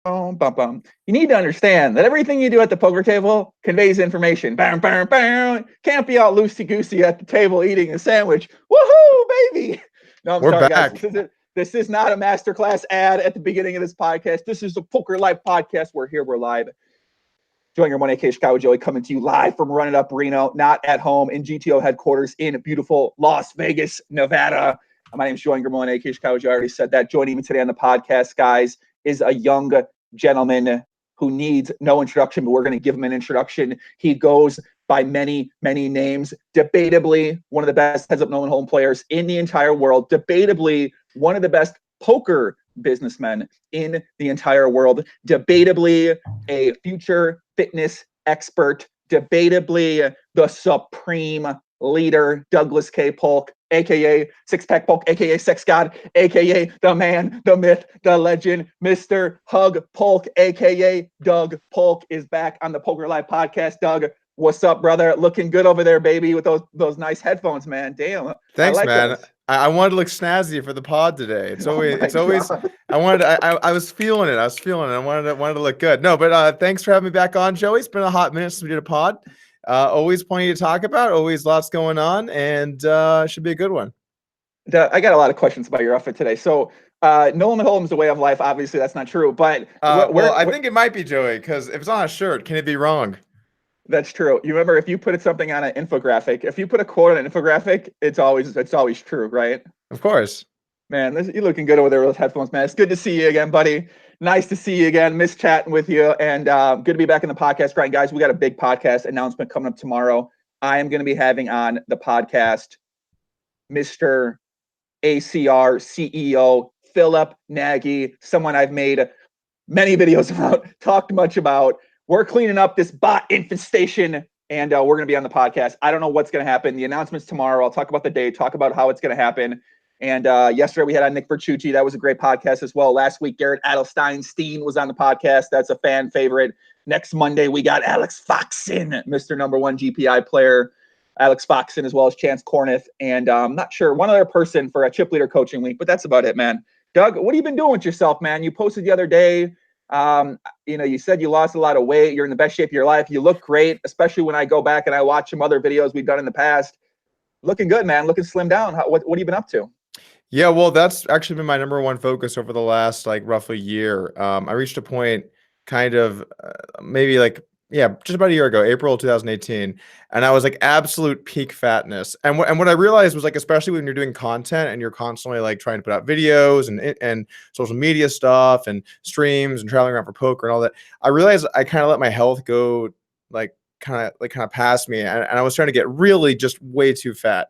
Bum, bum, bum. You need to understand that everything you do at the poker table conveys information. Bam, bam, bam. Can't be all loosey-goosey at the table eating a sandwich. Woohoo, baby. No, I'm We're sorry, guys. back. This is not a masterclass ad at the beginning of this podcast. This is the Poker Live podcast. We're here. We're live. Join your money, AK Chicago Joey, coming to you live from Run It Up Reno, not at home in GTO headquarters in beautiful Las Vegas, Nevada. My name is Joey Gramone, AK Chicago Joey. I already said that. Joining me today on the podcast, guys, is a young gentleman who needs no introduction, but we're going to give him an introduction. He goes by many, many names. Debatably, one of the best heads-up no-one-home players in the entire world. Debatably, one of the best poker businessmen in the entire world. Debatably, a future fitness expert. Debatably, the supreme leader, Douglas K. Polk, aka Six Pack Polk, aka Sex God, aka the man, the myth, the legend, Mr. Hug Polk, aka Doug Polk, is back on the Poker Live podcast. Doug, what's up, brother? Looking good over there, baby, with those nice headphones, man. Damn. Thanks, like man. those. I wanted to look snazzy for the pod today. It's always. God. I was feeling it. I wanted to look good. No, but thanks for having me back on, Joey. It's been a hot minute since we did a pod. Always plenty to talk about. Always lots going on, and should be a good one. I got a lot of questions about your outfit today. So, Nolan Holmes, the way of life. Obviously, that's not true. But I think it might be, Joey, because if it's on a shirt, can it be wrong? That's true. You remember, if you put something on an infographic, if you put a quote on an infographic, it's always true, right? Of course. Man, you're looking good over there with those headphones, man. It's good to see you again, buddy. Nice to see you again. Miss chatting with you, and good to be back in the podcast grind, guys. We got a big podcast announcement coming up tomorrow. I am going to be having on the podcast Mr. ACR CEO Philip Nagy, someone I've made many videos about, talked much about. We're cleaning up this bot infestation, and we're going to be on the podcast. I don't know what's going to happen. The announcement's tomorrow. I'll talk about the day, talk about how it's going to happen. And yesterday we had on Nick Vertucci. That was a great podcast as well. Last week, Garrett Adelstein was on the podcast. That's a fan favorite. Next Monday, we got Alex Foxen, Mr. Number One GPI player. Alex Foxen, as well as Chance Corneth. And I'm not sure, one other person for a chip leader coaching week, but that's about it, man. Doug, what have you been doing with yourself, man? You posted the other day. You said you lost a lot of weight. You're in the best shape of your life. You look great, especially when I go back and I watch some other videos we've done in the past. Looking good, man. Looking slim down. What have you been up to? Yeah, well, that's actually been my number one focus over the last roughly year. I reached a point kind of maybe just about a year ago, April 2018, and I was absolute peak fatness. And what I realized was especially when you're doing content and you're constantly trying to put out videos and social media stuff and streams and traveling around for poker and all that, I realized I kind of let my health go kind of past me, and I was starting to get really just way too fat.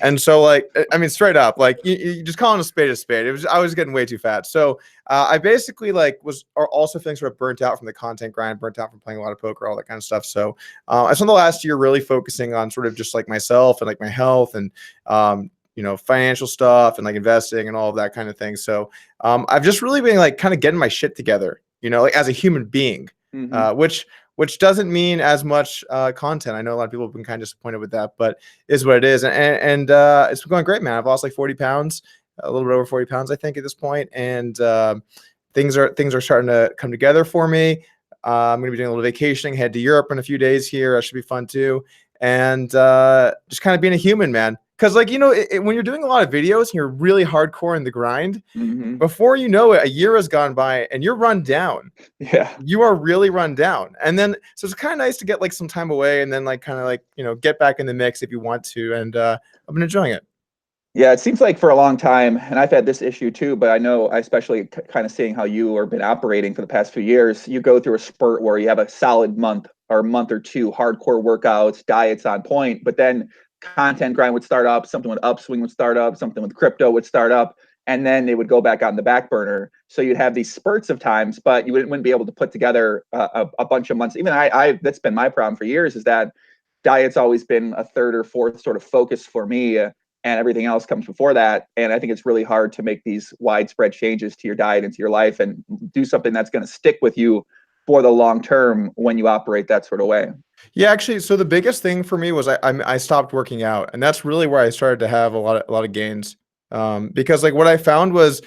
And so I mean, straight up, you just calling a spade a spade. I was getting way too fat. So I basically was also feeling sort of burnt out from the content grind, burnt out from playing a lot of poker, all that kind of stuff. So I spent the last year really focusing on sort of just myself and my health and financial stuff and investing and all of that kind of thing. So I've just really been kind of getting my shit together, as a human being, which doesn't mean as much content. I know a lot of people have been kind of disappointed with that, but is what it is. And it's been going great, man. I've lost 40 pounds, a little bit over 40 pounds, I think, at this point. And things are starting to come together for me. I'm going to be doing a little vacationing, head to Europe in a few days here. That should be fun too. And just kind of being a human, man. Because when you're doing a lot of videos and you're really hardcore in the grind, before you know it, a year has gone by and you're run down. Yeah, you are really run down. And then so it's kind of nice to get some time away and then get back in the mix if you want to. And I've been enjoying it. Yeah, it seems like for a long time, and I've had this issue too, but I know, especially kind of seeing how you have been operating for the past few years, you go through a spurt where you have a solid month or two, hardcore workouts, diets on point, but then content grind would start up, something with Upswing would start up, something with crypto would start up, and then they would go back on the back burner. So you'd have these spurts of times, but you wouldn't be able to put together a bunch of months. Even I that's been my problem for years, is that diet's always been a third or fourth sort of focus for me, and everything else comes before that. And I think it's really hard to make these widespread changes to your diet and to your life and do something that's going to stick with you for the long term when you operate that sort of way. Yeah, actually, so the biggest thing for me was I stopped working out, and that's really where I started to have a lot of gains. Because what I found was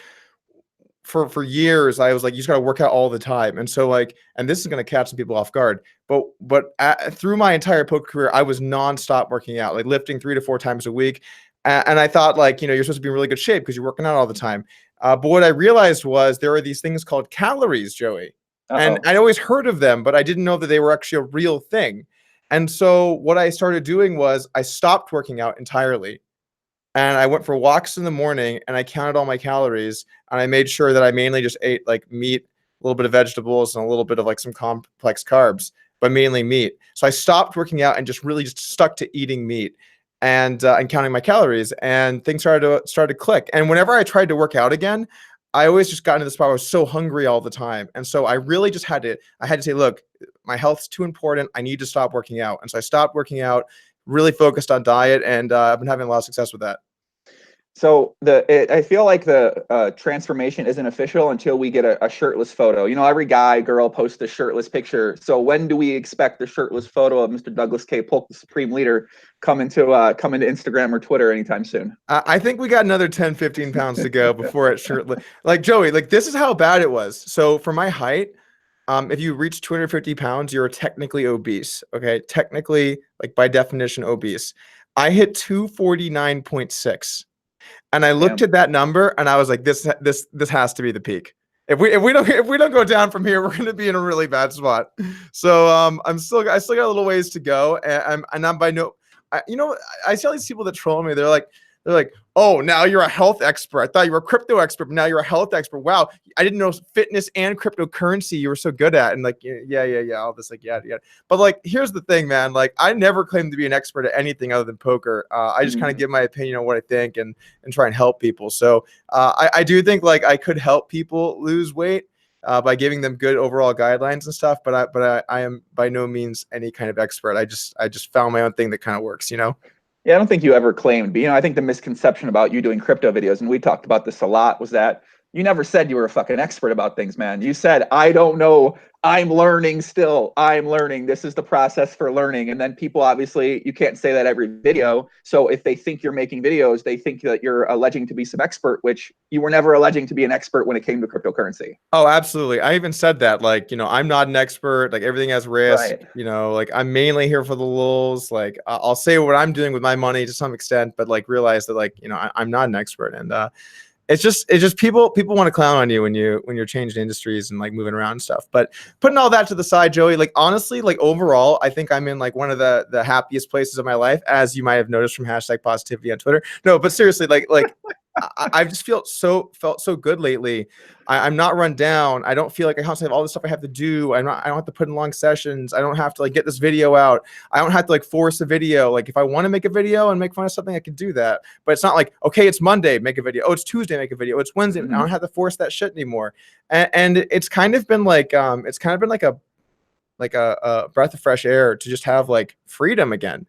for years I was like, you just got to work out all the time. And so like, and this is going to catch some people off guard, but through my entire poker career, I was nonstop working out, like lifting 3 to 4 times a week. And I thought like, you're supposed to be in really good shape because you're working out all the time. But what I realized was there are these things called calories, Joey. And I'd always heard of them, but I didn't know that they were actually a real thing. And so what I started doing was I stopped working out entirely. And I went for walks in the morning and I counted all my calories, and I made sure that I mainly just ate like meat, a little bit of vegetables, and a little bit of like some complex carbs, but mainly meat. So I stopped working out and just really just stuck to eating meat and counting my calories, and things started to click. And whenever I tried to work out again, I always just got into the spot where I was so hungry all the time. And so I really just had to say, look, my health's too important. I need to stop working out. And so I stopped working out, really focused on diet, and I've been having a lot of success with that. So I feel like the transformation isn't official until we get a shirtless photo. Every guy, girl posts a shirtless picture. So when do we expect the shirtless photo of Mr. Douglas K. Polk, the Supreme Leader, come into Instagram or Twitter anytime soon? I think we got another 10, 15 pounds to go before it's shirtless. Like Joey, like this is how bad it was. So for my height, if you reach 250 pounds, you're technically obese. Okay, technically, like by definition, obese. I hit 249.6. And I looked at that number and I was like, this has to be the peak. If we don't go down from here, we're going to be in a really bad spot. So I still got a little ways to go, and I'm by no, I see all these people that troll me. They're like, oh, now you're a health expert. I thought you were a crypto expert, but now you're a health expert. Wow, I didn't know fitness and cryptocurrency you were so good at. And like, yeah, all this like, yeah. But like, here's the thing, man. Like, I never claim to be an expert at anything other than poker. I just kind of give my opinion on what I think and try and help people. So I do think like I could help people lose weight by giving them good overall guidelines and stuff. But I am by no means any kind of expert. I just found my own thing that kind of works, Yeah, I don't think you ever claimed, but I think the misconception about you doing crypto videos, and we talked about this a lot, was that you never said you were a fucking expert about things, man. You said, I don't know, I'm learning still. I'm learning. This is the process for learning. And then people, obviously, you can't say that every video. So if they think you're making videos, they think that you're alleging to be some expert, which you were never alleging to be an expert when it came to cryptocurrency. Oh, absolutely. I even said that, like, I'm not an expert, like everything has risk, Right. Like I'm mainly here for the lulls. Like I'll say what I'm doing with my money to some extent, but like realize that like, I'm not an expert. And it's just people want to clown on you when you're changing industries and like moving around and stuff. But putting all that to the side, Joey, like honestly, like overall, I think I'm in like one of the happiest places of my life, as you might have noticed from #positivity on Twitter. No, but seriously, like I just felt so good lately. I'm not run down. I don't feel like I constantly have all this stuff I have to do. I don't have to put in long sessions. I don't have to like get this video out. I don't have to like force a video. Like if I want to make a video and make fun of something, I can do that. But it's not like, okay, it's Monday, make a video. Oh, it's Tuesday, make a video. It's Wednesday. I don't have to force that shit anymore. And it's kind of been like a breath of fresh air to just have like freedom again.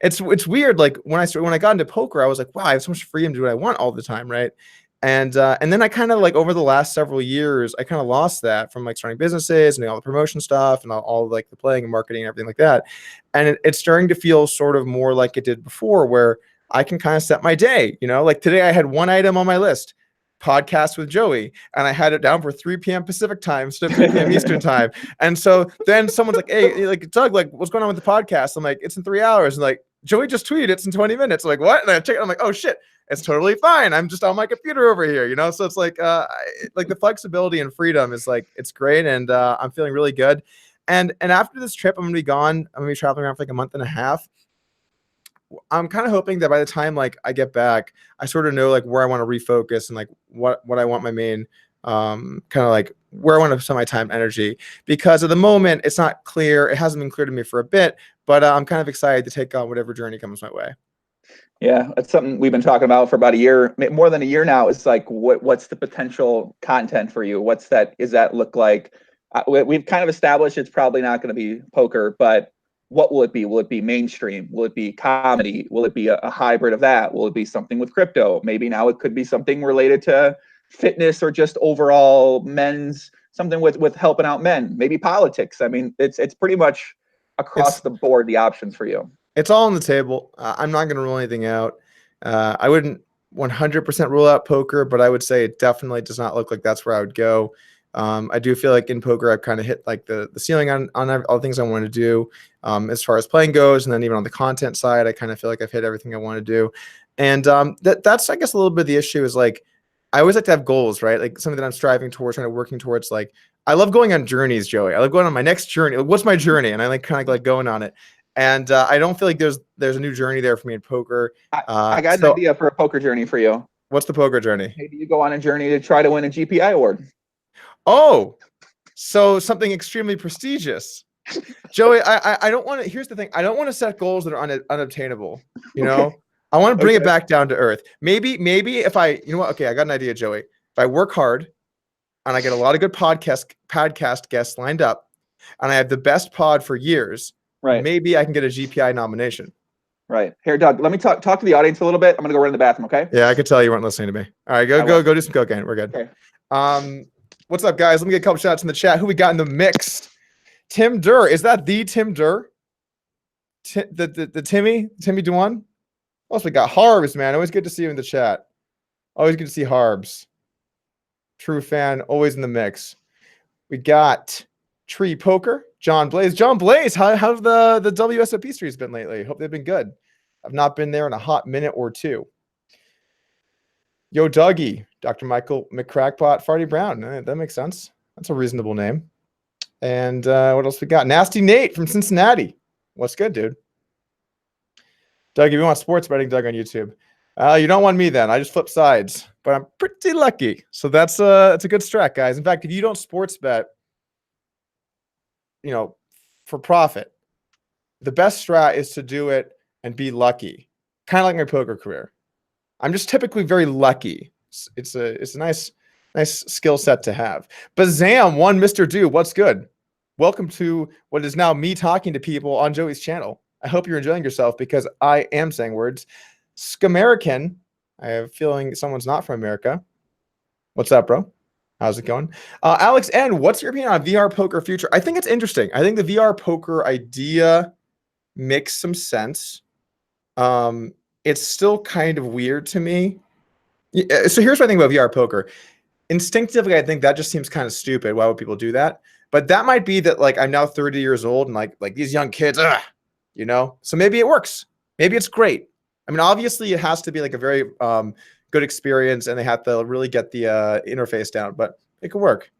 It's weird. Like when I got into poker, I was like, wow, I have so much freedom to do what I want all the time, right? And then I kind of like over the last several years, I kind of lost that from like starting businesses and all the promotion stuff and all like the playing and marketing and everything like that. And it's starting to feel sort of more like it did before, where I can kind of set my day. Like today I had one item on my list: podcast with Joey, and I had it down for 3 p.m. Pacific time instead of 3 p.m. Eastern time. And so then someone's like, hey, like Doug, like what's going on with the podcast? I'm like, it's in 3 hours. And like, Joey just tweeted it's in 20 minutes. I'm like, what? And I check it. I'm like, oh shit, it's totally fine. I'm just on my computer over here, So it's like, like the flexibility and freedom is like, it's great. And I'm feeling really good. And after this trip, I'm going to be gone. I'm going to be traveling around for like a month and a half. I'm kind of hoping that by the time like I get back, I sort of know like where I want to refocus and like what I want my main kind of like where I want to spend my time and energy, because at the moment it's not clear. It hasn't been clear to me for a bit, but I'm kind of excited to take on whatever journey comes my way. Yeah, that's something we've been talking about for about a year, more than a year now. It's like, what's the potential content for you? Does that look like? We've kind of established it's probably not going to be poker, but what will it be? Will it be mainstream? Will it be comedy? Will it be a hybrid of that? Will it be something with crypto? Maybe now it could be something related to fitness or just overall something with helping out men, maybe politics. I mean, it's pretty much across the board, the options for you. It's all on the table. I'm not going to rule anything out. I wouldn't 100% rule out poker, but I would say it definitely does not look like that's where I would go. I do feel like in poker, I've kind of hit like the ceiling on all the things I want to do as far as playing goes. And then even on the content side, I kind of feel like I've hit everything I want to do. And that's, I guess, a little bit of the issue is like, I always like to have goals, right? Like something that I'm striving towards, kind of working towards. Like, I love going on journeys, Joey. I love going on my next journey. Like, what's my journey? And I like kind of like going on it. And I don't feel like there's a new journey there for me in poker. I got an idea for a poker journey for you. What's the poker journey? Maybe you go on a journey to try to win a GPI award. Oh, so something extremely prestigious. Joey, I don't want to, here's the thing. I don't want to set goals that are unobtainable. You know, Okay. I want to bring it back down to earth. Maybe if I, you know what? Okay, I got an idea, Joey. If I work hard and I get a lot of good podcast guests lined up and I have the best pod for years, right, maybe I can get a GPI nomination. Right. Here, Doug, let me talk to the audience a little bit. I'm going to go run in the bathroom, okay? Yeah, I could tell you weren't listening to me. All right, go do some cocaine. We're good. Okay. What's up, guys? Let me get a couple shots in the chat. Who we got in the mix? Tim Durr. Is that the Tim Durr? The Timmy Duan? What else we got? Harbs, man. Always good to see you in the chat. Always good to see Harbs. True fan, always in the mix. We got Tree Poker, John Blaze. John Blaze, how's the WSOP streets been lately? Hope they've been good. I've not been there in a hot minute or two. Yo, Dougie, Dr. Michael McCrackpot, Farty Brown. That makes sense. That's a reasonable name. And what else we got? Nasty Nate from Cincinnati. What's good, dude? Doug, if you want sports betting, Doug on YouTube. You don't want me then. I just flip sides, but I'm pretty lucky. So that's a good strat, guys. In fact, if you don't sports bet, you know, for profit, the best strat is to do it and be lucky. Kind of like my poker career. I'm just typically very lucky. It's a nice skill set to have. Bazam, one Mr. Do, what's good? Welcome to what is now me talking to people on Joey's channel. I hope you're enjoying yourself because I am saying words. Skamerican, I have a feeling someone's not from America. What's up, bro? How's it going? Alex N, what's your opinion on VR poker future? I think it's interesting. I think the VR poker idea makes some sense. It's still kind of weird to me. So here's what I think about VR poker. Instinctively, I think that just seems kind of stupid. Why would people do that? But that might be that like I'm now 30 years old and like these young kids, you know? So maybe it works. Maybe it's great. I mean, obviously it has to be like a very good experience and they have to really get the interface down, but it could work.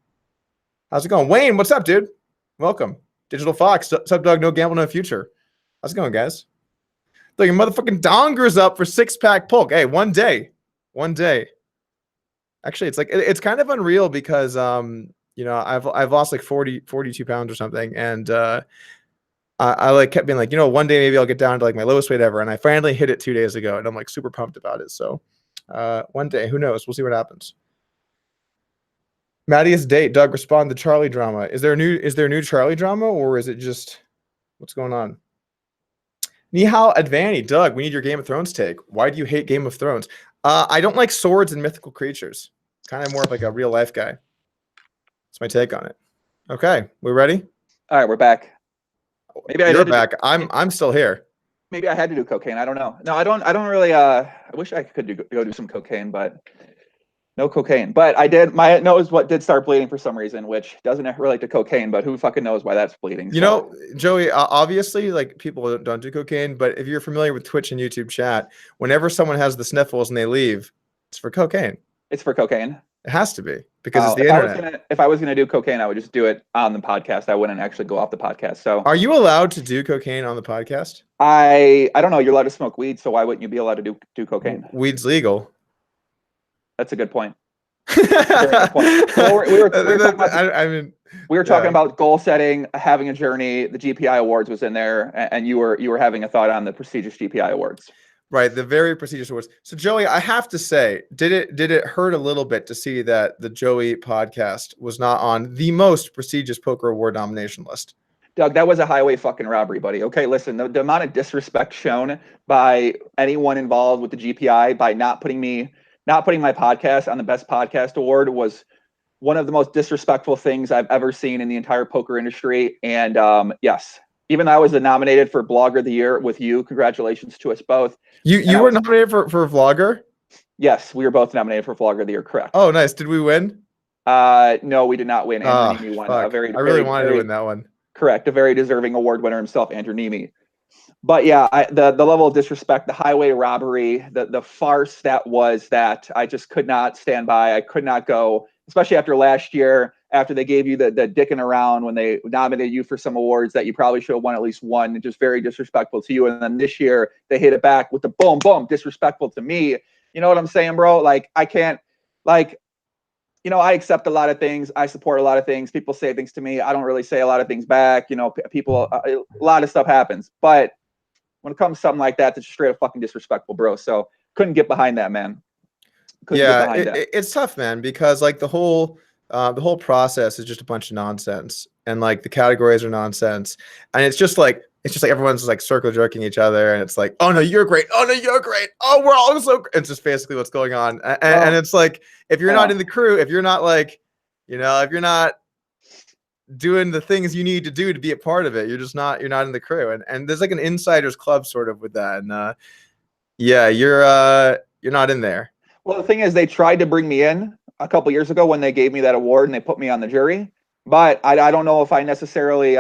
How's it going? Wayne, what's up, dude? Welcome. Digital Fox, what's up, Doug? No gamble, no future. How's it going, guys? Look, your motherfucking donger's up for 6-pack Polk. Hey, one day. Actually, it's like it's kind of unreal because you know, I've lost like 42 pounds or something, and I like kept being like, you know, one day maybe I'll get down to like my lowest weight ever, and I finally hit it 2 days ago, and I'm like super pumped about it. So one day, who knows? We'll see what happens. Maddie's date. Doug, respond to Charlie drama. Is there new Charlie drama, or is it just what's going on? Nihao Advani, Doug, we need your Game of Thrones take. Why do you hate Game of Thrones? I don't like swords and mythical creatures. Kind of more of like a real life guy. That's my take on it. Okay, we ready? All right, we're back. Maybe you're back. I'm still here. Maybe I had to do cocaine. I don't know. No, I don't really. I wish I could go do some cocaine, but no cocaine. But I did. My nose did start bleeding for some reason, which doesn't relate to cocaine. But who fucking knows why that's bleeding? You know, Joey. Obviously, like people don't do cocaine, but if you're familiar with Twitch and YouTube chat, whenever someone has the sniffles and they leave, it's for cocaine. It's for cocaine. It has to be because it's the internet. If I was gonna do cocaine, I would just do it on the podcast. I wouldn't actually go off the podcast. So, are you allowed to do cocaine on the podcast? I don't know. You're allowed to smoke weed, so why wouldn't you be allowed to do cocaine? Weed's legal. That's a good point. Well, we were talking about goal setting, having a journey. The GPI awards was in there, and you were having a thought on the prestigious GPI awards. Right, the very prestigious awards. So Joey, I have to say, did it hurt a little bit to see that the Joey podcast was not on the most prestigious poker award nomination list? Doug, that was a highway fucking robbery, buddy. Okay, listen, the amount of disrespect shown by anyone involved with the GPI by not putting my podcast on the best podcast award was one of the most disrespectful things I've ever seen in the entire poker industry. And yes, even though I was nominated for Blogger of the Year with you, congratulations to us both. You were nominated for Vlogger? Yes, we were both nominated for Vlogger of the Year, correct. Oh, nice. Did we win? No, we did not win. Andrew Oh, Nemi won. fuck. I really wanted to win that one. Correct. A very deserving award winner himself, Andrew Nemi. But yeah, the level of disrespect, the highway robbery, the farce that was, that I just could not stand by. I could not go, especially after last year, after they gave you the dicking around when they nominated you for some awards that you probably should have won at least one, just very disrespectful to you. And then this year they hit it back with the boom, boom, disrespectful to me. You know what I'm saying, bro? Like, I can't, like, you know, I accept a lot of things. I support a lot of things. People say things to me. I don't really say a lot of things back. You know, people, a lot of stuff happens. But when it comes to something like that, that's straight up fucking disrespectful, bro. So couldn't get behind that, man. Couldn't get behind that. It's tough, man, because like the whole process is just a bunch of nonsense, and like the categories are nonsense, and it's just like everyone's like circle jerking each other, and it's like, oh no, you're great. Oh no, you're great. Oh, we're all so great. It's just basically what's going on, and it's like, if you're not in the crew, if you're not like, you know, if you're not doing the things you need to do to be a part of it, you're not in the crew, and there's like an insiders club sort of with that, and yeah, you're not in there. Well, the thing is, they tried to bring me in a couple years ago when they gave me that award and they put me on the jury, but I don't know if I necessarily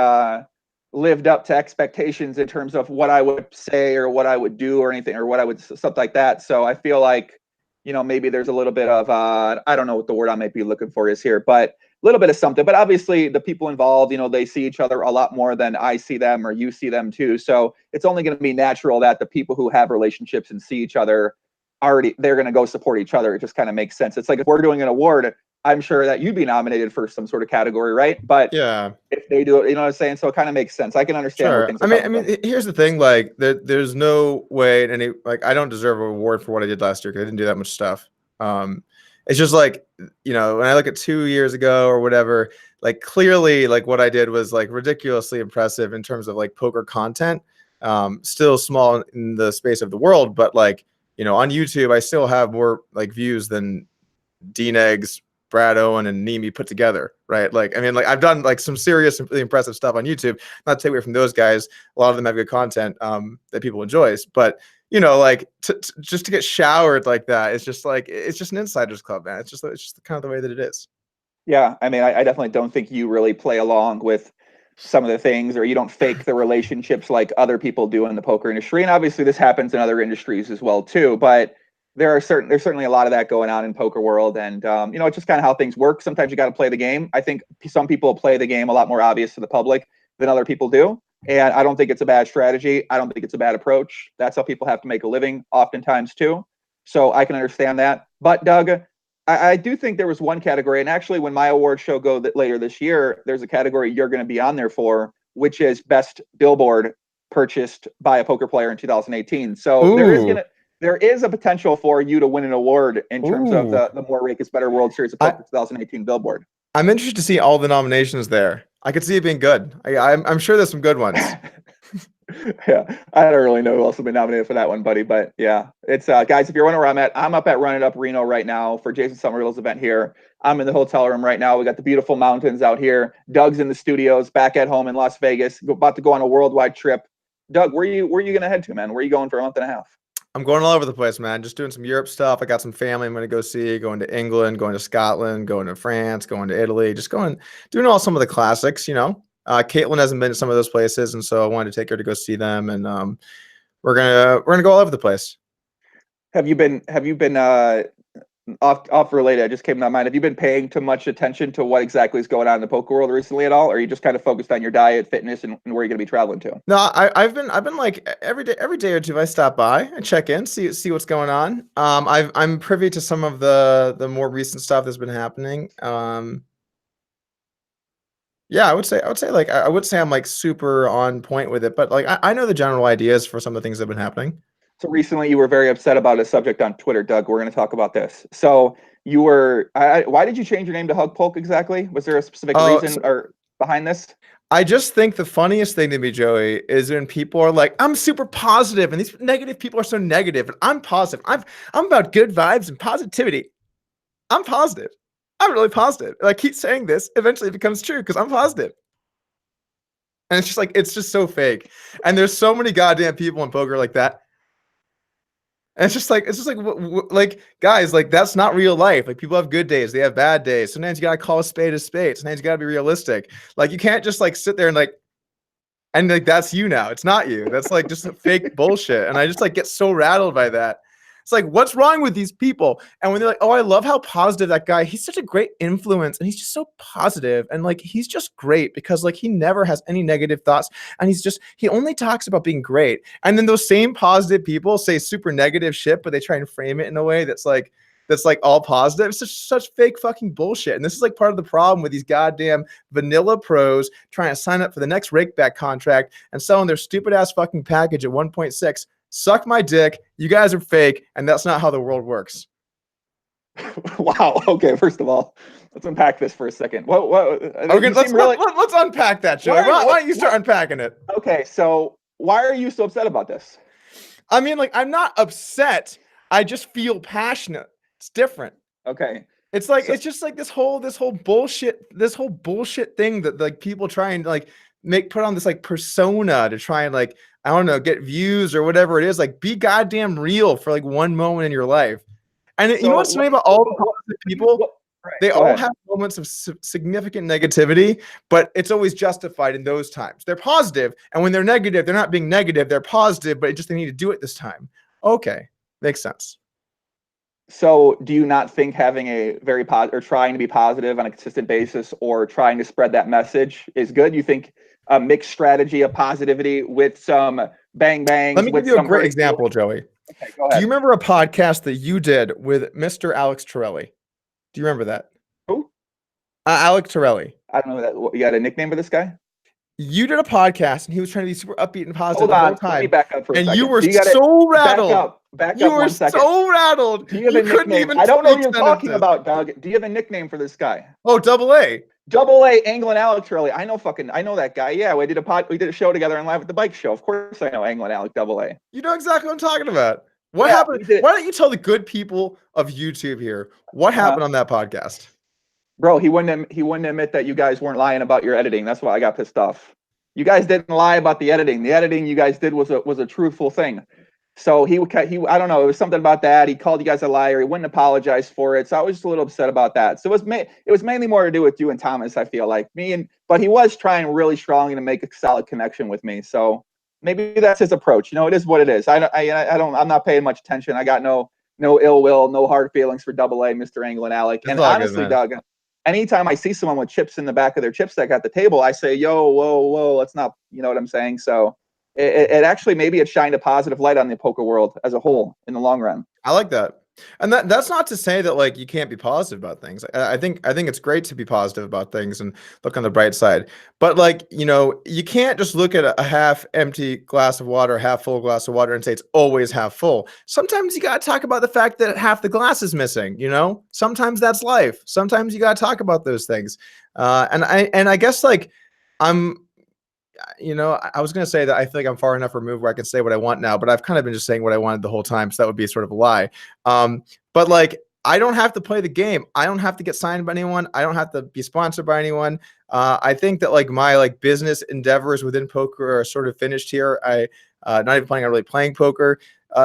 lived up to expectations in terms of what I would say or what I would do or anything, or what I would, stuff like that. So I feel like, you know, maybe there's a little bit of I don't know what the word I might be looking for is here, but a little bit of something. But obviously the people involved, you know, they see each other a lot more than I see them or you see them too. So it's only going to be natural that the people who have relationships and see each other already, they're going to go support each other. It just kind of makes sense. It's like, if we're doing an award, I'm sure that you'd be nominated for some sort of category, right? But yeah, if they do it, you know what I'm saying? So it kind of makes sense. I can understand where things are I mean, here's the thing, like there's no way any, like, I don't deserve an award for what I did last year because I didn't do that much stuff. It's just like, you know, when I look at 2 years ago or whatever, like clearly like what I did was like ridiculously impressive in terms of like poker content. Still small in the space of the world, but like, you know, on YouTube, I still have more like views than Dean Eggs, Brad Owen, and Nemi put together, right? Like, I mean, like I've done like some serious, really impressive stuff on YouTube. Not to take away from those guys. A lot of them have good content that people enjoys, but you know, like just to get showered like that, it's just like, it's just an insiders club, man. It's just kind of the way that it is. Yeah, I mean, I definitely don't think you really play along with some of the things, or you don't fake the relationships like other people do in the poker industry. And obviously this happens in other industries as well too, but there's certainly a lot of that going on in poker world. And you know, it's just kind of how things work. Sometimes you got to play the game. I think some people play the game a lot more obvious to the public than other people do, and I don't think it's a bad strategy. I don't think it's a bad approach. That's how people have to make a living oftentimes too, so I can understand that. But Doug, I do think there was one category, and actually when my award show go later this year, there's a category you're going to be on there for, which is best billboard purchased by a poker player in 2018. So there is a potential for you to win an award in terms of the More Rake is Better World Series of Poker 2018 billboard. I'm interested to see all the nominations there. I could see it being good. I'm sure there's some good ones. Yeah, I don't really know who else will be nominated for that one, buddy. But yeah, it's guys, if you're wondering where I'm at, I'm up at Run It Up Reno right now for Jason Somerville's event here. I'm in the hotel room right now. We got the beautiful mountains out here. Doug's in the studios, back at home in Las Vegas, about to go on a worldwide trip. Doug, where you gonna head to, man? Where are you going for a month and a half? I'm going all over the place, man. Just doing some Europe stuff. I got some family I'm going to go see, going to England, going to Scotland, going to France, going to Italy, just doing all some of the classics, you know. Caitlin hasn't been to some of those places, and so I wanted to take her to go see them, and we're gonna go all over the place. Have you been off related? I just came to my mind. Have you been paying too much attention to what exactly is going on in the poker world recently at all? Or are you just kind of focused on your diet, fitness, and where you're gonna be traveling to? No, I've been like every day or two I stop by, I check in, see what's going on. I'm privy to some of the more recent stuff that's been happening. Yeah, I would say like I would say I'm like super on point with it, but like I know the general ideas for some of the things that have been happening. So recently you were very upset about a subject on Twitter, Doug. We're going to talk about this. So you were, why did you change your name to Hug Polk exactly? Was there a specific reason or behind this? I just think the funniest thing to me, Joey, is when people are like, I'm super positive, and these negative people are so negative, and I'm positive. I'm about good vibes and positivity. I'm positive. I'm really positive. And I keep saying this, eventually it becomes true because I'm positive. And it's just like, it's just so fake. And there's so many goddamn people in poker like that. And it's just like, like guys, like that's not real life. Like people have good days, they have bad days. Sometimes you gotta call a spade a spade. Sometimes you gotta be realistic. Like you can't just like sit there and like that's you now. It's not you. That's like just fake bullshit. And I just like get so rattled by that. It's like, what's wrong with these people? And when they're like, oh, I love how positive that guy, he's such a great influence and he's just so positive and like he's just great because like he never has any negative thoughts and he only talks about being great. And then those same positive people say super negative shit, but they try and frame it in a way that's like all positive. It's just such fake fucking bullshit. And this is like part of the problem with these goddamn vanilla pros trying to sign up for the next rakeback contract and selling their stupid ass fucking package at 1.6. Suck my dick. You guys are fake, and that's not how the world works. Wow. Okay. First of all, let's unpack this for a second. Okay, let's unpack that, Joey. Why don't you start unpacking it? Okay. So why are you so upset about this? I mean, like, I'm not upset. I just feel passionate. It's different. Okay. It's like it's just like this whole bullshit thing that like people try and like put on this like persona to try and like, I don't know, get views or whatever it is. Like be goddamn real for like one moment in your life. And you know what's funny about all the positive people? They all have moments of significant negativity, but it's always justified in those times. They're positive, and when they're negative, they're not being negative. They're positive, but they need to do it this time. Okay, makes sense. So do you not think having a very positive or trying to be positive on a consistent basis or trying to spread that message is good? You think a mixed strategy of positivity with some bang bangs? Let me give you a great example, Joey. Okay, go ahead. Do you remember a podcast that you did with Mr. Alex Torelli? Do you remember that? Who? Alex Torelli. I don't know that. You got a nickname for this guy? You did a podcast and he was trying to be super upbeat and positive the whole time. Let me back up for a second. You were so rattled. Back you up were 1 second. so rattled. Do you have a nickname? I don't know what you're talking about, Doug. Do you have a nickname for this guy? Oh, AA. AA, Angle and Alex Shirley. I know that guy. Yeah, we did a show together on Live at the Bike Show. Of course I know Angle and Alex AA. You know exactly what I'm talking about. What happened? Why don't you tell the good people of YouTube here what happened on that podcast? Bro, he wouldn't admit that you guys weren't lying about your editing. That's why I got pissed off. You guys didn't lie about the editing. The editing you guys did was a truthful thing. So he I don't know, it was something about that. He called you guys a liar. He wouldn't apologize for it. So I was just a little upset about that. So it was mainly more to do with you and Thomas, I feel like. But he was trying really strongly to make a solid connection with me. So maybe that's his approach. You know, it is what it is. I'm not paying much attention. I got no ill will, no hard feelings for AA, Mr. Angle and Alec. And honestly, Doug, anytime I see someone with chips in the back of their chip stack at the table, I say, yo, whoa, let's not, you know what I'm saying? So it actually, maybe it shined a positive light on the poker world as a whole in the long run. I like that. And that's not to say that like you can't be positive about things. I think it's great to be positive about things and look on the bright side. But like, you know, you can't just look at a half empty glass of water, half full glass of water and say it's always half full. Sometimes you got to talk about the fact that half the glass is missing, you know? Sometimes that's life. Sometimes you got to talk about those things. And I guess like you know, I was going to say that I feel like I'm far enough removed where I can say what I want now, but I've kind of been just saying what I wanted the whole time. So that would be sort of a lie. But like, I don't have to play the game. I don't have to get signed by anyone. I don't have to be sponsored by anyone. I think that like my like business endeavors within poker are sort of finished here. Not even planning on really playing poker.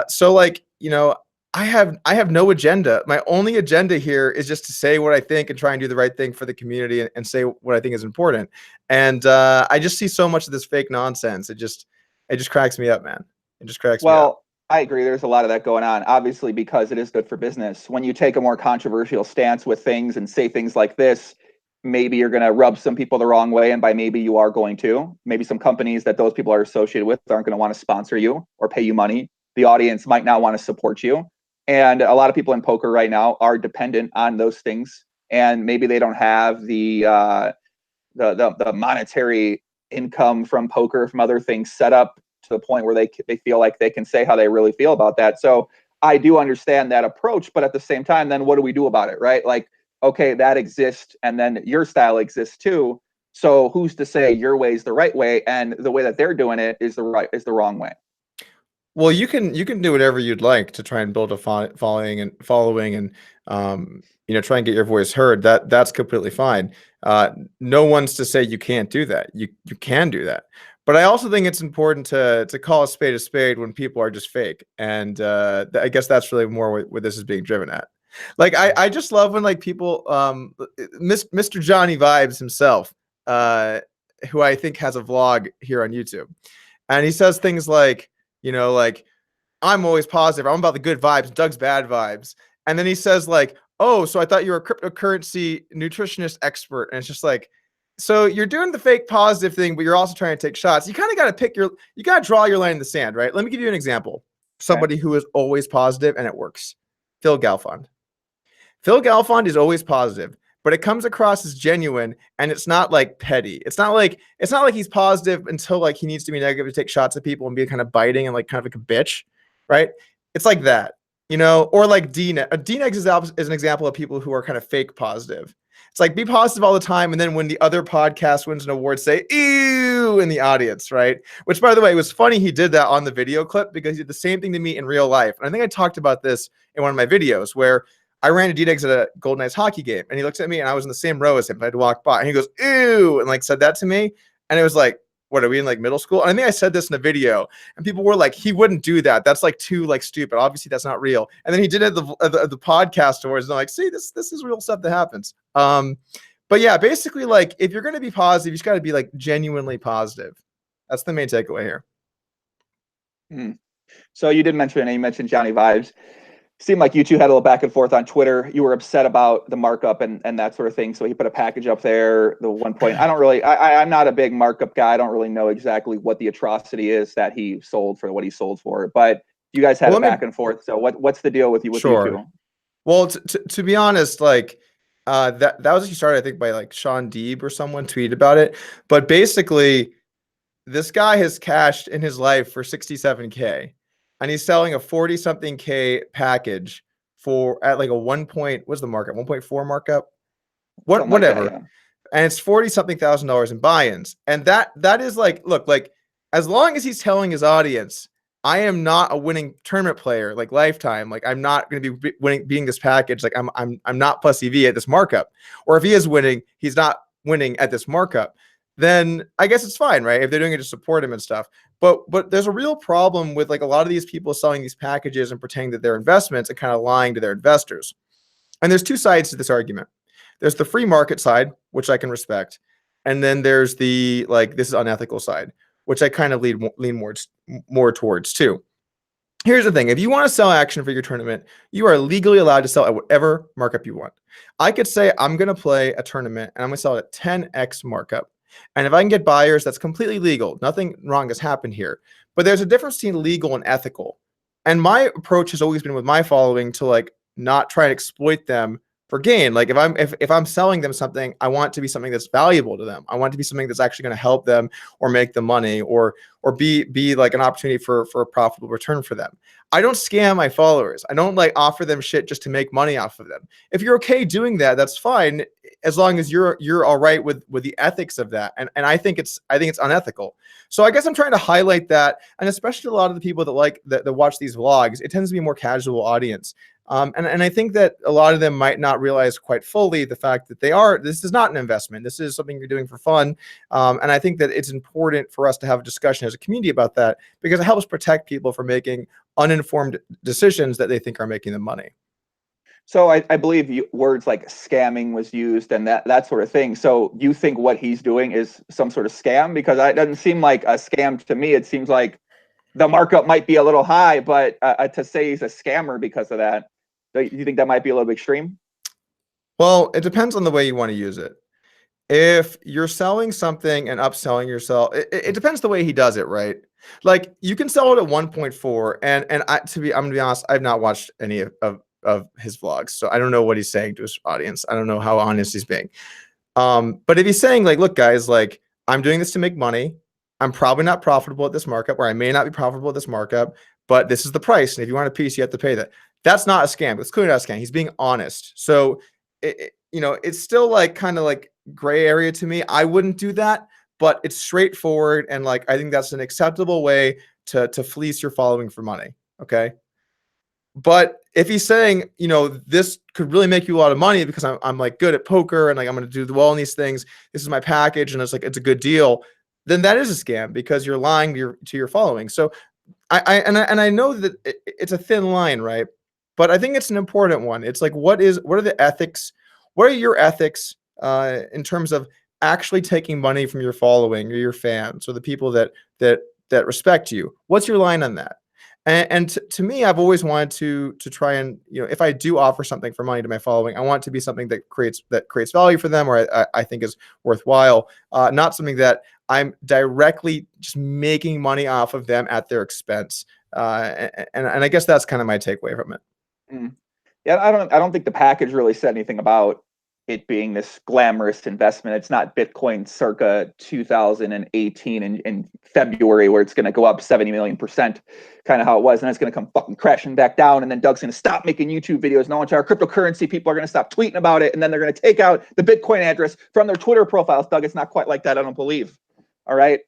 So like, you know, I have no agenda. My only agenda here is just to say what I think and try and do the right thing for the community and say what I think is important. And I just see so much of this fake nonsense. It just cracks me up, man. It just cracks me up. Well, I agree. There's a lot of that going on, obviously, because it is good for business. When you take a more controversial stance with things and say things like this, maybe you're going to rub some people the wrong way. And by maybe you are going to. Maybe some companies that those people are associated with aren't going to want to sponsor you or pay you money. The audience might not want to support you. And a lot of people in poker right now are dependent on those things. And maybe they don't have the monetary income from poker, from other things set up to the point where they feel like they can say how they really feel about that. So I do understand that approach, but at the same time, then what do we do about it, right? Like, okay, that exists, and then your style exists too. So who's to say your way is the right way, and the way that they're doing it is the wrong way? Well, you can do whatever you'd like to try and build a following and you know, try and get your voice heard. That's completely fine. No one's to say you can't do that. You can do that. But I also think it's important to call a spade when people are just fake. And I guess that's really more what this is being driven at. Like I just love when like people Mr. Johnnie Vibes himself, who I think has a vlog here on YouTube. And he says things like, like, I'm always positive. I'm about the good vibes. Doug's bad vibes. And then he says like, oh, so I thought you were a cryptocurrency nutritionist expert. And it's just like, so you're doing the fake positive thing, but you're also trying to take shots. You kind of got to you got to draw your line in the sand, right? Let me give you an example. Somebody who is always positive and it works. Phil Galfond. Phil Galfond is always positive, but it comes across as genuine, and it's not like petty. It's not like he's positive until like he needs to be negative to take shots at people and be kind of biting and like kind of like a bitch, right? It's like that, or like D-Negs is an example of people who are kind of fake positive. It's like be positive all the time, and then when the other podcast wins an award, say ew in the audience, right? Which, by the way, was funny. He did that on the video clip because he did the same thing to me in real life. And I think I talked about this in one of my videos where I ran to D-Negs at a Golden Knights hockey game, and he looks at me, and I was in the same row as him. I had to walk by, and he goes ew, and like said that to me, and it was like, what are we in like middle school? And I think I said this in a video, and people were like, he wouldn't do that. That's like too like stupid. Obviously, that's not real. And then he did it at the podcast awards, and I'm like, see, this is real stuff that happens. But yeah, basically, like if you're gonna be positive, you just got to be like genuinely positive. That's the main takeaway here. So you did mention, and you mentioned Johnnie Vibes. Seemed like you two had a little back and forth on Twitter. You were upset about the markup and that sort of thing. So he put a package up there. The one point, I'm not a big markup guy. I don't really know exactly what the atrocity is that he sold for what he sold for. But you guys had a back and forth. So what's the deal with you? Sure. You two? Well, to be honest, like that was actually started, I think, by like Sean Deeb or someone tweeted about it. But basically, this guy has cashed in his life for $67K. And he's selling a 40-something K package at like a what's the markup? 1.4 markup? Whatever. Like that, yeah. And it's $40-something thousand in buy-ins. And that is like, look, like as long as he's telling his audience, I am not a winning tournament player, like lifetime. Like I'm not going to be beating this package. Like I'm not plus EV at this markup. Or if he is winning, he's not winning at this markup. Then I guess it's fine, right? If they're doing it to support him and stuff. But there's a real problem with like a lot of these people selling these packages and pretending that they're investments and kind of lying to their investors. And there's two sides to this argument. There's the free market side, which I can respect. And then there's the like, this is unethical side, which I kind of lean more towards too. Here's the thing. If you want to sell action for your tournament, you are legally allowed to sell at whatever markup you want. I could say I'm going to play a tournament and I'm going to sell it at 10x markup. And if I can get buyers, that's completely legal. Nothing wrong has happened here. But there's a difference between legal and ethical. And my approach has always been with my following to like not try and exploit them for gain. Like if I'm selling them something, I want it to be something that's valuable to them. I want it to be something that's actually going to help them or make them money or be like an opportunity for a profitable return for them. I don't scam my followers. I don't like offer them shit just to make money off of them. If you're okay doing that, that's fine, as long as you're all right with the ethics of that. And I think it's unethical. So I guess I'm trying to highlight that, and especially a lot of the people that watch these vlogs, it tends to be a more casual audience. And I think that a lot of them might not realize quite fully the fact that this is not an investment. This is something you're doing for fun. And I think that it's important for us to have a discussion as a community about that, because it helps protect people from making uninformed decisions that they think are making them money. So I believe words like scamming was used and that sort of thing. So you think what he's doing is some sort of scam? Because it doesn't seem like a scam to me. It seems like the markup might be a little high, but to say he's a scammer because of that, do you think that might be a little bit extreme? Well, it depends on the way you want to use it. If you're selling something and upselling yourself, it depends the way he does it, right? Like you can sell it at 1.4, and I'm gonna be honest, I've not watched any of his vlogs, so I don't know what he's saying to his audience. I don't know how honest he's being. But if he's saying like, look, guys, like I'm doing this to make money. I'm probably not profitable at this markup, or I may not be profitable at this markup, but this is the price. And if you want a piece, you have to pay that. That's not a scam. It's clearly not a scam. He's being honest. So, it's still like kind of like gray area to me. I wouldn't do that, but it's straightforward. And like, I think that's an acceptable way to fleece your following for money. Okay. But if he's saying, this could really make you a lot of money because I'm like good at poker and like I'm going to do well in these things. This is my package and it's a good deal. then that is a scam because you're lying to your following. So I know that it's a thin line, right? But I think it's an important one. It's like, what are the ethics? What are your ethics in terms of actually taking money from your following or your fans or the people that respect you? What's your line on that? And to me, I've always wanted to try and, if I do offer something for money to my following, I want it to be something that creates value for them, or I think is worthwhile, not something that I'm directly just making money off of them at their expense. And I guess that's kind of my takeaway from it. Mm. Yeah, I don't think the package really said anything about it being this glamorous investment. It's not Bitcoin circa 2018 in February where it's going to go up 70 million%, kind of how it was, and it's going to come fucking crashing back down. And then Doug's going to stop making YouTube videos. No entire cryptocurrency people are going to stop tweeting about it, and then they're going to take out the Bitcoin address from their Twitter profiles. Doug, it's not quite like that, I don't believe. All right.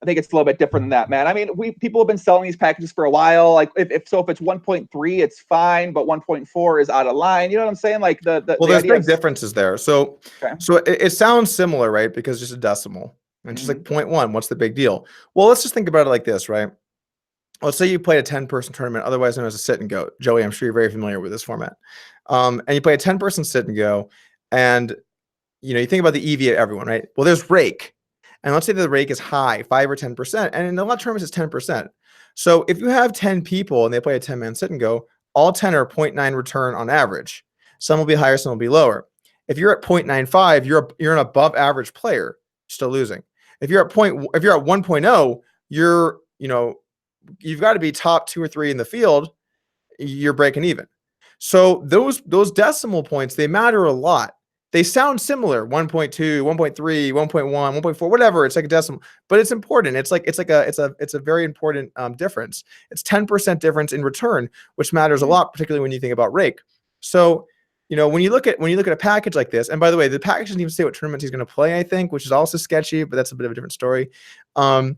I think it's a little bit different than that, man. I mean, people have been selling these packages for a while. Like if it's 1.3, it's fine, but 1.4 is out of line. You know what I'm saying? Like there's big differences there. So okay. So it sounds similar, right? Because it's just a decimal and just like 0.1. What's the big deal? Well, let's just think about it like this, right? Let's say you played a 10-person tournament, otherwise known as a sit and go. Joey, I'm sure you're very familiar with this format. And you play a 10-person sit and go, and you think about the EV at everyone, right? Well, there's rake. And let's say that the rake is high, 5 or 10%. And in a lot of tournaments, it's 10%. So if you have 10 people and they play a 10-man sit and go, all 10 are 0.9 return on average. Some will be higher, some will be lower. If you're at 0.95, you're an above average player, still losing. If you're at 1.0, you've got to be top 2 or 3 in the field, you're breaking even. So those decimal points, they matter a lot. They sound similar, 1.2, 1.3, 1.1, 1.4, whatever. It's like a decimal, but it's important. It's a very important difference. It's 10% difference in return, which matters a lot, particularly when you think about rake. So, when you look at a package like this, and by the way, the package doesn't even say what tournaments he's going to play, I think, which is also sketchy, but that's a bit of a different story. And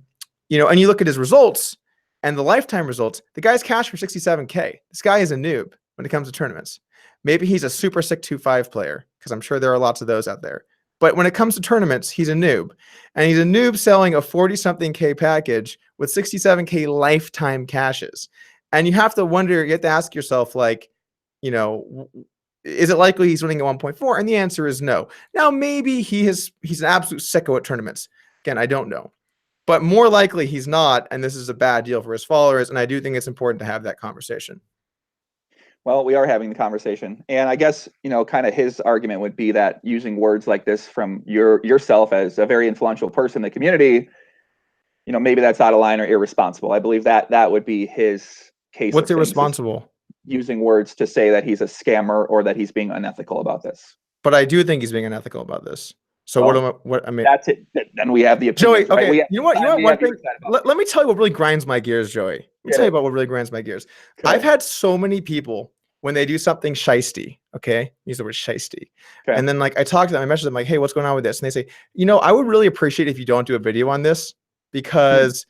you look at his results and the lifetime results, the guy's cash for 67K. This guy is a noob when it comes to tournaments. Maybe he's a super sick 2-5 player, because I'm sure there are lots of those out there. But when it comes to tournaments, he's a noob. And he's a noob selling a 40-something K package with 67K lifetime cashes. And you have to wonder, you have to ask yourself, like, is it likely he's winning at 1.4? And the answer is no. Now, maybe he's an absolute sicko at tournaments. Again, I don't know. But more likely he's not, and this is a bad deal for his followers, and I do think it's important to have that conversation. Well, we are having the conversation. And I guess, kind of his argument would be that using words like this from yourself as a very influential person in the community, maybe that's out of line or irresponsible. I believe that would be his case. What's irresponsible? Using words to say that he's a scammer or that he's being unethical about this. But I do think he's being unethical about this. So what I mean, that's it. Then we have the opinions, Joey. Okay, right? you know what? One thing. Let me tell you what really grinds my gears, Joey. Let me tell you about what really grinds my gears. Okay. I've had so many people when they do something shisty. Okay, use the word shisty. Okay. And then like I talk to them, I message them like, "Hey, what's going on with this?" And they say, "I would really appreciate if you don't do a video on this because,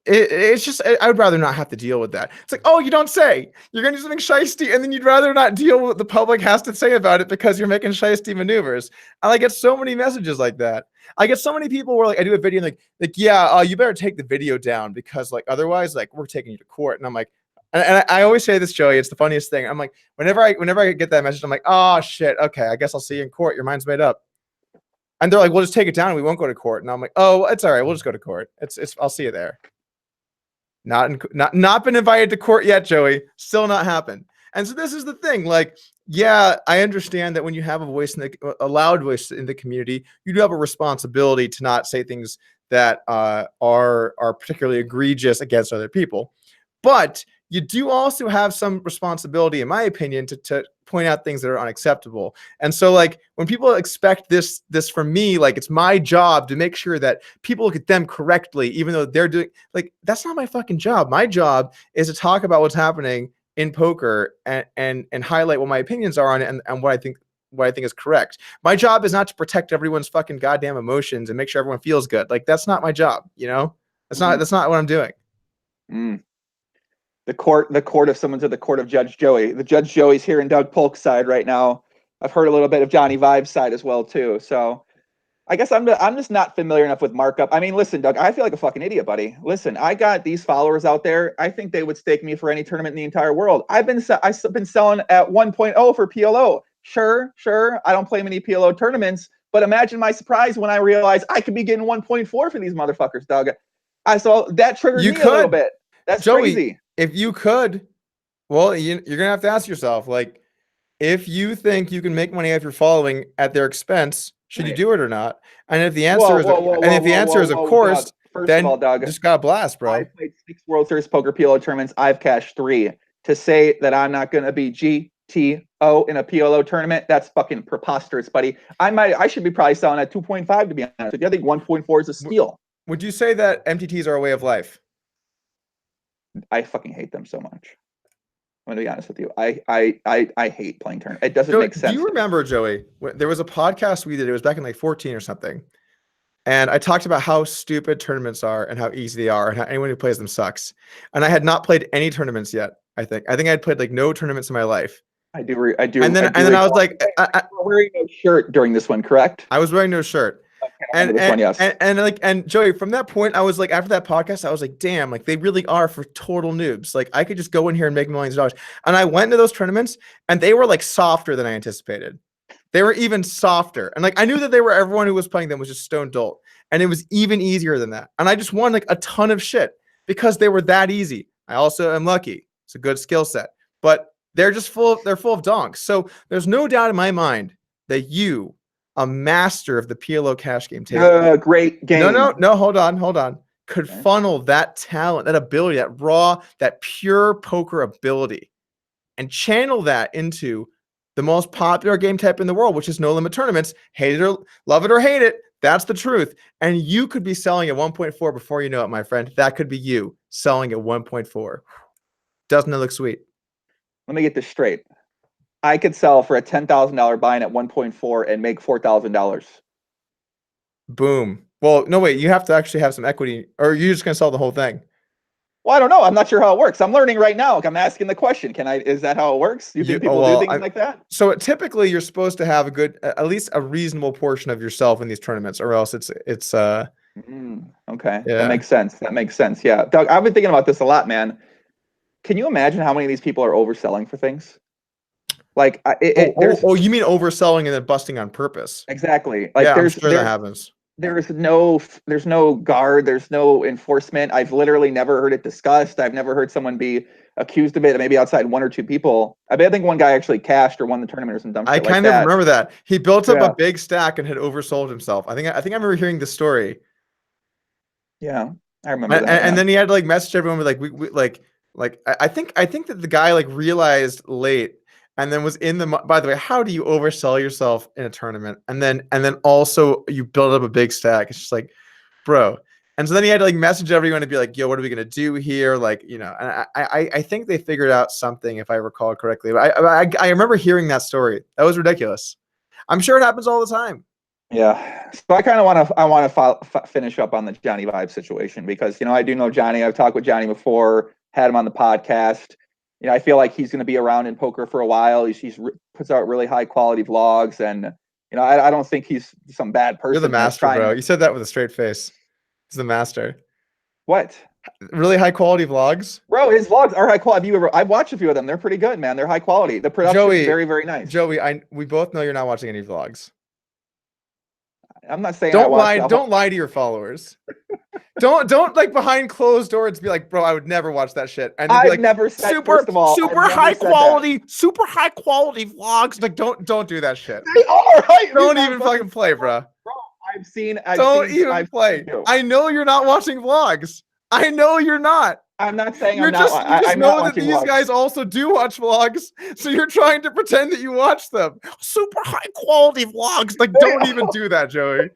it's just I would rather not have to deal with that." It's like, oh, you don't say. You're gonna do something shisty, and then you'd rather not deal with what the public has to say about it because you're making shisty maneuvers. And I get so many messages like that. I get so many people where like I do a video and like yeah, you better take the video down because like otherwise like we're taking you to court. And I'm like, and I always say this, Joey. It's the funniest thing. I'm like, whenever I get that message, I'm like, oh shit, okay, I guess I'll see you in court. Your mind's made up. And they're like, we'll just take it down and we won't go to court. And I'm like, oh, it's all right. We'll just go to court. I'll see you there. Not been invited to court yet, Joey. Still not happened. And so this is the thing. Like, yeah, I understand that when you have a loud voice in the community, you do have a responsibility to not say things that are particularly egregious against other people. But you do also have some responsibility, in my opinion, to point out things that are unacceptable. And so like when people expect this from me, like it's my job to make sure that people look at them correctly, even though they're doing like, that's not my fucking job. My job is to talk about what's happening in poker and highlight what my opinions are on it and what I think is correct. My job is not to protect everyone's fucking goddamn emotions and make sure everyone feels good. Like that's not my job. That's not what I'm doing. Mm. The court of someone to the court of Judge Joey. The Judge Joey's here in Doug Polk's side right now. I've heard a little bit of Johnnie Vibes' side as well too. So I guess I'm just not familiar enough with markup. I mean, listen, Doug, I feel like a fucking idiot, buddy. Listen, I got these followers out there. I think they would stake me for any tournament in the entire world. I've been selling at 1.0 for PLO. Sure. I don't play many PLO tournaments, but imagine my surprise when I realized I could be getting 1.4 for these motherfuckers, Doug. I saw that triggered me a little bit. That's Joey, crazy. If you could, well, you're gonna have to ask yourself, like, if you think you can make money off your following at their expense, should you do it or not? And if the answer is of course, Doug. First then of all, Doug, just got a blast, bro. I've played 6 World Series poker PLO tournaments. I've cashed 3. To say that I'm not going to be GTO in a PLO tournament, that's fucking preposterous, buddy. I should be probably selling at 2.5 to be honest with you. I think 1.4 is a steal. Would you say that MTTs are a way of life? I fucking hate them so much. I'm gonna be honest with you. I hate playing tournaments. It doesn't make sense. Do you remember, Joey? There was a podcast we did. It was back in like 14 or something. And I talked about how stupid tournaments are and how easy they are and how anyone who plays them sucks. And I had not played any tournaments yet. I think I had played like no tournaments in my life. I do. And then I was like, you're wearing no shirt during this one, correct? I was wearing no shirt. Okay, and Joey, from that point, I was like, after that podcast, I was like, damn, like they really are for total noobs. Like I could just go in here and make millions of dollars. And I went into those tournaments and they were like softer than I anticipated. They were even softer. And like I knew that everyone who was playing them was just stone dolt. And it was even easier than that. And I just won like a ton of shit because they were that easy. I also am lucky. It's a good skill set. But they're just full of donks. So there's no doubt in my mind that you, a master of the PLO cash game table. Great game. No, hold on. Could funnel that talent, that ability, that raw, that pure poker ability and channel that into the most popular game type in the world, which is no limit tournaments. Hate it or love it or hate it. That's the truth. And you could be selling at 1.4 before you know it, my friend. That could be you selling at 1.4. Doesn't it look sweet? Let me get this straight. I could sell for a $10,000 buy-in at 1.4 and make $4,000. Boom. Well, no, wait, you have to actually have some equity, or you're just going to sell the whole thing? Well, I don't know. I'm not sure how it works. I'm learning right now. Like, I'm asking the question. Is that how it works? Do you think people do things like that? So typically you're supposed to have a good, at least a reasonable portion of yourself in these tournaments, or else it's okay. Yeah. That makes sense. Yeah. Doug, I've been thinking about this a lot, man. Can you imagine how many of these people are overselling for things? Like, you mean overselling and then busting on purpose? Exactly. Like, I'm sure that happens. There's no guard. There's no enforcement. I've literally never heard it discussed. I've never heard someone be accused of it. Maybe outside 1 or 2 people. I think one guy actually cashed or won the tournament or some dumb shit like that. I kind of remember that. He built up a big stack and had oversold himself. I think I remember hearing the story. Yeah, I remember that. And then he had to like message everyone with I think that the guy like realized late. And then was in the, by the way, how do you oversell yourself in a tournament? And then also you build up a big stack. It's just like, bro. And so then he had to like message everyone to be like, yo, what are we going to do here? Like, and I think they figured out something, if I recall correctly. But I remember hearing that story. That was ridiculous. I'm sure it happens all the time. Yeah. So I kind of want to finish up on the Johnnie Vibes situation because, I do know Johnny. I've talked with Johnny before, had him on the podcast. I feel like he's going to be around in poker for a while. He puts out really high quality vlogs, and I don't think he's some bad person. You're the master, bro. You said that with a straight face. He's the master. What? Really high quality vlogs, bro. His vlogs are high quality. I've watched a few of them. They're pretty good, man. They're high quality. The production is very, very nice. Joey, we both know you're not watching any vlogs. I'm not saying don't lie to your followers. don't like behind closed doors be like, bro, I would never watch that shit. And I've never said, super high quality vlogs. Like, don't do that shit. They are right. Don't even fucking play, bro. Bro, I've play. I know you're not watching vlogs. I know you're not. I'm not saying you just know that these guys also do watch vlogs, so you're trying to pretend that you watch them. Super high quality vlogs. Like, don't even do that, Joey.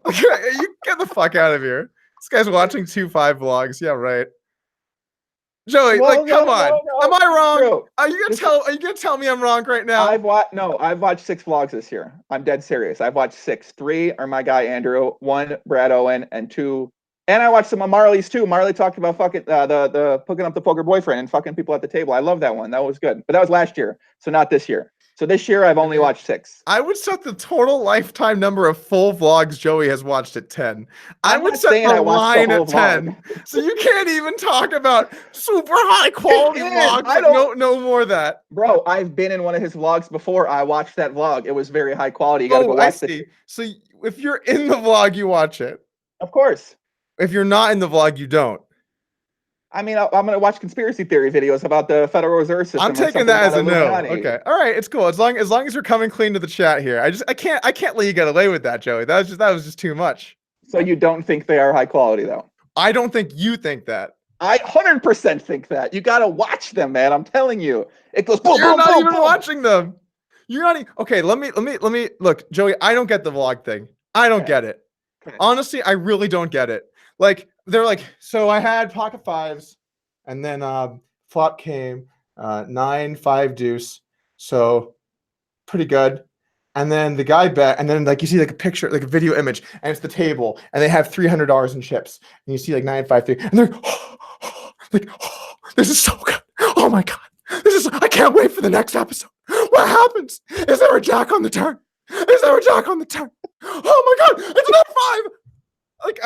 You get the fuck out of here. This guy's watching 2.5 vlogs. Yeah, right. Joey, come on. Am I wrong? True. Are you gonna tell me I'm wrong right now? I've watched 6 vlogs this year. I'm dead serious. I've watched 6. 3 are my guy Andrew, 1 Brad Owen, and 2. And I watched some of Marle's too. Marle talked about fucking the hooking up the poker boyfriend and fucking people at the table. I love that one. That was good. But that was last year, so not this year. So this year I've only watched 6. I would set the total lifetime number of full vlogs Joey has watched at 10. I I'm would not set saying the I watched the line whole at 10. vlog. So you can't even talk about super high quality It is. vlogs. I Like, don't- no more of that. Bro, I've been in one of his vlogs before. I watched that vlog. It was very high quality. You got to go Oh, I watch see. it. So if you're in the vlog, you watch it. Of course. If you're not in the vlog, you don't. I mean, I'm going to watch conspiracy theory videos about the Federal Reserve System. I'm or taking something that as a about no. Illuminati. Okay. All right. It's cool. As long as you're coming clean to the chat here. I can't let you get away with that, Joey. That was just too much. So you don't think they are high quality, though? I don't think you think that. I 100% think that. You got to watch them, man. I'm telling you. It goes boom, You're boom, not boom, even boom. watching them. You're not okay, let me look, Joey, I don't get the vlog thing. I don't get it. Okay. Honestly, I really don't get it. Like, they're like, so I had pocket fives, and then flop came, 9, 5 deuce. So pretty good. And then the guy bet, and then like you see like a picture, like a video image, and it's the table, and they have $300 in chips, and you see like 9, 5, 3, and they're like, oh, this is so good. Oh my god, I can't wait for the next episode. What happens? Is there a jack on the turn? Is there a jack on the turn? Oh my god, it's another 5. Like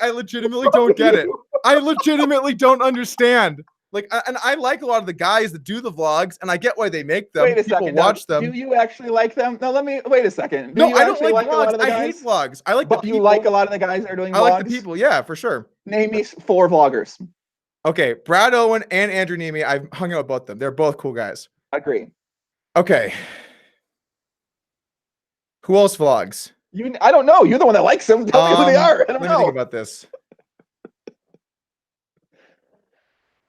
I legitimately don't get it. I legitimately don't understand. Like, and I like a lot of the guys that do the vlogs, and I get why they make them. Wait a People second. watch Doug. them. Do you actually like them? No, wait a second. No, you I don't actually like a lot of vlogs. the I guys? hate vlogs. I like But the you people. like a lot of the guys that are doing vlogs? I like the people. Yeah, for sure. Name me 4 vloggers. Okay, Brad Owen and Andrew Nemi. I've hung out with both of them. They're both cool guys. Agree. Okay. Who else vlogs? I don't know. You're the one that likes them. Tell me who they are. I don't let know. me think about this.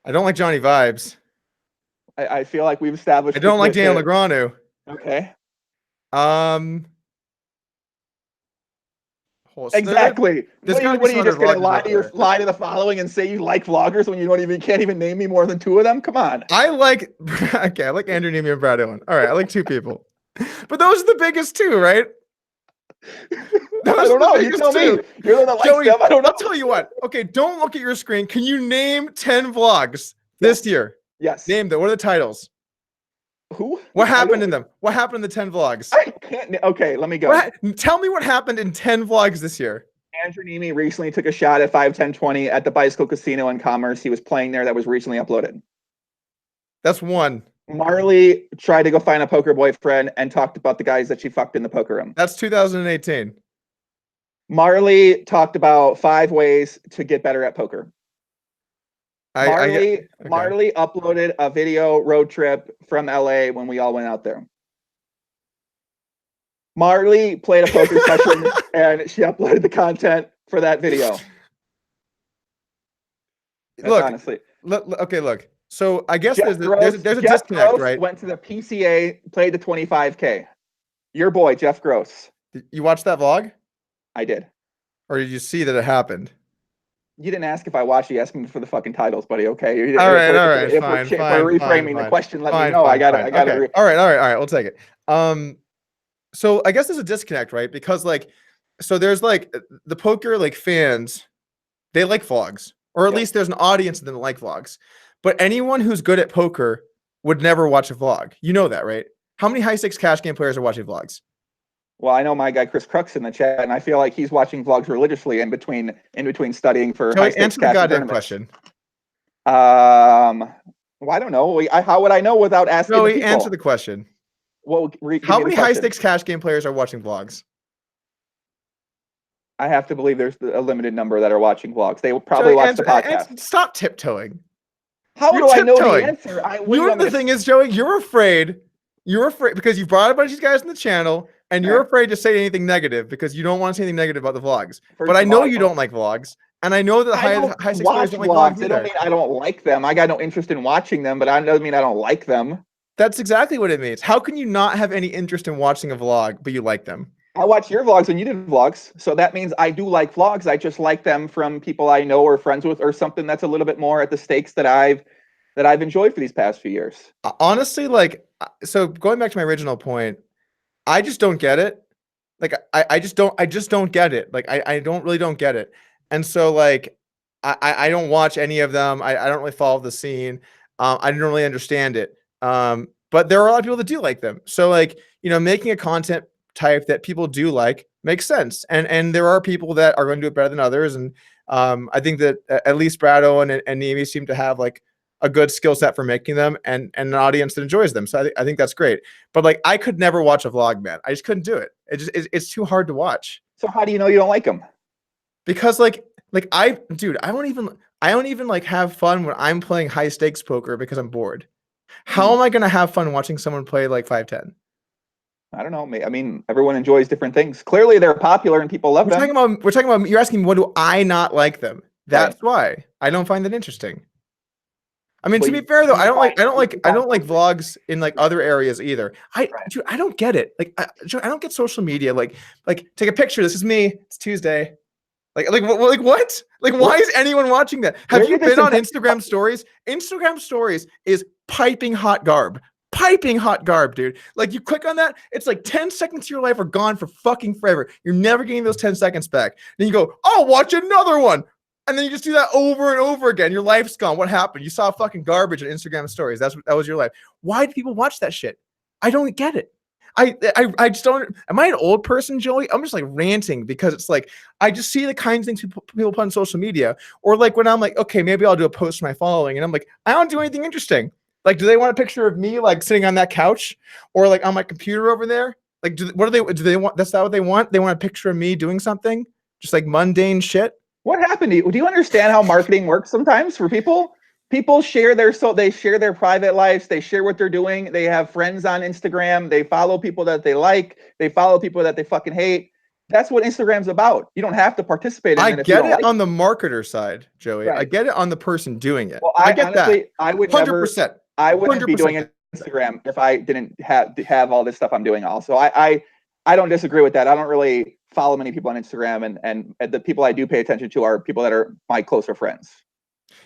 I don't like Johnnie Vibes. I feel like we've established. I don't like Daniel that- Negreanu. Okay. Exactly. There's What are you just gonna lie to the following and say you like vloggers when you can't even name me more than 2 of them? Come on. I like Andrew Nemi and Brad Owen. All right, I like 2 people, but those are the biggest 2, right? I don't know. You tell me. You're the one that likes Joey, them. I don't know. I'll tell you what. Okay, don't look at your screen. Can you name 10 vlogs this year? Yes. Name them. What are the titles? Who? What happened in them? What happened in the 10 vlogs? I can't. Okay, let me go. Tell me what happened in 10 vlogs this year. Andrew Nemi recently took a shot at 5, 10, 20 at the Bicycle Casino in Commerce. He was playing there. That was recently uploaded. That's 1. Marle tried to go find a poker boyfriend and talked about the guys that she fucked in the poker room. That's 2018. Marle talked about 5 ways to get better at poker. Marle uploaded a video road trip from LA when we all went out there. Marle played a poker session and she uploaded the content for that video. Honestly. Look. So I guess there's a Jeff disconnect, Gross right? Went to the PCA, played the 25K. Your boy, Jeff Gross. You watched that vlog? I did. Or did you see that it happened? You didn't ask if I watched. You asked me for the fucking titles, buddy. Okay. All right. If Fine. we're reframing the question, let me know. Fine, I gotta. okay. All right. We'll take it. So I guess there's a disconnect, right? Because so there's the poker fans, they like vlogs, or at least there's an audience of them that like vlogs. But anyone who's good at poker would never watch a vlog. You know that, right? How many high stakes cash game players are watching vlogs? Well, I know my guy Chris Crux in the chat, and I feel like he's watching vlogs religiously in between studying for high stakes answer the goddamn question. Well, I don't know. How would I know without asking? Joey, answer the question. Well, how many high stakes cash game players are watching vlogs? I have to believe there's a limited number that are watching vlogs. They will probably watch the podcast. Stop tiptoeing. How do I know the answer? The thing is, Joey, you're afraid because you brought a bunch of these guys in the channel, and you're afraid to say anything negative because you don't want to say anything negative about the vlogs. But I know you don't like vlogs, and I know that high stakes players don't like vlogs. It don't mean I don't like them. I got no interest in watching them, but that doesn't mean I don't like them. That's exactly what it means. How can you not have any interest in watching a vlog, but you like them? I watched your vlogs when you did vlogs, so that means I do like vlogs. I just like them from people I know or friends with, or something that's a little bit more at the stakes that I've enjoyed for these past few years. Honestly, so going back to my original point, I just don't get it. I just don't get it. I don't get it. And so I don't watch any of them. I don't really follow the scene. I don't really understand it. But but there are a lot of people that do like them. So like, you know, making a content type that people do like makes sense. And there are people that are going to do it better than others. And I think that at least Brado and Nemi seem to have like a good skill set for making them and an audience that enjoys them. So I think that's great. But like, I could never watch a vlog, man. I just couldn't do it. It's too hard to watch. So how do you know you don't like them? Because dude, I don't even like have fun when I'm playing high stakes poker because I'm bored. How am I going to have fun watching someone play like 5-10? I don't know. I mean, everyone enjoys different things. Clearly, they're popular and people love them. We're talking about. You're asking, what do I not like them? That's why I don't find that interesting. I mean, to be fair though, I don't like vlogs in like other areas either. Dude, I don't get it. Like, I don't get social media. Like take a picture. This is me. It's Tuesday. Like what? Like, why is anyone watching that? Have you been on Instagram stories? Instagram stories is piping hot garb. Piping hot garb, dude. Like, you click on that, it's like 10 seconds of your life are gone for fucking forever. You're never getting those 10 seconds back. Then you go, I'll watch another one. And then you just do that over and over again. Your life's gone. What happened? You saw fucking garbage on Instagram stories. That was your life. Why do people watch that shit? I don't get it. I just don't. Am I an old person, Joey? I'm just like ranting because it's like I just see the kinds of things people put on social media, or like when I'm like, okay, maybe I'll do a post for my following, and I'm like, I don't do anything interesting. Like, do they want a picture of me like sitting on that couch, or like on my computer over there? Like, do they want? That's not what they want. They want a picture of me doing something, just like mundane shit. What happened to you? Do you understand how marketing works sometimes for people? People share they share their private lives. They share what they're doing. They have friends on Instagram. They follow people that they like. They follow people that they fucking hate. That's what Instagram's about. You don't have to participate in it. I get it on the marketer side, Joey. Right. I get it on the person doing it. Well, I get honestly, that. I would 100%. I wouldn't be doing Instagram if I didn't have all this stuff I'm doing also. I don't disagree with that. I don't really follow many people on Instagram, and the people I do pay attention to are people that are my closer friends.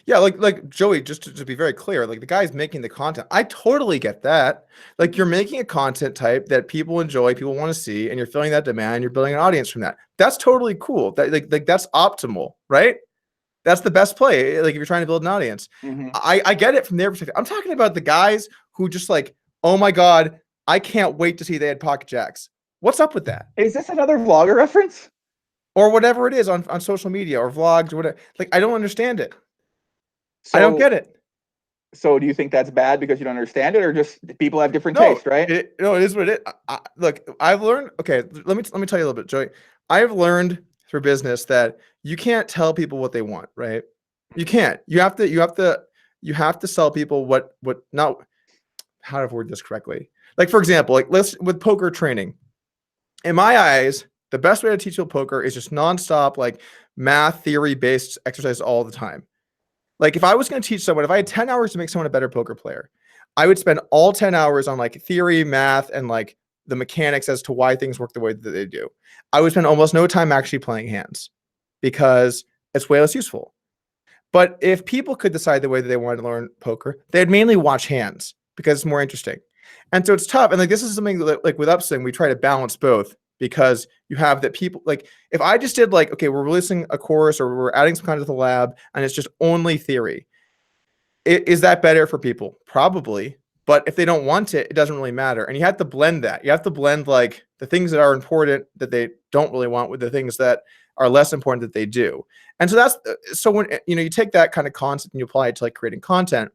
Yeah, like Joey, just to be very clear, like the guy's making the content. I totally get that. Like, you're making a content type that people enjoy, people want to see, and you're filling that demand, you're building an audience from that. That's totally cool. That like that's optimal, right? That's the best play. Like, if you're trying to build an audience. Mm-hmm. I get it from their perspective. I'm talking about the guys who just like, oh my God, I can't wait to see they had pocket jacks. What's up with that? Is this another vlogger reference? Or whatever it is on social media or vlogs or whatever. Like, I don't understand it. So, I don't get it. So do you think that's bad because you don't understand it, or just people have different tastes, right? It is what it is. Look, I've learned. Okay, let me tell you a little bit, Joey. I've learned through business that you can't tell people what they want, right? You can't. You have to sell people what not. How do I word this correctly? Like, for example, like with poker training. In my eyes, the best way to teach people poker is just nonstop, like math theory based exercise all the time. Like, if I was going to teach someone, if I had 10 hours to make someone a better poker player, I would spend all 10 hours on like theory, math, and like the mechanics as to why things work the way that they do. I would spend almost no time actually playing hands because it's way less useful. But if people could decide the way that they wanted to learn poker, they'd mainly watch hands because it's more interesting. And so it's tough. And like, this is something that, like with Upswing, we try to balance both, because you have that people like, if I just did like, okay, we're releasing a course or we're adding some content to the lab and it's just only theory, is that better for people? Probably. But if they don't want it, it doesn't really matter. And you have to blend that. You have to blend like the things that are important that they don't really want with the things that are less important that they do. And so that's, so when, you know, you take that kind of concept and you apply it to like creating content.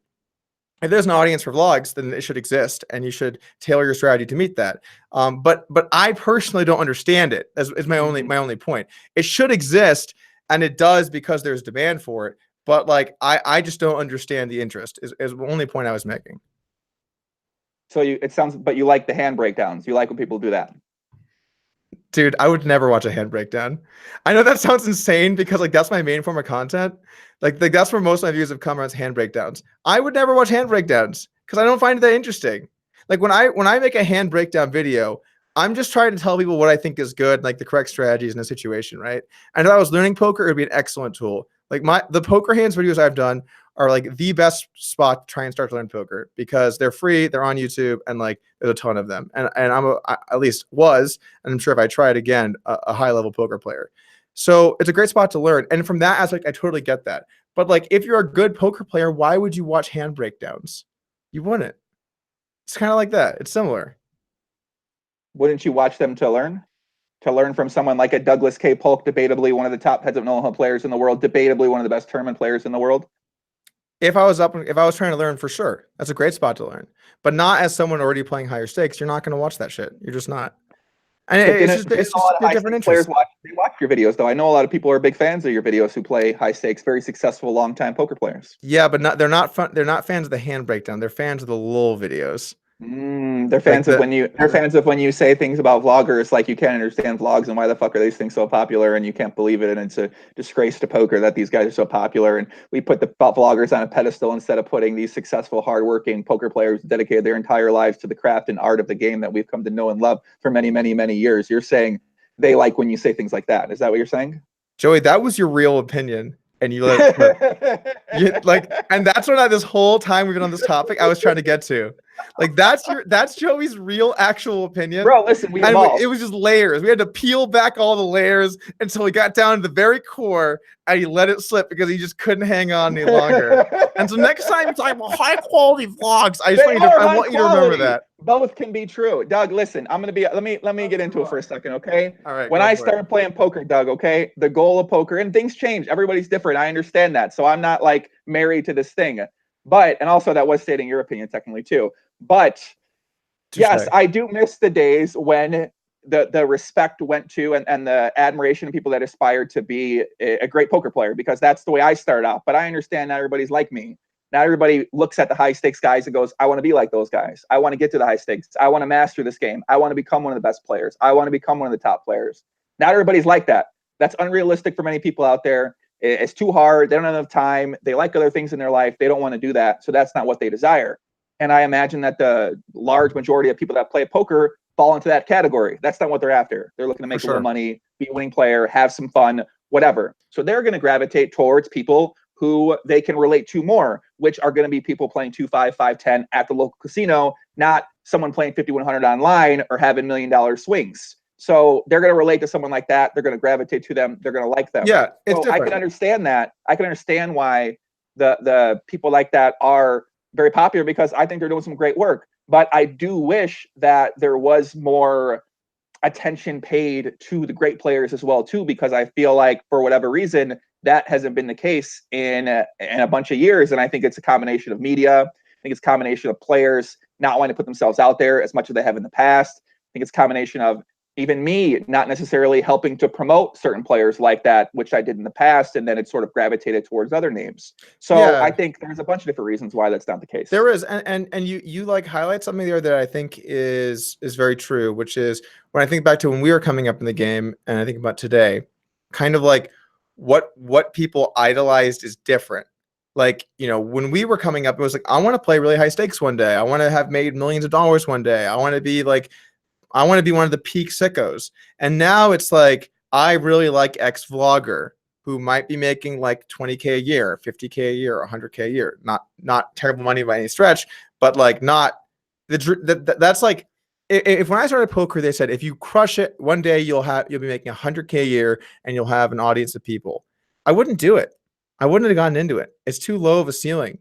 If there's an audience for vlogs, then it should exist, and you should tailor your strategy to meet that. But I personally don't understand it. Is my only point. It should exist, and it does because there's demand for it. But like, I just don't understand the interest. Is the only point I was making. So but you like the hand breakdowns. You like when people do that. Dude, I would never watch a hand breakdown. I know that sounds insane because like that's my main form of content. Like that's where most of my views have come around, hand breakdowns. I would never watch hand breakdowns because I don't find it that interesting. Like when I make a hand breakdown video, I'm just trying to tell people what I think is good, like the correct strategies in a situation, right? And if I was learning poker, it would be an excellent tool. Like the poker hands videos I've done are like the best spot to try and start to learn poker because they're free, they're on YouTube, and like there's a ton of them. And I at least was, and I'm sure if I try it again, a high level poker player. So it's a great spot to learn. And from that aspect, I totally get that. But like, if you're a good poker player, why would you watch hand breakdowns? You wouldn't. It's kind of like that. It's similar. Wouldn't you watch them to learn? To learn from someone like a Douglas K. Polk, debatably one of the top heads of no players in the world, debatably one of the best tournament players in the world. If I was trying to learn, for sure, that's a great spot to learn, but not as someone already playing higher stakes. You're not going to watch that shit. You're just not. And it's Didn't a just lot of a high different stakes players interest. watch your videos though? I know a lot of people are big fans of your videos who play high stakes, very successful, long time poker players. Yeah, but they're not fun. They're not fans of the hand breakdown. They're fans of the lull videos. They're Like fans of when you say things about vloggers like you can't understand vlogs and why the fuck are these things so popular and you can't believe it and it's a disgrace to poker that these guys are so popular and we put the vloggers on a pedestal instead of putting these successful, hardworking poker players who dedicated their entire lives to the craft and art of the game that we've come to know and love for many, many, many years. You're saying they like when you say things like that. Is that what you're saying? Joey, that was your real opinion, and you let it slip. And that's what this whole time we've been on this topic, I was trying to get to. Like that's Joey's real actual opinion. Bro, listen, it was just layers. We had to peel back all the layers until we got down to the very core, and he let it slip because he just couldn't hang on any longer. And so next time you're talking about high quality vlogs, I want you to remember that. Both can be true. Doug, listen, I'm gonna be let me get into it for a second, okay? All right. When I started playing poker, Doug, okay, the goal of poker, and things change. Everybody's different. I understand that. So I'm not like married to this thing. But and also that was stating your opinion technically too. But yes, I do miss the days when the respect went to and the admiration of people that aspired to be a great poker player, because that's the way I started out. But I understand not everybody's like me. Not everybody looks at the high stakes guys and goes, I want to be like those guys. I want to get to the high stakes. I want to master this game. I want to become one of the best players. I want to become one of the top players. Not everybody's like that. That's unrealistic for many people out there. It's too hard. They don't have enough time. They like other things in their life. They don't want to do that. So that's not what they desire. And I imagine that the large majority of people that play poker fall into that category. That's not what they're after. They're looking to make a little money, be a winning player, have some fun, whatever. So they're going to gravitate towards people who they can relate to more, which are going to be people playing 2-5, 5-10 at the local casino, not someone playing 5,100 online or having $1 million swings. So they're going to relate to someone like that. They're going to gravitate to them. They're going to like them. Yeah, it's different. I can understand that. I can understand why the people like that are very popular, because I think they're doing some great work. But I do wish that there was more attention paid to the great players as well too, because I feel like for whatever reason that hasn't been the case in a bunch of years. And I think it's a combination of media. I think it's a combination of players not wanting to put themselves out there as much as they have in the past. I think it's a combination of even me not necessarily helping to promote certain players like that, which I did in the past, and then it sort of gravitated towards other names. So yeah. I think there's a bunch of different reasons why that's not the case. There is, and you like highlight something there that I think is very true, which is when I think back to when we were coming up in the game, and I think about today, kind of like what people idolized is different. Like, you know, when we were coming up, it was like, I want to play really high stakes one day. I want to have made millions of dollars one day. I want to be one of the peak sickos. And now it's like, I really like X vlogger who might be making like 20K a year, 50K a year, 100K a year. Not terrible money by any stretch, but like not that's like, if when I started poker, they said, if you crush it one day, you'll be making 100K a year and you'll have an audience of people. I wouldn't do it. I wouldn't have gotten into it. It's too low of a ceiling.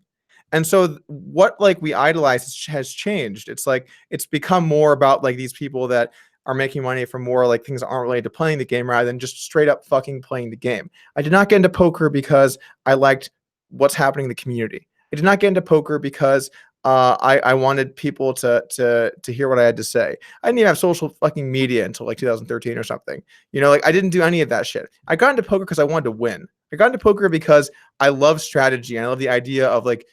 And so what like we idolize has changed. It's like, it's become more about like these people that are making money from more like things that aren't related to playing the game rather than just straight up fucking playing the game. I did not get into poker because I liked what's happening in the community. I did not get into poker because I wanted people to hear what I had to say. I didn't even have social fucking media until like 2013 or something. You know, like I didn't do any of that shit. I got into poker because I wanted to win. I got into poker because I love strategy. I love the idea of like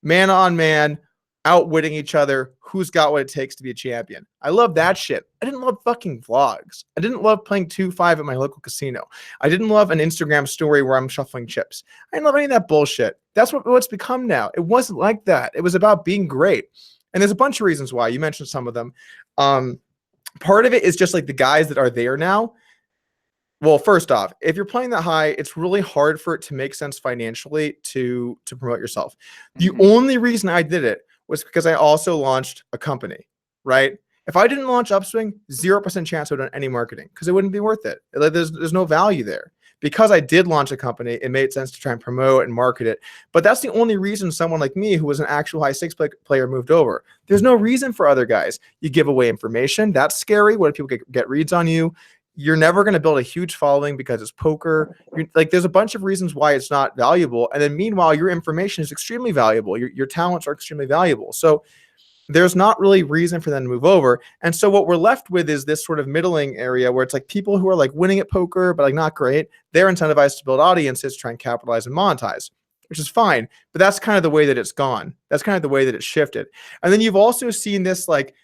man on man, outwitting each other, who's got what it takes to be a champion. I love that shit. I didn't love fucking vlogs. I didn't love playing 2-5 at my local casino. I didn't love an Instagram story where I'm shuffling chips. I didn't love any of that bullshit. That's what's become now. It wasn't like that. It was about being great. And there's a bunch of reasons why. You mentioned some of them. Part of it is just like the guys that are there now. Well, first off, if you're playing that high, it's really hard for it to make sense financially to promote yourself. The only reason I did it was because I also launched a company, right? If I didn't launch Upswing, 0% chance I would have done any marketing because it wouldn't be worth it. Like, there's no value there. Because I did launch a company, it made sense to try and promote and market it. But that's the only reason someone like me, who was an actual high stakes player, moved over. There's no reason for other guys. You give away information. That's scary. What if people get reads on you? You're never going to build a huge following because it's poker. Like, there's a bunch of reasons why it's not valuable. And then meanwhile, your information is extremely valuable. Your talents are extremely valuable. So there's not really reason for them to move over. And so what we're left with is this sort of middling area where it's like people who are like winning at poker, but like not great. They're incentivized to build audiences, try and capitalize and monetize, which is fine. But that's kind of the way that it's gone. That's kind of the way that it's shifted. And then you've also seen this, like,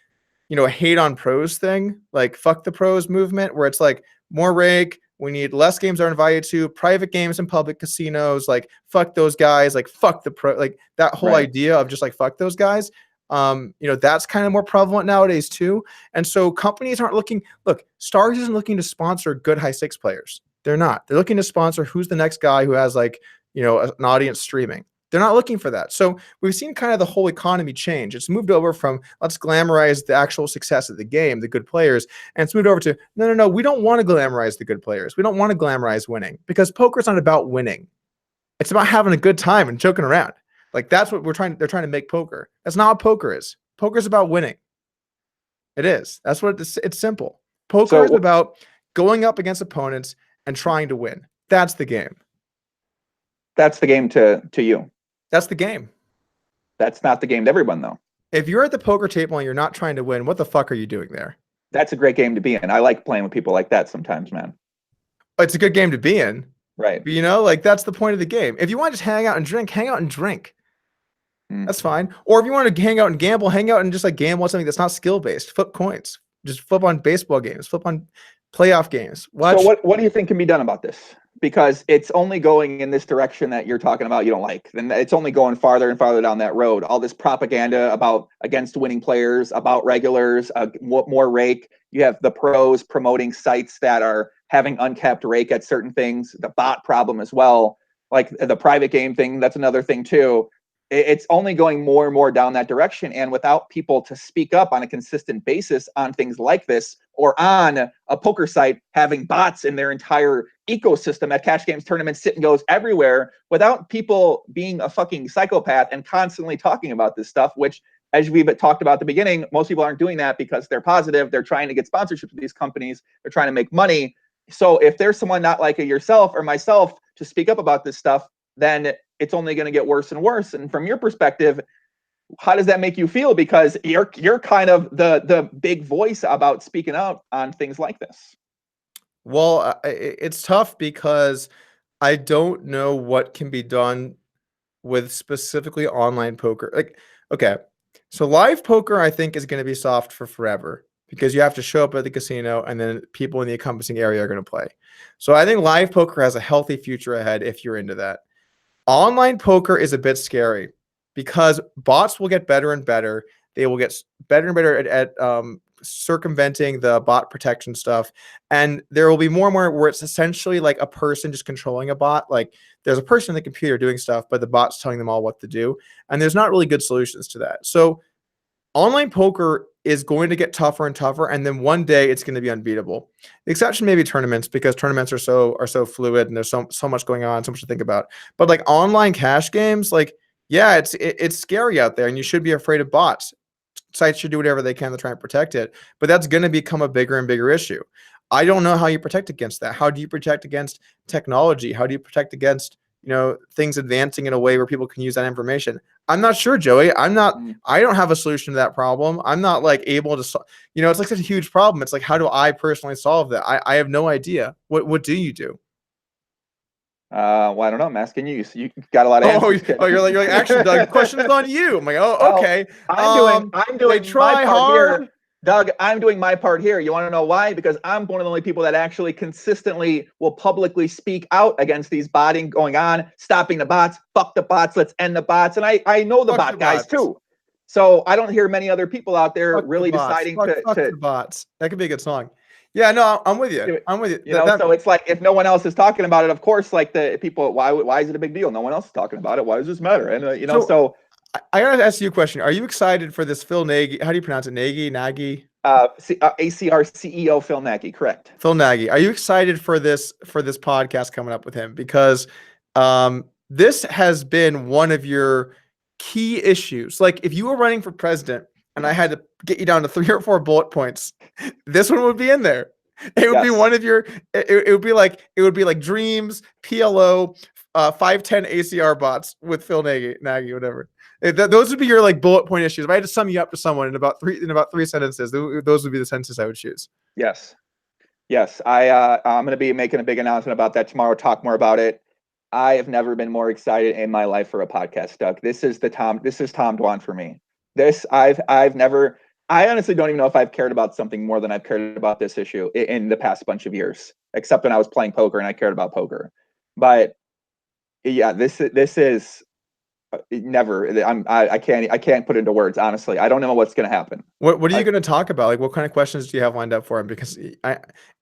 you know, hate on pros thing, like fuck the pros movement, where it's like more rake. We need less games are invited to, private games in public casinos, like fuck those guys, like fuck the pro, like that whole idea of just like fuck those guys. You know, that's kind of more prevalent nowadays too. And so companies aren't looking, look, Stars isn't looking to sponsor good high stakes players. They're not. They're looking to sponsor who's the next guy who has, like, you know, an audience streaming. They're not looking for that. So we've seen kind of the whole economy change. It's moved over from let's glamorize the actual success of the game, the good players, and it's moved over to no, we don't want to glamorize the good players. We don't want to glamorize winning, because poker's not about winning. It's about having a good time and joking around. Like, that's what they're trying to make poker. That's not what poker is. Poker's about winning. It is. That's what it's simple. Poker is about going up against opponents and trying to win. That's the game. That's the game to you. That's the game. That's not the game to everyone, though. If you're at the poker table and you're not trying to win, what the fuck are you doing there? That's a great game to be in. I like playing with people like that sometimes, man. It's a good game to be in. Right. But, you know, like, that's the point of the game. If you want to just hang out and drink, hang out and drink. That's fine. Or if you want to hang out and gamble, hang out and just like gamble on something that's not skill based. Flip coins. Just flip on baseball games. Flip on playoff games. Watch. So what do you think can be done about this? Because it's only going in this direction that you're talking about. You don't like. Then it's only going farther and farther down that road. All this propaganda about against winning players, about regulars, more rake. You have the pros promoting sites that are having uncapped rake at certain things. The bot problem as well. Like the private game thing. That's another thing too. It's only going more and more down that direction. And without people to speak up on a consistent basis on things like this, or on a poker site having bots in their entire ecosystem at cash games tournaments, sit and goes everywhere, without people being a fucking psychopath and constantly talking about this stuff, which, as we've talked about at the beginning, most people aren't doing that because they're positive. They're trying to get sponsorships with these companies. They're trying to make money. So if there's someone not like yourself or myself to speak up about this stuff, then it's only going to get worse and worse. And from your perspective, how does that make you feel? Because you're kind of the big voice about speaking out on things like this. Well, it's tough because I don't know what can be done with specifically online poker. Like, okay, so live poker, I think, is going to be soft for forever because you have to show up at the casino and then people in the encompassing area are going to play. So I think live poker has a healthy future ahead if you're into that. Online poker is a bit scary because bots will get better and better. They will get better and better at circumventing the bot protection stuff. And there will be more and more where it's essentially like a person just controlling a bot. Like, there's a person in the computer doing stuff, but the bot's telling them all what to do. And there's not really good solutions to that. So online poker is going to get tougher and tougher, and then one day it's going to be unbeatable. The exception may be tournaments, because tournaments are so fluid and there's so much going on, so much to think about. But like online cash games, like, yeah, it's scary out there, and you should be afraid of bots. Sites should do whatever they can to try and protect it, but that's going to become a bigger and bigger issue. I don't know how you protect against that. How do you protect against technology? How do you protect against, you know, things advancing in a way where people can use that information? I'm not sure, Joey. I don't have a solution to that problem. I'm not like able to, you know, it's like such a huge problem. It's like, how do I personally solve that? I have no idea. What do you do? Well, I don't know. I'm asking you. So you got a lot of answers. You're like, actually, Doug, the question is on you. I'm like, oh, okay. I'm doing try my part hard. here. Doug, I'm doing my part here. You want to know why? Because I'm one of the only people that actually consistently will publicly speak out against these botting going on, stopping the bots, fuck the bots, let's end the bots. And I know the bot guys too. So I don't hear many other people out there really deciding fuck the bots. That could be a good song. Yeah, no, I'm with you. I'm with you. You know, so it's like, if no one else is talking about it, of course, like the people, why is it a big deal? No one else is talking about it. Why does this matter? And you know, so I gotta ask you a question. Are you excited for this Phil Nagy? How do you pronounce it? Nagy? ACR CEO Phil Nagy, correct? Phil Nagy. Are you excited for this podcast coming up with him? Because this has been one of your key issues. Like if you were running for president and I had to get you down to 3 or 4 bullet points, this one would be in there. It would be one of your. It would be like dreams, PLO, 510 ACR bots with Phil Nagy, whatever. Those would be your like bullet point issues. If I had to sum you up to someone in about three sentences, those would be the sentences I would choose. Yes. I'm going to be making a big announcement about that tomorrow. Talk more about it. I have never been more excited in my life for a podcast, Doug. This is Tom Dwan for me. I honestly don't even know if I've cared about something more than I've cared about this issue in the past bunch of years, except when I was playing poker and I cared about poker. But yeah, this is never. I can't put it into words. Honestly, I don't know what's going to happen. What are you going to talk about? Like, what kind of questions do you have lined up for him? Because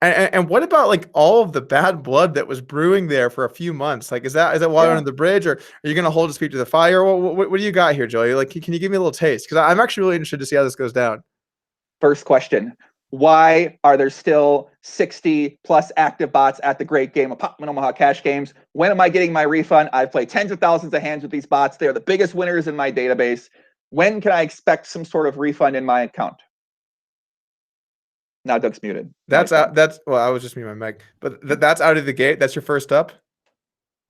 and what about like all of the bad blood that was brewing there for a few months? Like, is that water under the bridge, or are you going to hold his feet to the fire? What do you got here, Joey? Like, can you give me a little taste? Because I'm actually really interested to see how this goes down. First question. Why are there still 60 plus active bots at the Great Game of Omaha Cash Games? When am I getting my refund? I've played tens of thousands of hands with these bots. They're the biggest winners in my database. When can I expect some sort of refund in my account? Now Doug's muted. Well, I was just muting my mic, but that's out of the gate. That's your first up.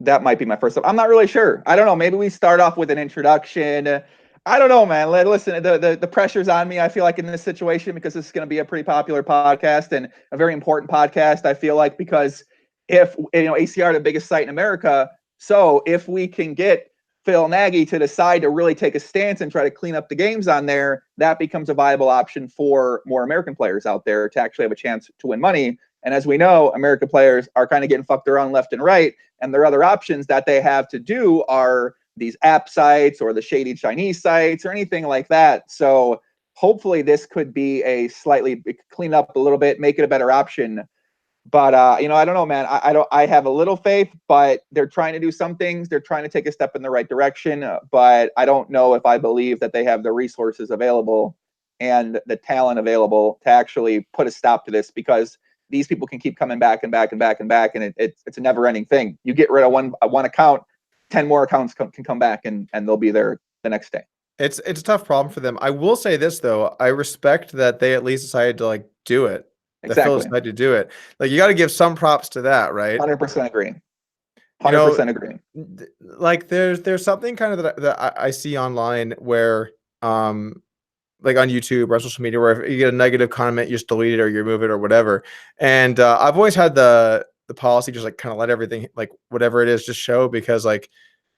That might be my first up. I'm not really sure. I don't know. Maybe we start off with an introduction. I don't know, man. Listen, the pressure's on me, I feel like, in this situation, because this is going to be a pretty popular podcast and a very important podcast, I feel like, because if, ACR, the biggest site in America, so if we can get Phil Nagy to decide to really take a stance and try to clean up the games on there, that becomes a viable option for more American players out there to actually have a chance to win money. And as we know, American players are kind of getting fucked around left and right, and their other options that they have to do are these app sites or the shady Chinese sites or anything like that. So hopefully this could be a slightly clean up a little bit, make it a better option. But I don't know, man. I have a little faith, but they're trying to do some things. They're trying to take a step in the right direction, but I don't know if I believe that they have the resources available and the talent available to actually put a stop to this, because these people can keep coming back and back and back and back, and it's a never ending thing. You get rid of one account, 10 more accounts can come back and they'll be there the next day. It's a tough problem for them. I will say this though, I respect that they at least decided to like do it. Exactly. Decided to do it. Like, you got to give some props to that, right? 100% agree. 100% agree. Like there's something kind of that I see online where like on YouTube or social media, where if you get a negative comment, you just delete it or you remove it or whatever. And I've always had the policy just like kind of let everything, like whatever it is, just show, because like,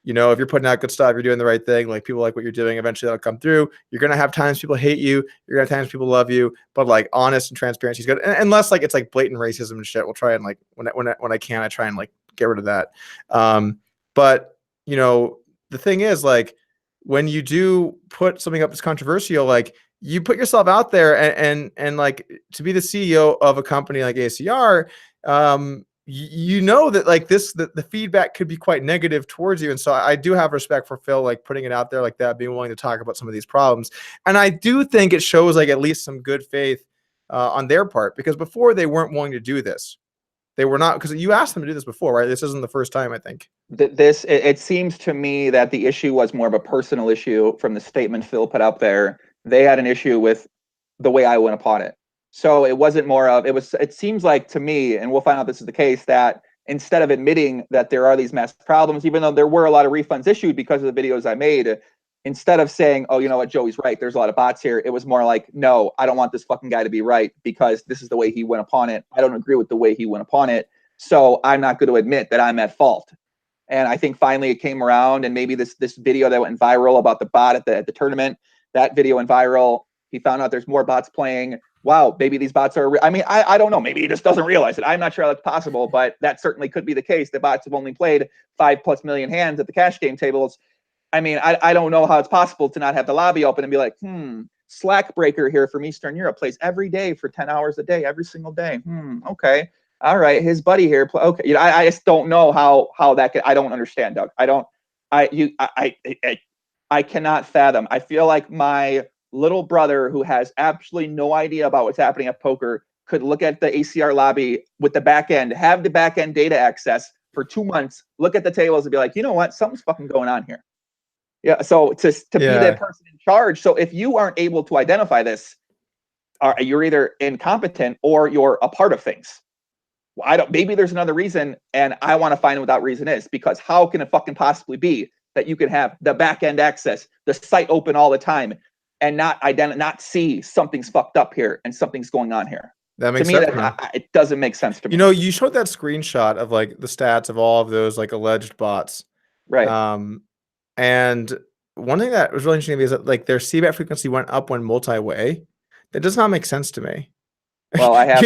if you're putting out good stuff, you're doing the right thing, like people like what you're doing, eventually that'll come through. You're going to have times people hate you. You're going to have times people love you, but like honest and transparency is good. And unless like it's like blatant racism and shit, we'll try and like when I can, I try and like get rid of that. But the thing is, like, when you do put something up that's controversial, like you put yourself out there and like to be the CEO of a company like ACR, that like the feedback could be quite negative towards you. And so I do have respect for Phil, like putting it out there like that, being willing to talk about some of these problems. And I do think it shows like at least some good faith on their part, because before they weren't willing to do this. They were not, because you asked them to do this before, right? This isn't the first time, I think. It seems to me that the issue was more of a personal issue from the statement Phil put out there. They had an issue with the way I went upon it. So it wasn't more of, it seems like to me, and we'll find out if this is the case, that instead of admitting that there are these massive problems, even though there were a lot of refunds issued because of the videos I made, instead of saying, oh, you know what, Joey's right, there's a lot of bots here, it was more like, no, I don't want this fucking guy to be right, because this is the way he went upon it. I don't agree with the way he went upon it. So I'm not going to admit that I'm at fault. And I think finally it came around, and maybe this video that went viral about the bot at the tournament, that video went viral. He found out there's more bots playing. Wow, maybe these bots are, I don't know. Maybe he just doesn't realize it. I'm not sure how that's possible, but that certainly could be the case. The bots have only played 5+ million hands at the cash game tables. I don't know how it's possible to not have the lobby open and be like, Slack breaker here from Eastern Europe plays every day for 10 hours a day, every single day. Okay. All right. His buddy here. Okay. I just don't know how that could, I don't understand, Doug. I cannot fathom. I feel like my little brother who has absolutely no idea about what's happening at poker could look at the ACR lobby with the back end, have the back end data access for 2 months, look at the tables and be like, you know what, something's fucking going on here. Yeah. So to be that person in charge. So if you aren't able to identify this, you're either incompetent or you're a part of things. Maybe there's another reason, and I want to find out what that reason is, because how can it fucking possibly be that you can have the back end access, the site open all the time, and not see something's fucked up here and something's going on here? That makes sense. It doesn't make sense to me. You know, you showed that screenshot of like the stats of all of those like alleged bots. Right. And one thing that was really interesting to me is that like their CBET frequency went up when multi-way. That does not make sense to me. Well, I have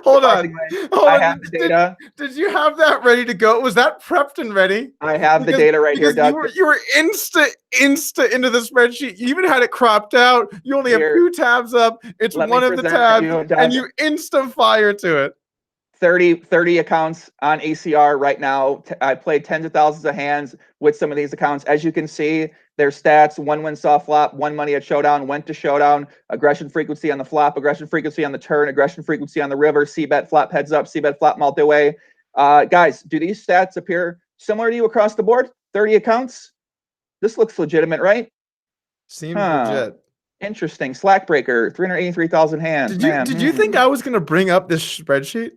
hold on. I have the data. Did you have that ready to go? Was that prepped and ready? I have the data right here, Doug. You were insta into the spreadsheet. You even had it cropped out. You only have 2 tabs up. It's one of the tabs, and you insta fire to it. 30 accounts on ACR right now. I played tens of thousands of hands with some of these accounts. As you can see, their stats: 1 win soft flop, 1 money at showdown, went to showdown, aggression frequency on the flop, aggression frequency on the turn, aggression frequency on the river, c-bet flop heads up, c-bet flop multi-way. Guys, do these stats appear similar to you across the board? 30 accounts? This looks legitimate, right? Seems legit. Interesting. Slackbreaker, 383,000 hands. Did you think I was going to bring up this spreadsheet?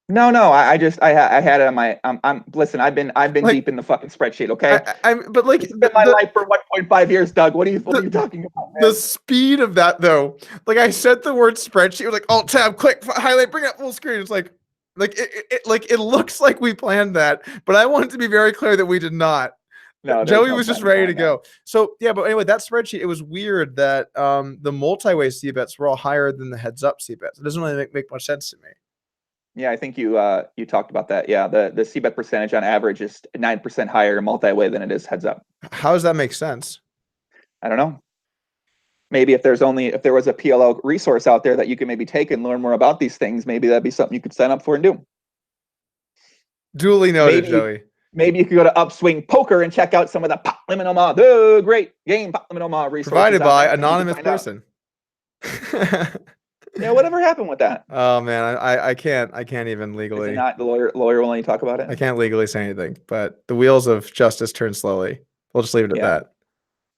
No, I had it on my. Listen, I've been like, deep in the fucking spreadsheet. Okay, but like it's been my life for 1.5 years, Doug. What are you talking about, man? The speed of that, though. Like I said, the word spreadsheet. It was like Alt Tab, click, highlight, bring up full screen. It's like it looks like we planned that, but I wanted to be very clear that we did not. No, Joey was just ready to go. So yeah, but anyway, that spreadsheet. It was weird that the multi-way c-bets were all higher than the heads-up c-bets. It doesn't really make much sense to me. Yeah, I think you talked about that. Yeah, the c-bet percentage on average is 9% higher multi-way than it is heads up. How does that make sense? I don't know. Maybe if there was a PLO resource out there that you could maybe take and learn more about these things, maybe that'd be something you could sign up for and do. Duly noted, Joey. Maybe you could go to Upswing Poker and check out some of the Pop Limit Ma, the great game Pop Limit Ma resources. Provided by anonymous person. Yeah, whatever happened with that? Oh man, I can't even legally. Is it not the lawyer will only talk about it? I can't legally say anything, but the wheels of justice turn slowly. We'll just leave it at that.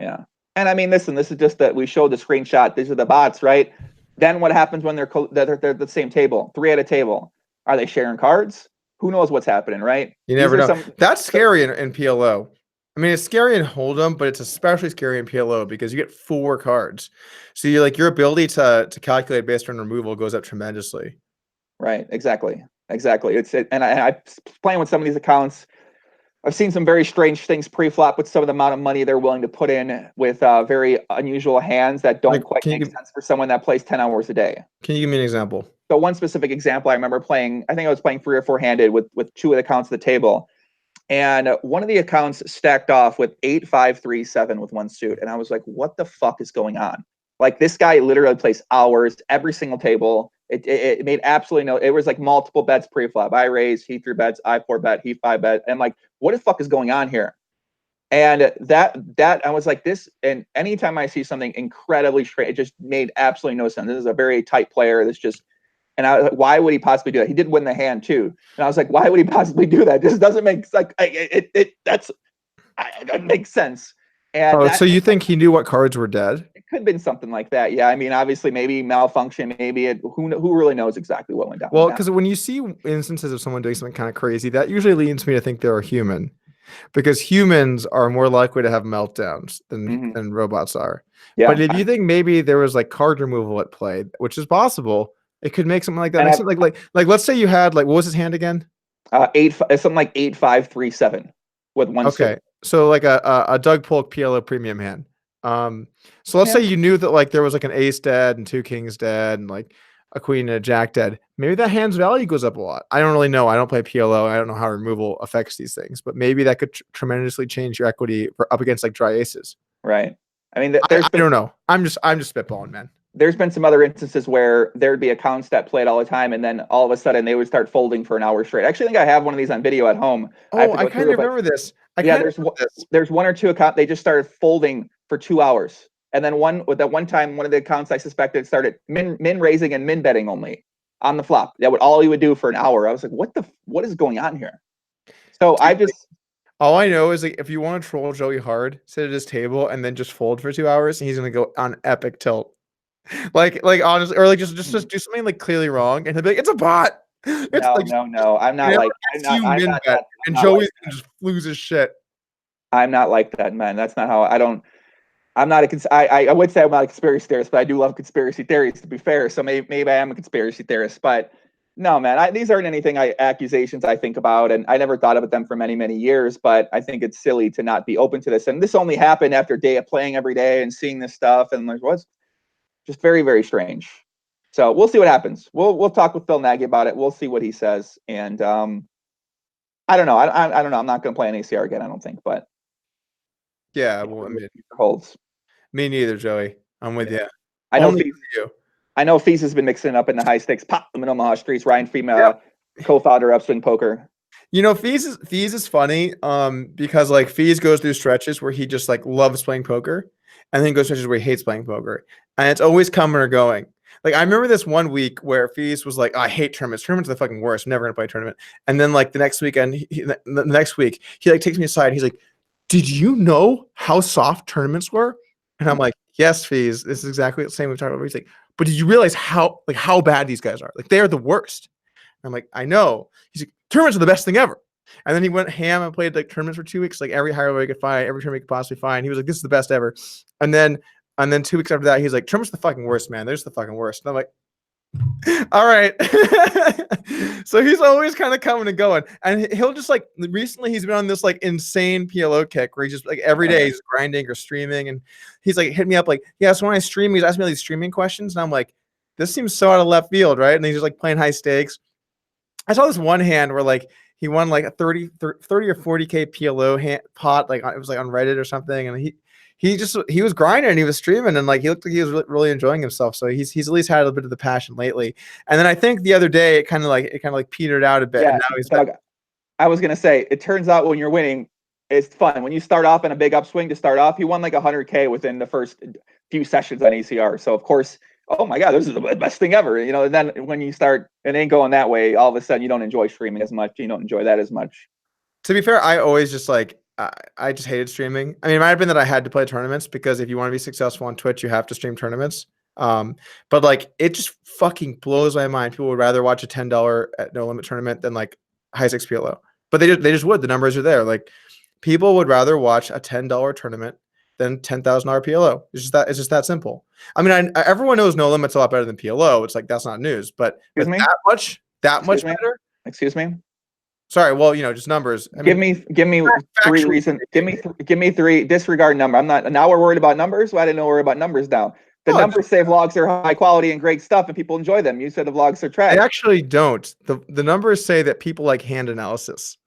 Yeah, and I mean, listen, this is just that we showed the screenshot. These are the bots, right? Then what happens when they're at the same table, 3 at a table? Are they sharing cards? Who knows what's happening, right? You never know. That's scary in PLO. I mean, it's scary in Hold'em, but it's especially scary in PLO because you get 4 cards. So you're like your ability to calculate based on removal goes up tremendously. Right. Exactly. And I playing with some of these accounts. I've seen some very strange things pre-flop with some of the amount of money they're willing to put in with very unusual hands that don't quite make sense for someone that plays 10 hours a day. Can you give me an example? So one specific example I remember playing, I think I was playing 3 or 4 handed with 2 of the accounts at the table. And one of the accounts stacked off with 8, 5, 3, 7 with 1 suit. And I was like, what the fuck is going on? Like, this guy literally plays hours every single table. It made absolutely no, it was like multiple bets pre-flop. I raised, he 3 bets, I 4 bet, he 5 bet. And I'm like, what the fuck is going on here? And that I was like, this, and anytime I see something incredibly strange, it just made absolutely no sense. This is a very tight player. This just, and I was like, why would he possibly do that? He did win the hand too. And I was like, why would he possibly do that? This doesn't make that makes sense. And so you think he knew what cards were dead? It could have been something like that. Yeah. I mean, obviously maybe malfunction, maybe who really knows exactly what went down. Well, because when you see instances of someone doing something kind of crazy, that usually leads me to think they're a human, because humans are more likely to have meltdowns than robots are. Yeah. But if you think maybe there was like card removal at play, which is possible, it could make something like that. Like let's say you had what was his hand again? Something like 8, 5, 3, 7 with 1 suit. Okay. So like a Doug Polk PLO premium hand. So let's say you knew that like there was like an ace dead and 2 kings dead and like a queen and a jack dead. Maybe that hand's value goes up a lot. I don't really know. I don't play PLO. I don't know how removal affects these things, but maybe that could tremendously change your equity up against like dry aces. Right. I mean, I don't know. I'm just spitballing, man. There's been some other instances where there'd be accounts that played all the time, and then all of a sudden they would start folding for an hour straight. I actually think I have one of these on video at home. Oh, I kind of remember this. There's 1 or 2 accounts they just started folding for 2 hours. And then one time, one of the accounts I suspected started min raising and min betting only on the flop. That would all he would do for an hour. I was like, what is going on here? So I just, all I know is like if you want to troll Joey hard, sit at his table and then just fold for 2 hours, and he's gonna go on epic tilt. Like honestly, or like just do something like clearly wrong, and he'll be like, "It's a bot." It's no, like, no. I'm not like I'm not that, and Joey's gonna just lose his shit. I'm not like that, man. That's not how I don't. I'm not I would say I'm not a conspiracy theorist, but I do love conspiracy theories, to be fair. So maybe I am a conspiracy theorist, but no, man, these aren't accusations I think about, and I never thought about them for many, many years, but I think it's silly to not be open to this. And this only happened after a day of playing every day and seeing this stuff, and like, what's just very, very strange. So we'll see what happens. We'll talk with Phil Nagy about it. We'll see what he says. And I don't know. I don't know. I'm not going to play an ACR again, I don't think, but yeah, well, I mean, holds. Me neither, Joey. I'm with you. I know Fees has been mixing it up in the high stakes pop in Omaha streets. Ryan Freeman, co-founder of Upswing Poker. You know, Fees is funny because like Fees goes through stretches where he just like loves playing poker, and then goes stretches where he hates playing poker, and it's always coming or going. Like I remember this one week where Fees was like, "I hate tournaments. Tournaments are the fucking worst. I'm never gonna play a tournament." And then like the next weekend, the next week, he like takes me aside. He's like, "Did you know how soft tournaments were?" And I'm like, "Yes, Fees. This is exactly the same we've talked about." He's like, "But did you realize how bad these guys are? Like they are the worst." I'm like, "I know." He's like, "Tournaments are the best thing ever." And then he went ham and played like tournaments for 2 weeks, like every higher level he could find, every tournament he could possibly find. He was like, "This is the best ever." And then 2 weeks after that, he's like, "Tournaments are the fucking worst, man. They're just the fucking worst." And I'm like, all right. So he's always kind of coming and going, and he'll just like recently he's been on this like insane PLO kick where he just like every day he's grinding or streaming, and he's like hit me up like, "Yeah, so when I stream, he's asking me all these streaming questions," and I'm like, this seems so out of left field, right? And he's just like playing high stakes. I saw this one hand where like he won like a 30 or 40K PLO pot, like it was like on Reddit or something, and he was grinding and he was streaming, and like he looked like he was really enjoying himself. So he's at least had a bit of the passion lately. And then I think the other day it kind of like petered out a bit. Yeah, and now he's I was gonna say, it turns out when you're winning, it's fun. When you start off in a big upswing to start off, he won like 100K within the first few sessions on ACR. So of course, oh my God, this is the best thing ever. You know, and then when you start, it ain't going that way. All of a sudden, you don't enjoy streaming as much. You don't enjoy that as much. To be fair, I always just like I just hated streaming. I mean, it might have been that I had to play tournaments because if you want to be successful on Twitch, you have to stream tournaments. But like it just fucking blows my mind. People would rather watch a $10 at no limit tournament than like high stakes PLO. But they just would. The numbers are there. Like people would rather watch a $10 tournament than $10,000 PLO. It's just that simple. I mean, everyone knows no limit's a lot better than PLO. It's like that's not news, but that much better. Excuse me. Sorry, well, you know, just numbers. Give me 3 reasons. Give me 3. Disregard number. I'm not now. We're worried about numbers. Well, I didn't know we're worried about numbers now. The numbers say vlogs are high quality and great stuff, and people enjoy them. You said the vlogs are trash. They actually don't. The numbers say that people like hand analysis.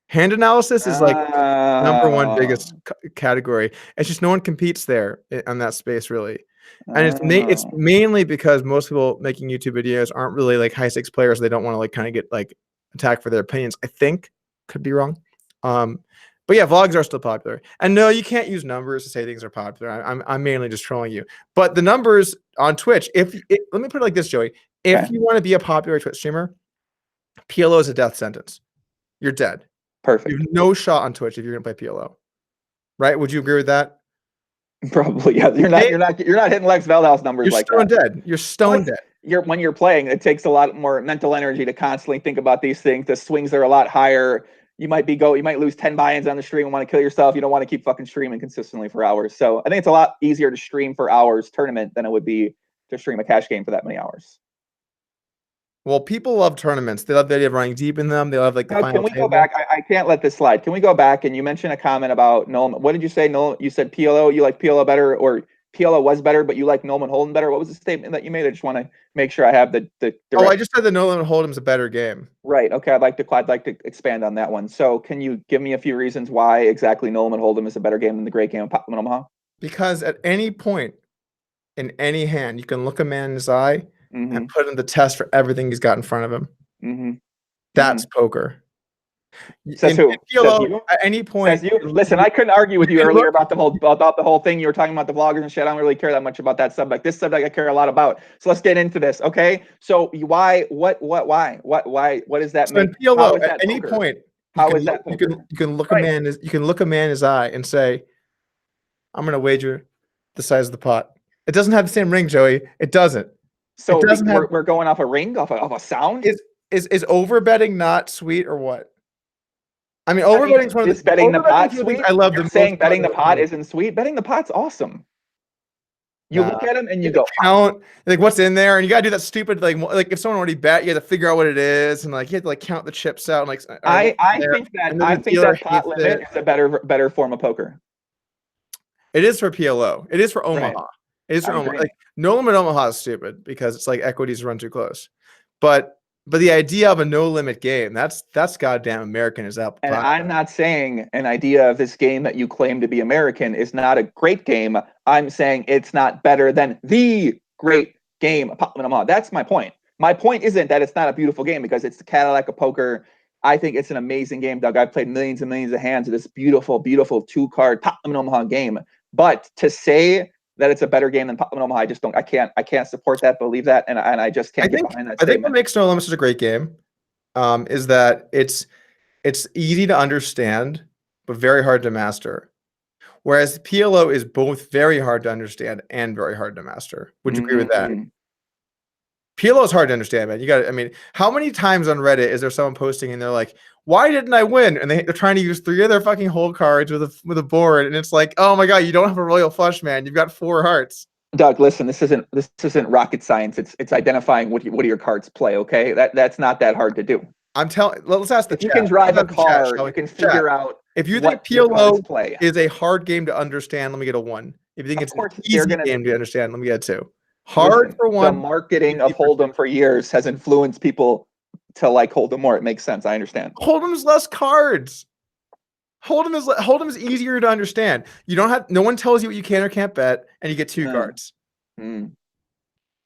Hand analysis is like number one biggest category. It's just no one competes there on that space really, and it's mainly because most people making YouTube videos aren't really like high stakes players. They don't want to like kind of get like attacked for their opinions. I think, could be wrong. But yeah, vlogs are still popular. And no, you can't use numbers to say things are popular. I'm mainly just trolling you. But the numbers on Twitch, let me put it like this, Joey. If you want to be a popular Twitch streamer, PLO is a death sentence. You're dead. Perfect. You have no shot on Twitch if you're gonna play PLO. Right? Would you agree with that? Probably, yeah. You're not hitting Lex Veldhouse numbers. You're like stone that. Dead. You're stone dead. When you're playing, it takes a lot more mental energy to constantly think about these things. The swings are a lot higher. You might lose 10 buy-ins on the stream and want to kill yourself. You don't want to keep fucking streaming consistently for hours. So I think it's a lot easier to stream for hours tournament than it would be to stream a cash game for that many hours. Well, people love tournaments. They love the idea of running deep in them. They love like the final. Can we go back? I can't let this slide. Can we go back? And you mentioned a comment about Nolan. What did you say? Nolan, you said PLO. You like PLO better, or PLO was better, but you like Nolan Hold'em better. What was the statement that you made? I just want to make sure I have the Oh, I just said that Nolan Hold'em's a better game. Right. Okay. I'd like to expand on that one. So can you give me a few reasons why exactly Nolan Hold'em is a better game than the Great Game of Omaha? Because at any point in any hand, you can look a man in his eye and put him the test for everything he's got in front of him. That's poker. Says who? PLO, Says you? at any point. Says you? Listen, I couldn't argue with you earlier about the whole thing. You were talking about the vloggers and shit. I don't really care that much about that subject. This subject I care a lot about. So let's get into this, okay? So why? What does that So make? in PLO, How is at that any poker? point, How is that you poker? can look Right. you can look a man in his eye and say, "I'm going to wager the size of the pot." It doesn't have the same ring, Joey. It doesn't. So It doesn't have. we're going off a ring, off a sound. Is over betting not sweet or what? I mean, over betting is one of the betting the pot sweet. I love. You're saying betting the pot isn't sweet. Betting the pot's awesome. You look at them and you go count like what's in there, and you gotta do that stupid like if someone already bet, you have to figure out what it is, and like you have to like count the chips out. And like I think that pot limit is a better form of poker. It is for PLO. It is for Omaha. Right. It is for Omaha. Like no limit Omaha is stupid because it's like equities run too close, but the idea of a no limit game, that's goddamn American as apple pie. And I'm not saying an idea of this game that you claim to be American is not a great game. I'm saying it's not better than the great game of Omaha. That's my point. My point isn't that it's not a beautiful game because it's the Cadillac of poker. I think it's an amazing game, Doug. I've played millions and millions of hands of this beautiful, beautiful 2-card Omaha game. But to say that it's a better game than Omaha, I just don't. I can't support that, believe that, and I just can't get behind that statement. I think what makes No Limits a great game is that it's easy to understand but very hard to master. Whereas PLO is both very hard to understand and very hard to master. Would you agree with that? PLO is hard to understand, man. You got. I mean, how many times on Reddit is there someone posting and they're like, "Why didn't I win?" And they're trying to use 3 of their fucking hole cards with a board, and it's like, "Oh my god, you don't have a royal flush, man. You've got 4 hearts." Doug, listen, this isn't rocket science. It's identifying what do your cards play. Okay, that's not that hard to do. I'm telling. Let's ask the chat. You can drive a car. You can figure out. If you think PLO is a hard game to understand, let me get a 1. If you think it's an easy game to understand, let me get a 2. Hard for 1. The marketing of Hold'em for years has influenced people to like Hold'em more. It makes sense. I understand. Hold'em's less cards. Hold'em is easier to understand. You don't have. No one tells you what you can or can't bet, and you get 2 cards.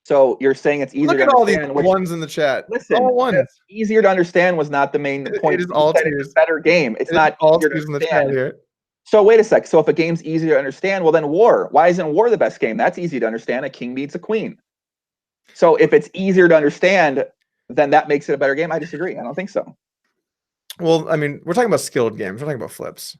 So you're saying it's easier to understand. Look at all these ones in the chat. Listen, all ones. Easier to understand was not the main point. It is all 2s. It's a better game. It's not all easier to 2s in the chat here. So wait a sec. So if a game's easier to understand, well then War. Why isn't War the best game? That's easy to understand. A king beats a queen. So if it's easier to understand, then that makes it a better game. I disagree. I don't think so. Well, I mean, we're talking about skilled games. We're talking about flips.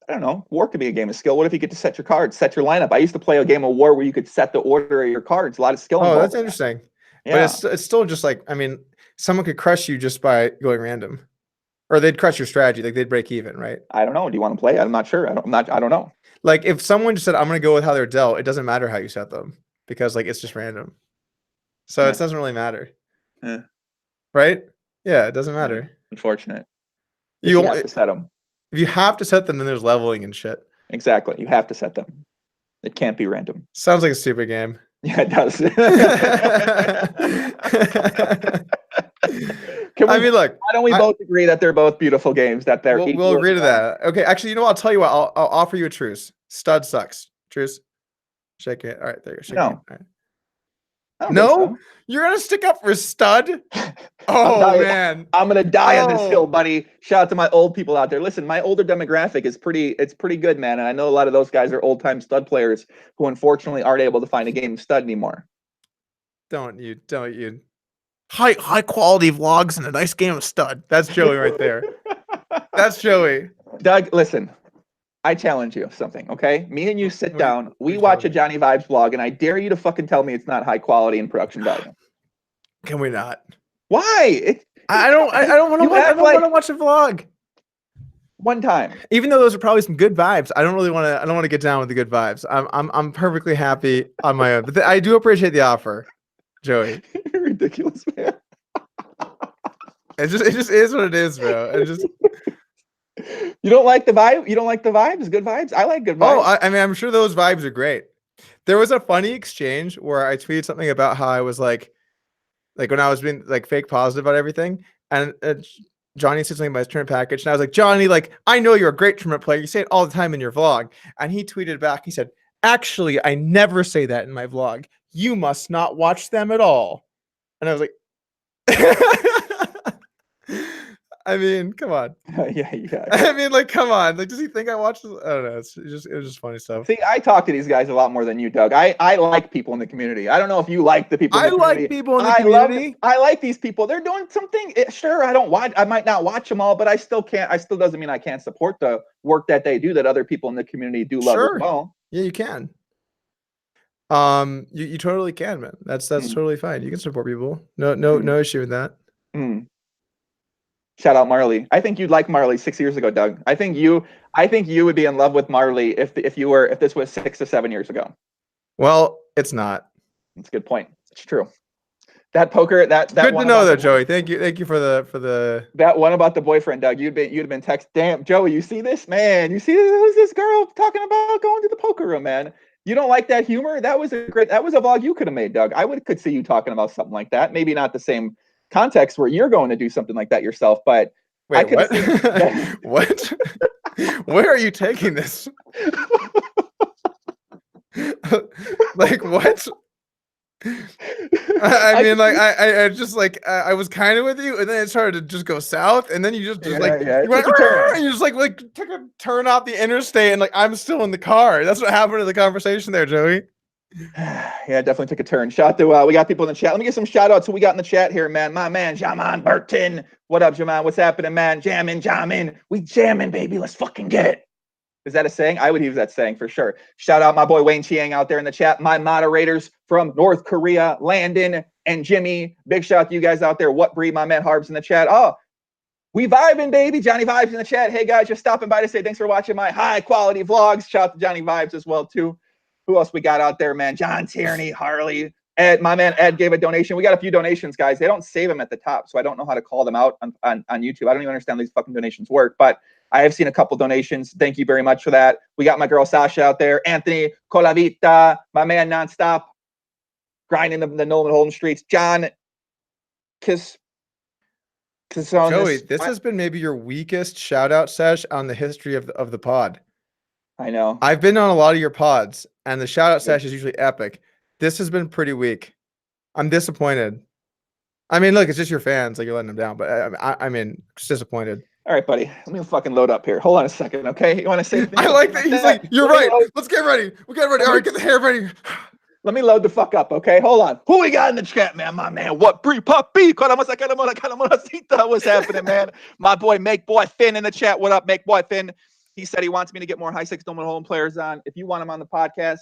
I don't know. War could be a game of skill. What if you get to set your cards, set your lineup? I used to play a game of War where you could set the order of your cards. A lot of skill involved. Oh, that's interesting. Yeah. But it's still just like, I mean, someone could crush you just by going random. Or they'd crush your strategy. Like they'd break even, right? I don't know. Do you want to play? I'm not sure. I don't know. Like if someone just said, I'm going to go with how they're dealt, it doesn't matter how you set them because like it's just random. So it doesn't really matter. Yeah. Right? Yeah, it doesn't matter. Unfortunate. You have to set them. If you have to set them, then there's leveling and shit. Exactly. You have to set them. It can't be random. Sounds like a stupid game. Yeah, it does. I mean, look. Why don't we both agree that they're both beautiful games? That they're we'll agree to that. Okay, actually, you know what? I'll tell you what. I'll offer you a truce. Stud sucks. Truce. Shake it. All right, there you go. Shake it. All right. No, you're gonna stick up for Stud. Oh man, I'm gonna die on this hill, buddy. Shout out to my old people out there. Listen, my older demographic is pretty good, man. And I know a lot of those guys are old time Stud players who unfortunately aren't able to find a game of Stud anymore. Don't you? High quality vlogs and a nice game of Stud. That's Joey right there. That's Joey. Doug, listen. I challenge you something, okay? Me and you sit down, we watch a Johnnie Vibes vlog, and I dare you to fucking tell me it's not high quality and production value. Can we not? Why? I don't want to watch a vlog. One time. Even though those are probably some good vibes, I don't want to get down with the good vibes. I'm perfectly happy on my own. But I do appreciate the offer, Joey. You're ridiculous, man. It just is what it is, bro. It just You don't like the vibe? You don't like the vibes? Good vibes? I like good vibes. Oh, I mean, I'm sure those vibes are great. There was a funny exchange where I tweeted something about how I was like when I was being like fake positive about everything, and Johnny said something about his tournament package, and I was like, Johnny, like I know you're a great tournament player. You say it all the time in your vlog, and he tweeted back. He said, "Actually, I never say that in my vlog. You must not watch them at all." And I was like. I mean, come on. Yeah. I mean, like, come on. Like, does he think I watched this? I don't know. It was just funny stuff. See, I talk to these guys a lot more than you, Doug. I like people in the community. I don't know if you like the people in the community. like people in the community. I like these people. They're doing something. Sure, I might not watch them all, but I still doesn't mean I can't support the work that they do that other people in the community do love as well. Yeah, you can. You totally can, man. That's totally fine. You can support people. No issue with that. Shout out Marle. I think you'd like Marle 6 years ago, Doug. I think you would be in love with Marle if this was 6 to 7 years ago. Well, it's not. That's a good point. It's true. That poker, that good to know that, Joey. Thank you for the that one about the boyfriend, Doug. You'd have been text. Damn, Joey, you see this, man? You see who's this girl talking about going to the poker room, man? You don't like that humor? That was a vlog you could have made, Doug. I could see you talking about something like that. Maybe not the same context where you're going to do something like that yourself, but wait, I could what? What? Where are you taking this? Like what? I mean, like I just like I was kind of with you, and then it started to just go south, and then you just you went, and you just like took a turn off the interstate, and like I'm still in the car. That's what happened to the conversation there, Joey. Yeah, definitely took a turn. Shout to we got people in the chat. Let me get some shout outs. Who we got in the chat here, man? My man, Jaman Burton. What up, Jaman? What's happening, man? Jamming. We jamming, baby. Let's fucking get it. Is that a saying? I would use that saying for sure. Shout out my boy Wayne Chiang out there in the chat. My moderators from North Korea, Landon and Jimmy. Big shout out to you guys out there. What breed? My man Harbs in the chat. Oh, we vibing, baby. Johnnie Vibes in the chat. Hey guys, just stopping by to say thanks for watching my high quality vlogs. Shout out to Johnnie Vibes as well too. Who else we got out there, man? John Tierney, Harley, Ed. My man Ed gave a donation. We got a few donations, guys. They don't save them at the top, so I don't know how to call them out on YouTube. I don't even understand how these fucking donations work, but I have seen a couple donations. Thank you very much for that. We got my girl Sasha out there. Anthony Colavita, my man Nonstop, grinding the Nolan Holden streets. John Joey, this has been maybe your weakest shout out sesh on the history of the pod. I know. I've been on a lot of your pods, and the shout out sesh is usually epic. This has been pretty weak. I'm disappointed. I mean, look, it's just your fans, like you're letting them down, but I mean, just disappointed. All right, buddy. Let me fucking load up here. Hold on a second, okay? You want to say? I like that. He's like, you're right. Let's get ready. We'll get ready. All right, get the hair ready. Let me load the fuck up, okay? Hold on. Who we got in the chat, man? My man, what pre puppy? What's happening, man? My boy, Make Boy Finn in the chat. What up, Make Boy Finn? He said he wants me to get more high six Nolan Holden players on. If you want him on the podcast,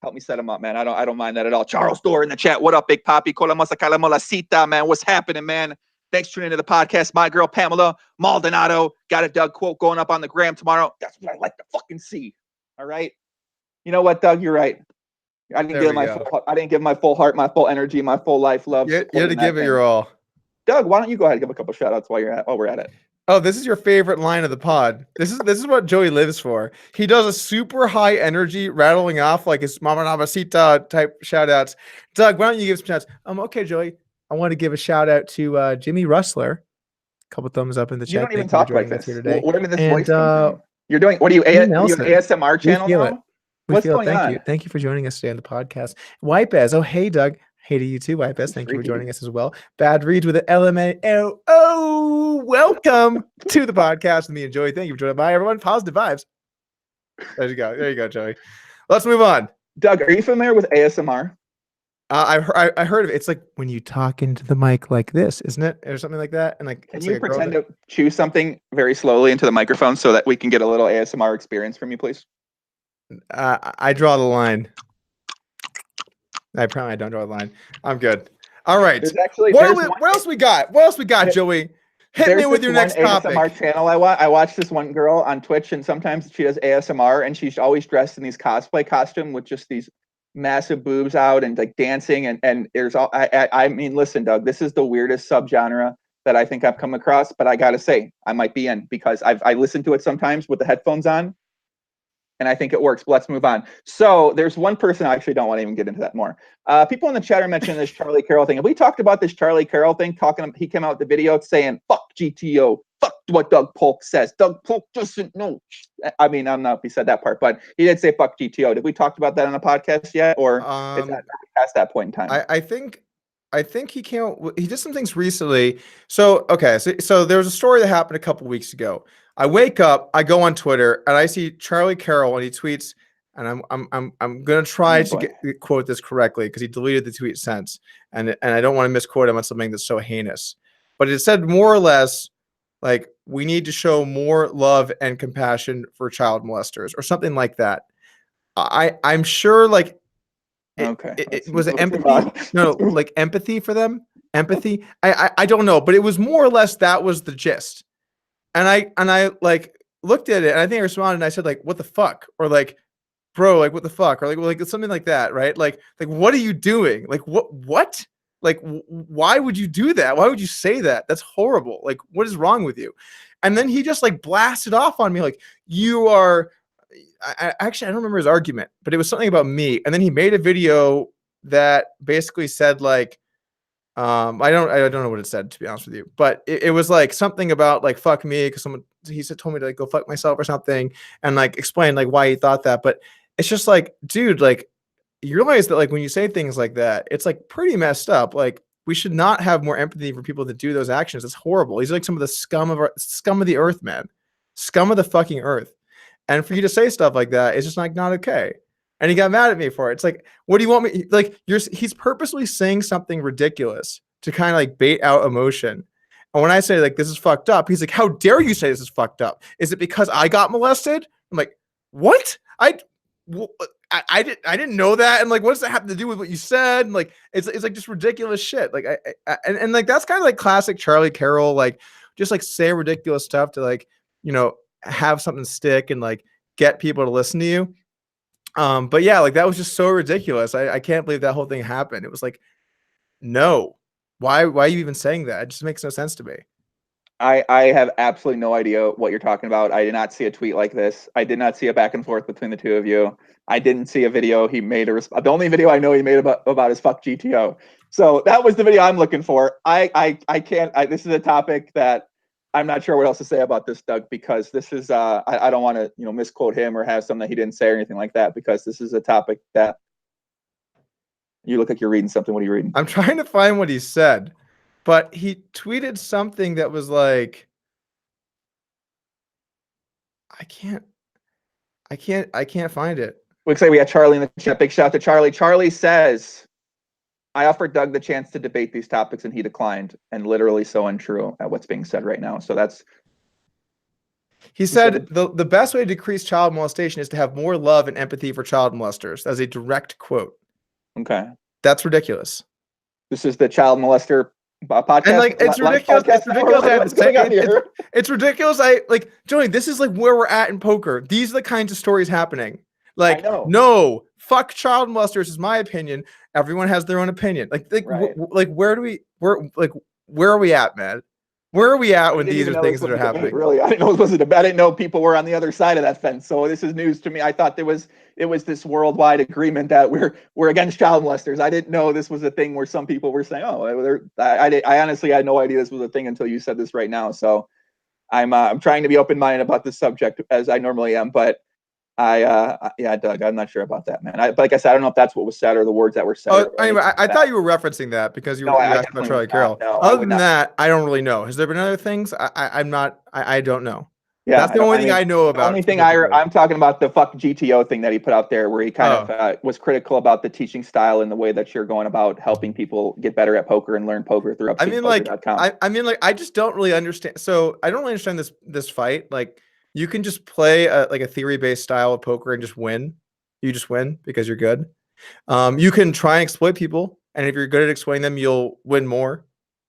help me set him up, man. I don't mind that at all. Charles Dorr in the chat. What up, Big Poppy? Man, what's happening, man? Thanks for tuning into the podcast. My girl Pamela Maldonado got a Doug quote going up on the gram tomorrow. That's what I like to fucking see. All right. You know what, Doug? You're right. I didn't give my full heart, my full energy, my full life love. You had to give it your all. Doug, why don't you go ahead and give a couple shout outs while we're at it? Oh, this is your favorite line of the pod. This is what Joey lives for. He does a super high energy rattling off like his Mama Navasita type shout outs. Doug, why don't you give some shouts? Okay, Joey. I want to give a shout out to Jimmy Rustler. A couple thumbs up in the chat. You don't even talk like this. Here today. Where did this voice come from? You're doing, what are you, ASMR channel now? What's going on? Thank you for joining us today on the podcast. Wipez. Oh, hey, Doug. Hey to you too, Wipez. Thank you for joining us as well. Bad Reads with an LMA. Oh, welcome to the podcast with me and Joey. Thank you for joining. Bye, everyone. Positive vibes. There you go, Joey. Let's move on. Doug, are you familiar with ASMR? I heard of it. It's like when you talk into the mic like this, isn't it? Or something like that. And like, can you pretend to chew something very slowly into the microphone so that we can get a little ASMR experience from you, please? I draw the line. I probably don't draw the line. I'm good. All right. What else we got? What else we got, Joey? Hit me with your next topic. ASMR channel I watch this one girl on Twitch, and sometimes she does ASMR, and she's always dressed in these cosplay costume with just these massive boobs out and like dancing, and there's all I mean, listen, Doug, this is the weirdest subgenre that I think I've come across, but I gotta say I might be in because I listen to it sometimes with the headphones on, and I think it works. But let's move on. So there's one person I actually don't want to even get into that more. People in the chat are mentioning this Charlie Carrel thing. Have we talked about this Charlie Carrel thing? He came out with the video saying fuck GTO, fuck what Doug Polk says. Doug Polk doesn't know. I mean, I don't know if he said that part, but he did say fuck GTO. Did we talk about that on a podcast yet, or is that past that point in time? I think I think he did some things recently. So, okay. So there was a story that happened a couple weeks ago. I wake up, I go on Twitter, and I see Charlie Carrel, and he tweets, and I'm gonna try to quote this correctly because he deleted the tweet since, and I don't want to misquote him on something that's so heinous. But it said more or less like we need to show more love and compassion for child molesters or something like that. I'm sure like it was empathy. No, like empathy for them. Empathy. I don't know, but it was more or less that was the gist. And I like looked at it and I think I responded and I said like, what the fuck? Or like, bro, like what the fuck? Or like something like that, right? Like what are you doing? Like what? Like why would you do that? Why would you say that? That's horrible. Like what is wrong with you? And then he just like blasted off on me like you are actually I don't remember his argument, but it was something about me. And then he made a video that basically said like I don't know what it said, to be honest with you, but it was like something about like fuck me because someone told me to like go fuck myself or something and like explain like why he thought that. But it's just like, dude, like you realize that like when you say things like that, it's like pretty messed up. Like we should not have more empathy for people that do those actions. It's horrible. He's like some of the scum of the earth, man. Scum of the fucking earth. And for you to say stuff like that, it's just like not okay. And he got mad at me for it. It's like, what do you want me like? He's purposely saying something ridiculous to kind of like bait out emotion. And when I say like this is fucked up, he's like, how dare you say this is fucked up? Is it because I got molested? I'm like, what? I didn't know that. And like, what does that have to do with what you said? And like, it's like just ridiculous shit. Like and like that's kind of like classic Charlie Carrel, like just like say ridiculous stuff to like, you know, have something stick and like get people to listen to you. But yeah, like that was just so ridiculous. I can't believe that whole thing happened. It was like, no, why are you even saying that? It just makes no sense to me. I have absolutely no idea what you're talking about. I did not see a tweet like this. I did not see a back and forth between the two of you. I didn't see a video he made the only video I know he made about his fuck GTO. So that was the video I'm looking for. I can't. This is a topic that I'm not sure what else to say about this, Doug, because this is I don't want to misquote him or have something that he didn't say or anything like that, because this is a topic that you look like you're reading something. What are you reading? I'm trying to find what he said, but he tweeted something that was like, I can't find it. Looks like we got Charlie in the chat. Big shout out to Charlie. Charlie says, I offered Doug the chance to debate these topics and he declined, and literally so untrue at what's being said right now. So that's. He said the best way to decrease child molestation is to have more love and empathy for child molesters. That's a direct quote. Okay. That's ridiculous. This is the child molester podcast. And like it's ridiculous. It's ridiculous. It's ridiculous. I like Johnny, this is like where we're at in poker. These are the kinds of stories happening. Like, no, fuck child molesters is my opinion. Everyone has their own opinion. Like where are we at, man? Where are we at when these are things that are happening? Really, I didn't know it was a debate. I didn't know people were on the other side of that fence. So this is news to me. I thought it was this worldwide agreement that we're against child molesters. I didn't know this was a thing where some people were saying, "Oh, I honestly had no idea this was a thing until you said this right now." So I'm trying to be open-minded about this subject as I normally am, but yeah, Doug, I'm not sure about that, man. Like I said, I don't know if that's what was said or the words that were said. Anyway, I thought you were referencing that because you asked about Charlie Carrel. Other than that, I don't really know. Has there been other things? I don't know. Yeah, that's the only thing I know about. The only thing I'm talking about the fuck GTO thing that he put out there, where he kind of was critical about the teaching style and the way that you're going about helping people get better at poker and learn poker through upswingpoker.com. I mean, I just don't really understand. So I don't really understand this fight. Like, you can just play like a theory-based style of poker and just win. You just win because you're good. You can try and exploit people, and if you're good at exploiting them, you'll win more.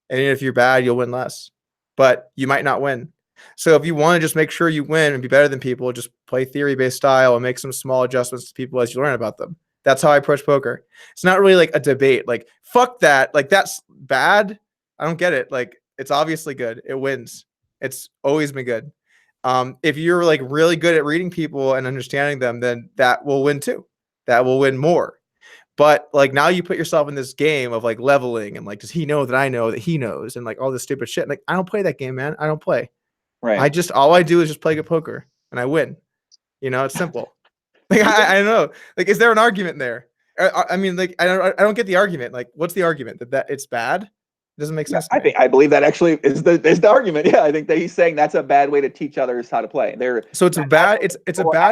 And if you're bad, you'll win less. But you might not win. So if you want to just make sure you win and be better than people, just play theory-based style and make some small adjustments to people as you learn about them. That's how I approach poker. It's not really like a debate. Like, fuck that. Like, that's bad. I don't get it. Like, it's obviously good. It wins. It's always been good. If you're like really good at reading people and understanding them, then that will win too. That will win more. But like now you put yourself in this game of like leveling and like, does he know that I know that he knows, and like all this stupid shit. Like, I don't play that game, man. I don't play. Right. All I do is just play good poker and I win. You know, it's simple. Like, I don't know. Like, is there an argument there? I mean, like, I don't get the argument. Like, what's the argument that it's bad? It doesn't make sense. I believe that actually is the argument. Yeah, I think that he's saying that's a bad way to teach others how to play. So it's a bad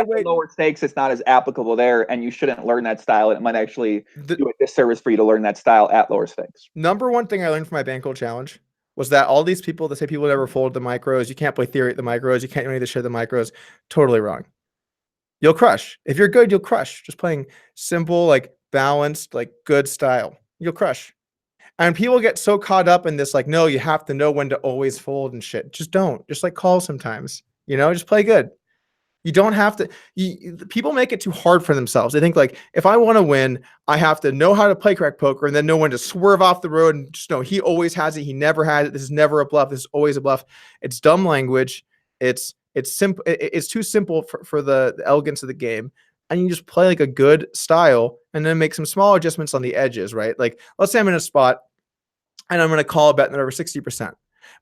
way. Lower stakes, it's not as applicable there, and you shouldn't learn that style. And it might actually do a disservice for you to learn that style at lower stakes. Number one thing I learned from my bankroll challenge was that all these people that say people never fold the micros, you can't play theory at the micros, you can't do any of the shit at the micros, totally wrong. You'll crush. If you're good, you'll crush. Just playing simple, like balanced, like good style, you'll crush. And people get so caught up in this, like, no, you have to know when to always fold and shit. Just don't. Just like call sometimes, just play good. You don't have to. People make it too hard for themselves. They think, like, if I want to win, I have to know how to play correct poker and then know when to swerve off the road and just know he always has it. He never has it. This is never a bluff. This is always a bluff. It's dumb language. It's simple. It's too simple for the elegance of the game. And you just play like a good style and then make some small adjustments on the edges, right? Like, let's say I'm in a spot and I'm going to call a bet that over 60%.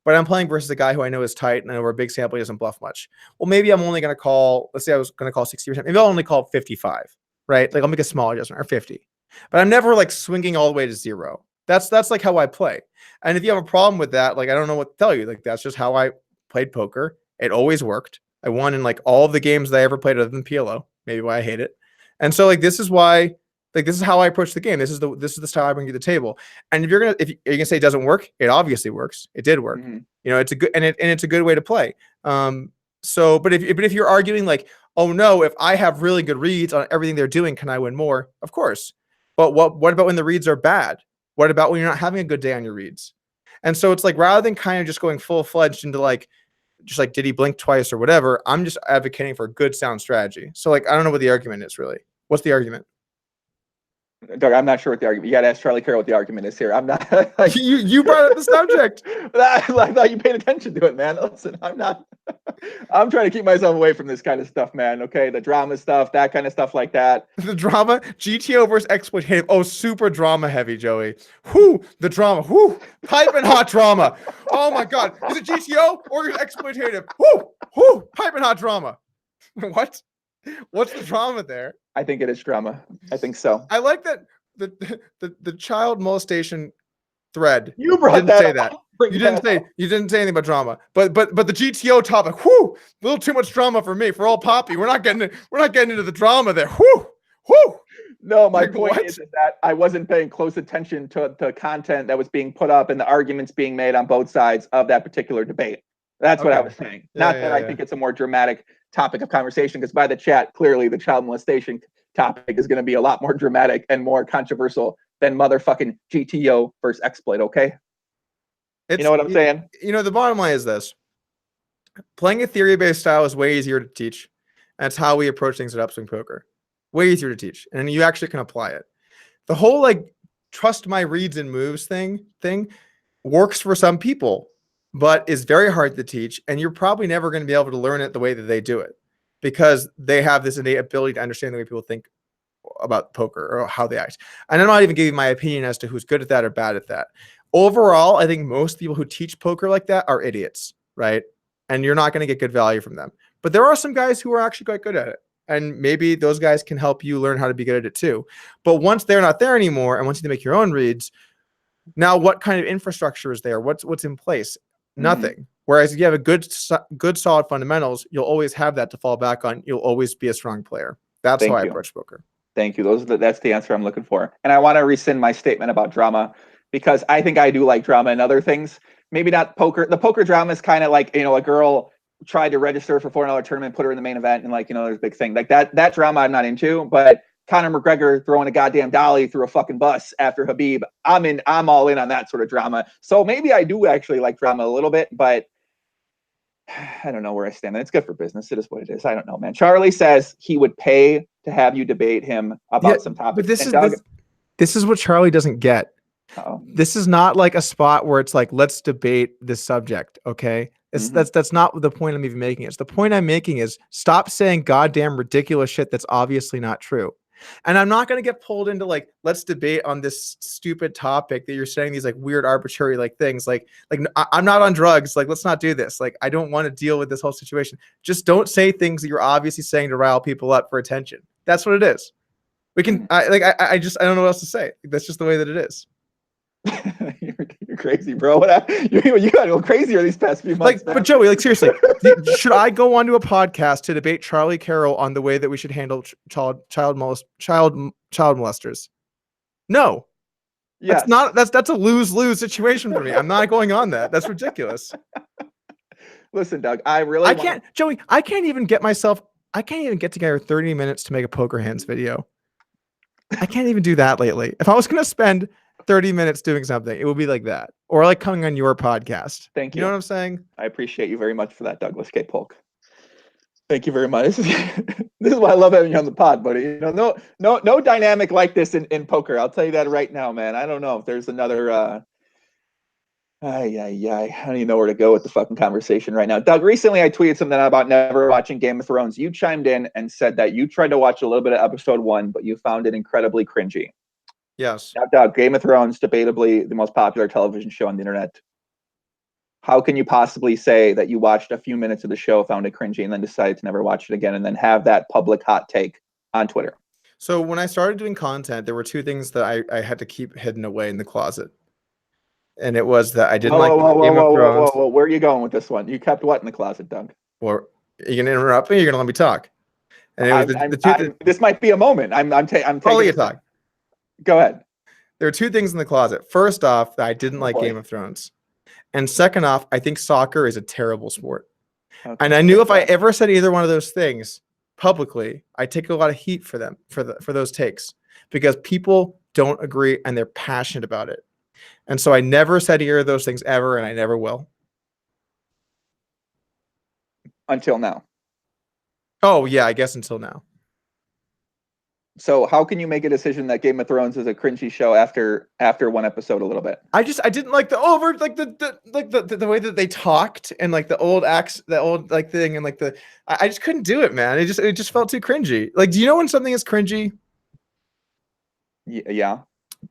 But I'm playing versus a guy who I know is tight and over a big sample, he doesn't bluff much. Well, maybe I'm only going to call, let's say I was going to call 60%. Maybe I'll only call 55, right? Like, I'll make a small adjustment, or 50. But I'm never like swinging all the way to 0. That's like how I play. And if you have a problem with that, like, I don't know what to tell you. Like, that's just how I played poker. It always worked. I won in like all of the games that I ever played other than PLO. Maybe why I hate it. And so, like, this is why, like, this is how I approach the game. This is the style I bring to the table. And if you're gonna say it doesn't work, it obviously works. It did work. Mm-hmm. It's a good and it's a good way to play. But if you're arguing like, oh no, if I have really good reads on everything they're doing, can I win more? Of course. But what about when the reads are bad? What about when you're not having a good day on your reads? And so it's like, rather than kind of just going full-fledged into like, just like, did he blink twice or whatever, I'm just advocating for a good sound strategy. So, like, I don't know what the argument is really. What's the argument? Doug, I'm not sure what the argument. You got to ask Charlie Carrel what the argument is here. I'm not. Like, you brought up the subject. I thought you paid attention to it, man. Listen, I'm not. I'm trying to keep myself away from this kind of stuff, man. Okay, the drama stuff, that kind of stuff like that. The drama, GTO versus exploitative. Oh, super drama heavy, Joey. Whoo, the drama. Whoo, piping hot drama. Oh my God, is it GTO or is it exploitative? Whoo, piping hot drama. What? What's the drama there? I think it is drama. I think so. I like that the child molestation thread. You brought didn't that say up. that. You didn't say anything about drama. But the GTO topic, whoo, a little too much drama for me. For all Poppy, we're not getting into the drama there. Whoo. No, my point is that I wasn't paying close attention to the content that was being put up and the arguments being made on both sides of that particular debate. That's what I was saying. Not that I think it's a more dramatic topic of conversation, because by the chat, clearly the child molestation topic is going to be a lot more dramatic and more controversial than motherfucking GTO versus exploit. Okay. You know what I'm saying? The bottom line is this: playing a theory-based style is way easier to teach. That's how we approach things at Upswing Poker. Way easier to teach, and you actually can apply it. The whole like trust my reads and moves thing works for some people, but is very hard to teach, and you're probably never going to be able to learn it the way that they do it, because they have this innate ability to understand the way people think about poker or how they act. And I'm not even giving my opinion as to who's good at that or bad at that. Overall, I think most people who teach poker like that are idiots, right? And you're not going to get good value from them. But there are some guys who are actually quite good at it. And maybe those guys can help you learn how to be good at it too. But once they're not there anymore, and once you make your own reads, now what kind of infrastructure is there? What's in place? Nothing. Whereas if you have a good solid fundamentals, you'll always have that to fall back on. You'll always be a strong player. That's how I approach poker. Thank you. That's the answer I'm looking for. And I want to rescind my statement about drama, because I think I do like drama and other things. Maybe not poker. The poker drama is kind of like, a girl tried to register for $400 tournament, put her in the main event, and there's a big thing like that. That drama I'm not into. But Conor McGregor throwing a goddamn dolly through a fucking bus after Habib, I'm all in on that sort of drama. So maybe I do actually like drama a little bit, but I don't know where I stand. It's good for business. It is what it is. I don't know, man. Charlie says he would pay to have you debate him about some topics. But this is what Charlie doesn't get. This is not like a spot where it's like, let's debate this subject. Okay. That's not the point I'm even making. It's the point I'm making is stop saying goddamn ridiculous shit that's obviously not true. And I'm not going to get pulled into like, let's debate on this stupid topic that you're saying these like weird arbitrary like things like I'm not on drugs. Like, let's not do this. Like, I don't want to deal with this whole situation. Just don't say things that you're obviously saying to rile people up for attention. That's what it is. We can, I don't know what else to say. That's just the way that it is. You're crazy, bro. You got a little crazier these past few months. But Joey, seriously, should I go onto a podcast to debate Charlie Carrel on the way that we should handle child molesters? No. Yes. That's a lose-lose situation for me. I'm not going on that. That's ridiculous. Listen, Doug, Joey, I can't even get together 30 minutes to make a poker hands video. I can't even do that lately. If I was going to spend 30 minutes doing something, it would be like that, or like coming on your podcast. Thank you. You know what I'm saying? I appreciate you very much for that, Douglas K. Polk. Thank you very much. This is why I love having you on the pod, buddy. You know, no dynamic like this in poker. I'll tell you that right now, man. I don't know if there's another. I don't even know where to go with the fucking conversation right now. Doug, recently I tweeted something about never watching Game of Thrones. You chimed in and said that you tried to watch a little bit of episode 1, but you found it incredibly cringy. Yes. Now, Doug, Game of Thrones, debatably the most popular television show on the internet. How can you possibly say that you watched a few minutes of the show, found it cringy, and then decided to never watch it again, and then have that public hot take on Twitter? So when I started doing content, there were two things that I had to keep hidden away in the closet. And it was that I didn't like Game of Thrones. Whoa. Where are you going with this one? You kept what in the closet, Doug? Or are you going to interrupt me? Or you're going to let me talk? And it was this might be a moment. I'm taking. I'll let you talk. Go ahead. There are two things in the closet. First off, that I didn't like Game of Thrones. And second off, I think soccer is a terrible sport. Okay. And I knew if I ever said either one of those things publicly, I'd take a lot of heat for them, for those takes, because people don't agree and they're passionate about it. And so I never said either of those things ever, and I never will. Until now. Oh, yeah, I guess until now. So how can you make a decision that Game of Thrones is a cringy show after one episode a little bit? I didn't like the the way that they talked, and like the old acts, the old like thing, and like I just couldn't do it, man. It just felt too cringy. Like, do you know when something is cringy? Yeah.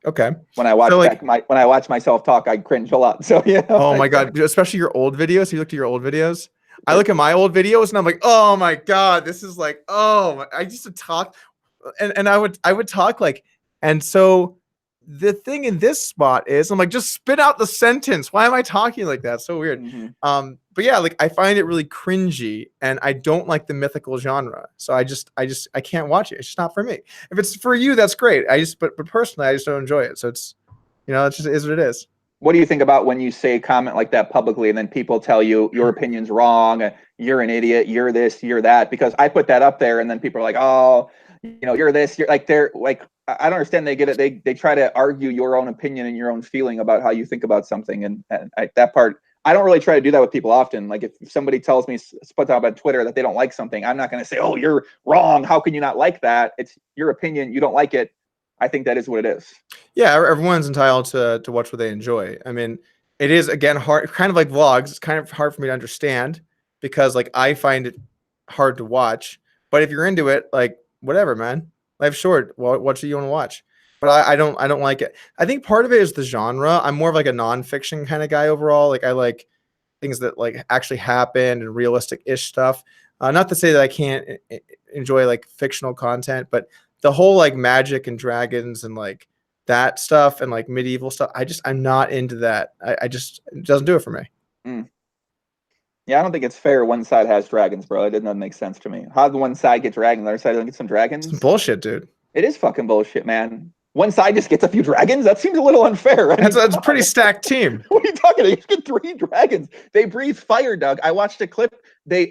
Okay. When I watch when I watch myself talk, I cringe a lot. So yeah. Oh my God, especially your old videos. You looked at your old videos. I look at my old videos and I'm like, oh my God, this is like, I used to talk, and I would talk like, and so the thing in this spot is I'm like, just spit out the sentence. Why am I talking like that? So weird. Mm-hmm. But yeah, like I find it really cringy, and I don't like the mythical genre. So I can't watch it. It's just not for me. If it's for you, that's great. But personally, I just don't enjoy it. So it's, it just is what it is. What do you think about when you say a comment like that publicly, and then people tell you your opinion's wrong, you're an idiot, you're this, you're that? Because I put that up there, and then people are like, oh, you're this, you're like, they're like, I don't understand. They get it. They try to argue your own opinion and your own feeling about how you think about something. And that part, I don't really try to do that with people often. Like if somebody tells me put out on Twitter that they don't like something, I'm not going to say, oh, you're wrong. How can you not like that? It's your opinion. You don't like it. I think that is what it is. Yeah, everyone's entitled to watch what they enjoy. I mean, it is, again, hard, kind of like vlogs. It's kind of hard for me to understand because like I find it hard to watch. But if you're into it, like whatever, man. Life's short. Watch what you want to watch. But I don't like it. I think part of it is the genre. I'm more of like a nonfiction kind of guy overall. Like I like things that like actually happen and realistic-ish stuff. Not to say that I can't enjoy like fictional content, but the whole like magic and dragons and like that stuff and like medieval stuff, I'm not into that. It doesn't do it for me. Mm. Yeah, I don't think it's fair one side has dragons, bro. It doesn't make sense to me. How the one side get dragons, the other side doesn't get some dragons? It's bullshit, dude. It is fucking bullshit, man. One side just gets a few dragons? That seems a little unfair, right? That's a pretty stacked team. What are you talking about? You get 3 dragons. They breathe fire, Doug. I watched a clip.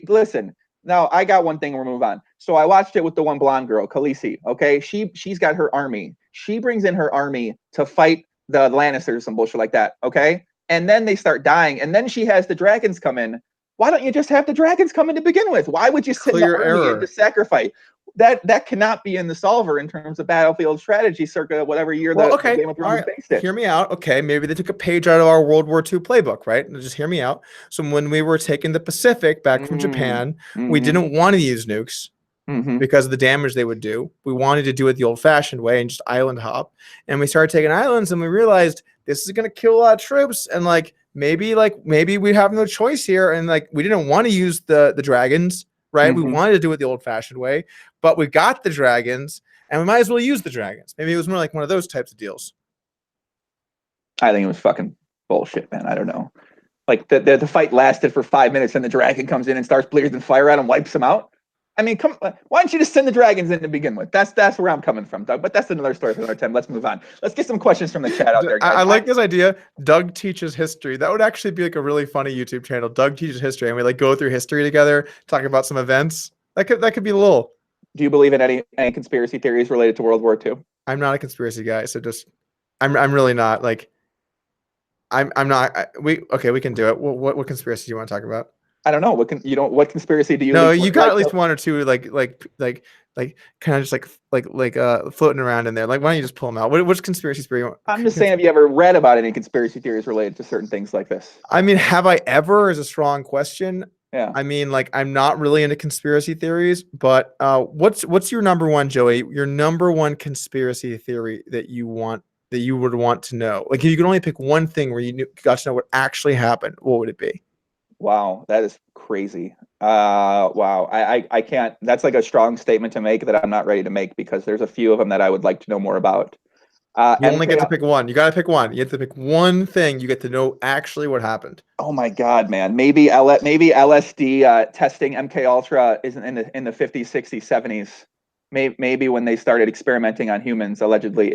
Listen. Now, I got one thing, we'll move on. So I watched it with the one blonde girl, Khaleesi, okay? She's got her army. She brings in her army to fight the Lannisters, some bullshit like that, okay? And then they start dying, and then she has the dragons come in. Why don't you just have the dragons come in to begin with? Why would you send the army into sacrifice? That cannot be in the solver in terms of battlefield strategy circa whatever year the Game of Thrones based it. Hear me out. Okay, maybe they took a page out of our World War II playbook, right? Just hear me out. So when we were taking the Pacific back from Japan, we didn't want to use nukes because of the damage they would do. We wanted to do it the old-fashioned way and just island hop. And we started taking islands, and we realized this is going to kill a lot of troops, and maybe we have no choice here, and like we didn't want to use the dragons, right? We wanted to do it the old-fashioned way, but we got the dragons, and we might as well use the dragons. Maybe it was more like one of those types of deals. I think it was fucking bullshit, man. I don't know. Like the fight lasted for 5 minutes, and the dragon comes in and starts breathing fire at him, wipes him out. I mean, why don't you just send the dragons in to begin with? That's where I'm coming from, Doug. But that's another story for another time. Let's move on. Let's get some questions from the chat out there, guys. I like this idea. Doug teaches history. That would actually be like a really funny YouTube channel. Doug teaches history, and we like go through history together, talk about some events. That could be a little. Do you believe in any conspiracy theories related to World War II? I'm not a conspiracy guy, so just I'm really not. Like I'm not. We can do it. What conspiracy do you want to talk about? I don't know. What conspiracy do you? No, you got at least one or two like kind of just like floating around in there. Like, why don't you just pull them out? Which conspiracy theory you want? I'm just saying, have you ever read about any conspiracy theories related to certain things like this? I mean, have I ever is a strong question. Yeah. I mean, like, I'm not really into conspiracy theories, but what's your number one, Joey? Your number one conspiracy theory that you would want to know? Like, if you could only pick one thing where you got to know what actually happened, what would it be? Wow, that is crazy. Wow, I can't. That's like a strong statement to make that I'm not ready to make, because there's a few of them that I would like to know more about. You only get to pick one. You got to pick one. You have to pick one thing. You get to know actually what happened. Oh my God, man. Maybe LSD testing MK Ultra isn't in the 50s, 60s, 70s. Maybe when they started experimenting on humans, allegedly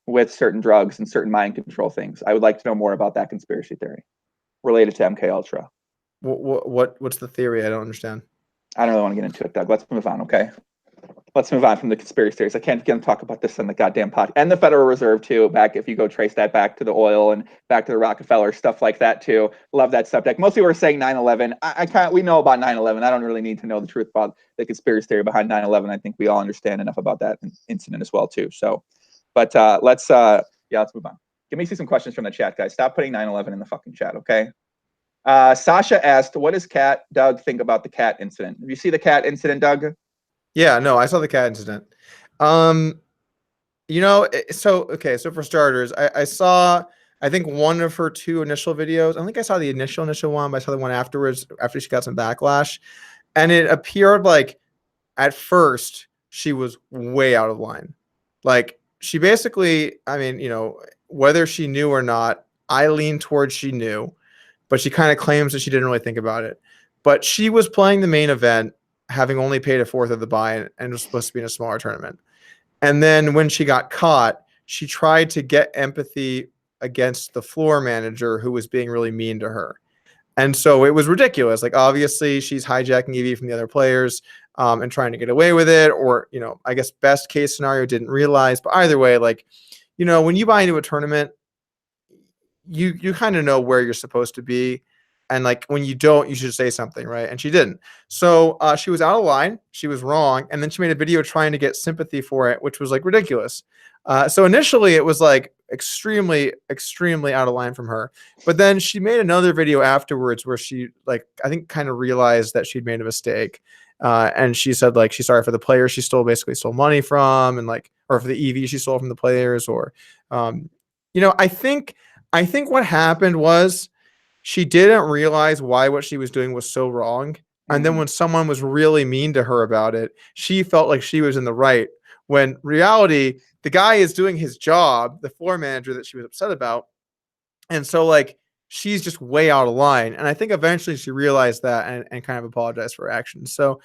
with certain drugs and certain mind control things. I would like to know more about that conspiracy theory related to MK Ultra. What's the theory? I don't understand. I don't really want to get into it, Doug. Let's move on, okay? Let's move on from the conspiracy theories. I can't get to talk about this on the goddamn pod. And the Federal Reserve too. If you go trace that back to the oil and back to the Rockefeller, stuff like that too. Love that subject. Most people are saying 9/11. We know about 9/11. I don't really need to know the truth about the conspiracy theory behind 9/11. I think we all understand enough about that incident as well too. So, but let's move on. Give me some questions from the chat, guys. Stop putting 9/11 in the fucking chat, okay? Sasha asked, what does Doug think about the cat incident? Have you see the cat incident, Doug? Yeah, no, I saw the cat incident. So for starters, I saw, I think, one of her two initial videos. I think I saw the initial one, but I saw the one afterwards, after she got some backlash. And it appeared like at first she was way out of line. Like, she basically, I mean, whether she knew or not, I lean towards she knew, but she kind of claims that she didn't really think about it. But she was playing the main event, having only paid a fourth of the buy, and was supposed to be in a smaller tournament. And then when she got caught, she tried to get empathy against the floor manager, who was being really mean to her. And so it was ridiculous. Like, obviously she's hijacking EV from the other players and trying to get away with it. Or, I guess best case scenario, didn't realize. But either way, like, when you buy into a tournament, you kind of know where you're supposed to be. And like, when you don't, you should say something, right? And she didn't. So she was out of line. She was wrong. And then she made a video trying to get sympathy for it, which was like ridiculous. So initially it was like extremely, extremely out of line from her. But then she made another video afterwards where she, like, I think kind of realized that she'd made a mistake. And she said, like, she's sorry for the players she basically stole money from, and like, or for the EV she stole from the players, or, I think what happened was she didn't realize why what she was doing was so wrong. And then when someone was really mean to her about it, she felt like she was in the right, when reality, the guy is doing his job, the floor manager that she was upset about. And so, like, she's just way out of line. And I think eventually she realized that and kind of apologized for her actions. So,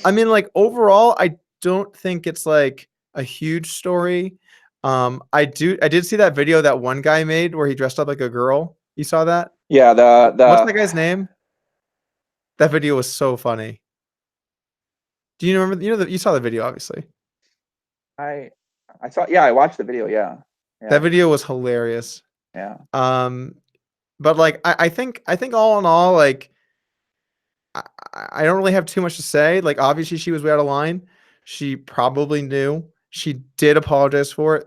I mean, like, overall, I don't think it's like a huge story. I did see that video that one guy made where he dressed up like a girl. You saw that? Yeah, what's that guy's name? That video was so funny. Do you remember? You saw the video, obviously. I saw. Yeah, I watched the video. Yeah. That video was hilarious. Yeah. But like, I think all in all, like, I don't really have too much to say. Like, obviously she was way out of line. She probably knew. She did apologize for it.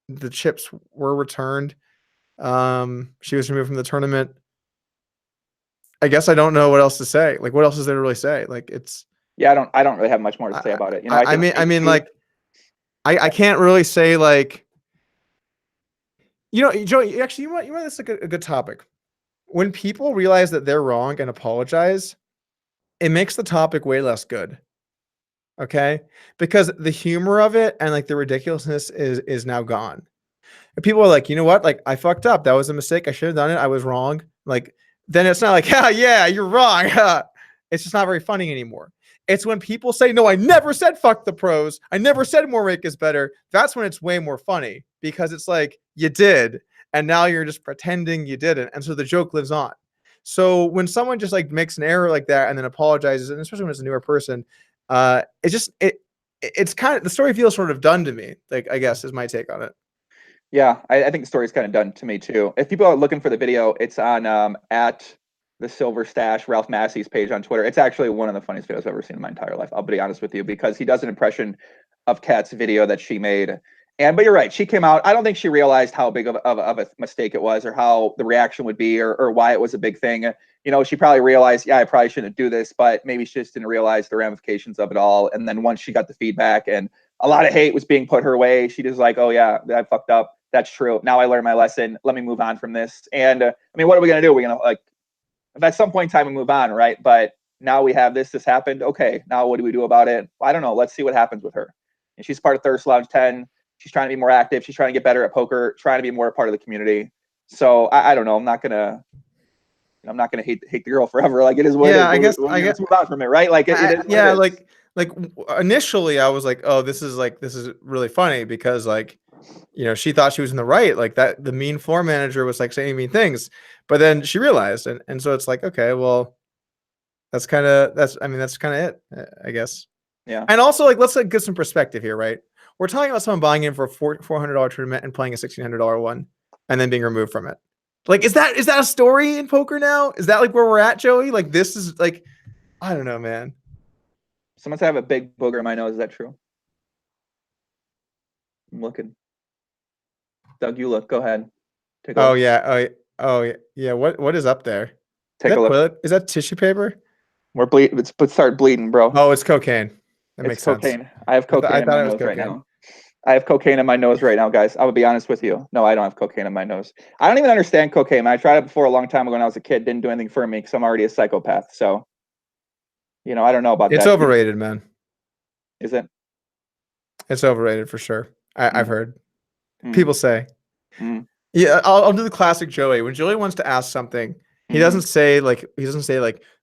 The chips were returned. She was removed from the tournament. I guess I don't know what else to say. Like, what else is there to really say? Like, it's, yeah, I don't really have much more to say about it. I mean, like, I can't really say, like, Joey, actually, you want this like a good topic. When people realize that they're wrong and apologize, it makes the topic way less good. Okay, because the humor of it and like the ridiculousness is now gone. And people are like, you know what? Like, I fucked up. That was a mistake. I should have done it. I was wrong. Like, then it's not like, yeah, you're wrong. It's just not very funny anymore. It's when people say, no, I never said fuck the pros. I never said more rake is better. That's when it's way more funny, because it's like, you did. And now you're just pretending you didn't. And so the joke lives on. So when someone just like makes an error like that and then apologizes, and especially when it's a newer person, it's kind of, the story feels sort of done to me. Like, I guess is my take on it. Yeah, I think the story's kind of done to me too. If people are looking for the video, it's on at the Silver Stash, Ralph Massey's page on Twitter. It's actually one of the funniest videos I've ever seen in my entire life. I'll be honest with you, because he does an impression of Kat's video that she made. But you're right, she came out. I don't think she realized how big of a mistake it was, or how the reaction would be, or why it was a big thing. You know, she probably realized, yeah, I probably shouldn't do this, but maybe she just didn't realize the ramifications of it all. And then once she got the feedback and a lot of hate was being put her way, she just like, oh yeah, I fucked up. That's true. Now I learned my lesson. Let me move on from this. And I mean, what are we going to do? We're going to, like, at some point in time we move on, right? But now we have this happened. Okay, now what do we do about it? I don't know. Let's see what happens with her. And she's part of Thirst Lounge 10. She's trying to be more active. She's trying to get better at poker, trying to be more a part of the community. So I don't know. I'm not gonna hate the girl forever. Like, it is what it is. I guess let's move on from it, right? Like, it is. Yeah, like initially I was like, oh, this is really funny, because like, you know, she thought she was in the right, like that the mean floor manager was like saying mean things, but then she realized, and so it's like, okay, well, that's kind of it, I guess. Yeah. And also, like, let's like get some perspective here, right? We're talking about someone buying in for a $400 tournament and playing a $1,600 one and then being removed from it. Like, is that a story in poker now? Is that like where we're at, Joey? Like, this is like, I don't know, man. Someone said I have a big booger in my nose. Is that true? I'm looking. Doug, you look. Go ahead. Take a look. Oh yeah. What is up there? Take a look. Toilet? Is that tissue paper? We're bleeding. Let's start bleeding, bro. Oh, it's cocaine. That makes cocaine. sense. I have cocaine in my nose right now. I have cocaine in my nose right now, guys. I will be honest with you. No, I don't have cocaine in my nose. I don't even understand cocaine. I tried it before a long time ago when I was a kid. Didn't do anything for me because I'm already a psychopath. So, you know, I don't know about that. It's overrated, man. Is it? It's overrated for sure. I've heard. People say. Yeah, I'll do the classic Joey. When Joey wants to ask something, he doesn't say like,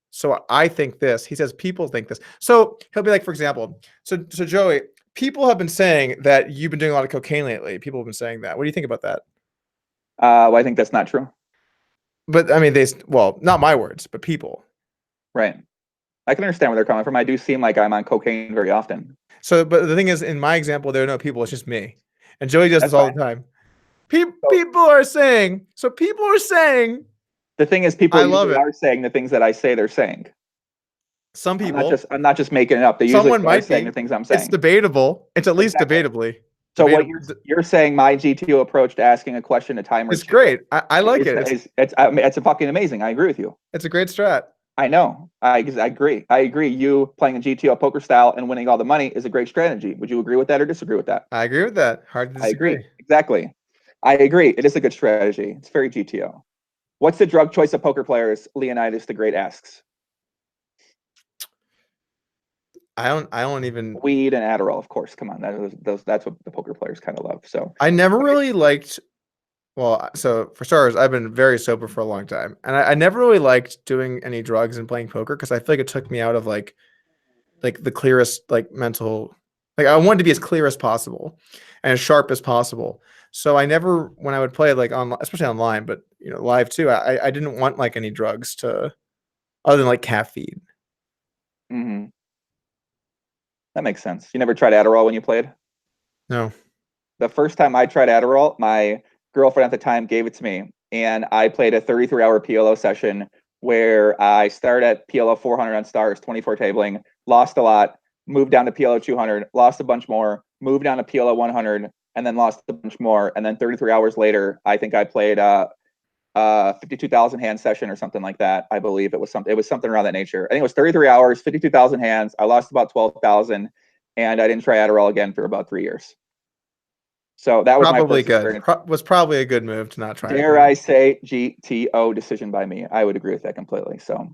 so I think this. He says people think this. So he'll be like, for example, so Joey, people have been saying that you've been doing a lot of cocaine lately. People have been saying that. What do you think about that? Well, I think that's not true. But I mean, not my words, but people. Right. I can understand where they're coming from. I do seem like I'm on cocaine very often. So, but the thing is, in my example, there are no people. It's just me. And Joey does this all the time. People are saying. The thing is, people are saying the things that I say they're saying. Some people. I'm not just making it up. They usually are saying the things I'm saying. It's debatable. It's at least debatably. So what you're saying, my GTO approach to asking a question to timer. It's great. I like it. It's fucking amazing. I agree with you. It's a great strat. I know. I agree. I agree. You playing a GTO poker style and winning all the money is a great strategy. Would you agree with that or disagree with that? I agree with that. Hard to disagree. I agree. Exactly. I agree. It is a good strategy. It's very GTO. What's the drug choice of poker players? Leonidas the Great asks. I don't even. Weed and Adderall, of course. Come on, that's what the poker players kind of love. So I never really liked. Well, so for starters, I've been very sober for a long time, and I never really liked doing any drugs and playing poker because I feel like it took me out of like the clearest like mental. Like, I wanted to be as clear as possible and as sharp as possible. So I never, when I would play like especially online, but you know, live too, I didn't want like any drugs other than like caffeine. Mm-hmm. That makes sense. You never tried Adderall when you played? No. The first time I tried Adderall, my girlfriend at the time gave it to me, and I played a 33-hour PLO session where I started at PLO 400 on stars, 24 tabling, lost a lot, moved down to PLO 200, lost a bunch more, moved down to PLO 100, and then lost a bunch more. And then 33 hours later, I think I played 52,000 hand session or something like that. I believe it was something around that nature. I think it was 33 hours, 52,000 hands. I lost about 12,000, and I didn't try Adderall again for about 3 years. So that was probably good. Was probably a good move to not try. Dare I say GTO decision by me? I would agree with that completely. So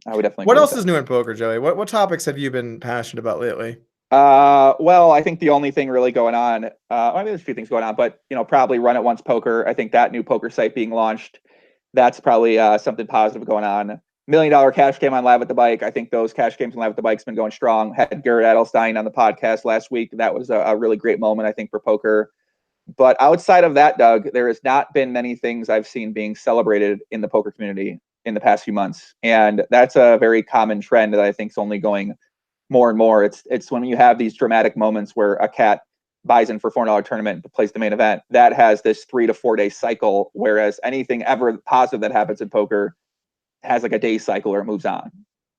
I would definitely What agree with else is new in poker, Joey? What topics have you been passionate about lately? Well, I think the only thing really going on, I mean, there's a few things going on, but probably Run It Once Poker. I think that new poker site being launched, that's probably something positive going on. $1 Million Cash Game on Live at the Bike. I think those cash games on Live at the Bike's been going strong. Had Garrett Adelstein on the podcast last week. That was a really great moment, I think, for poker. But outside of that, Doug, there has not been many things I've seen being celebrated in the poker community in the past few months. And that's a very common trend that I think is only going more and more. It's when you have these dramatic moments where a cat buys in for $4 tournament, plays the main event, that has this 3 to 4 day cycle, whereas anything ever positive that happens in poker has like a day cycle or it moves on.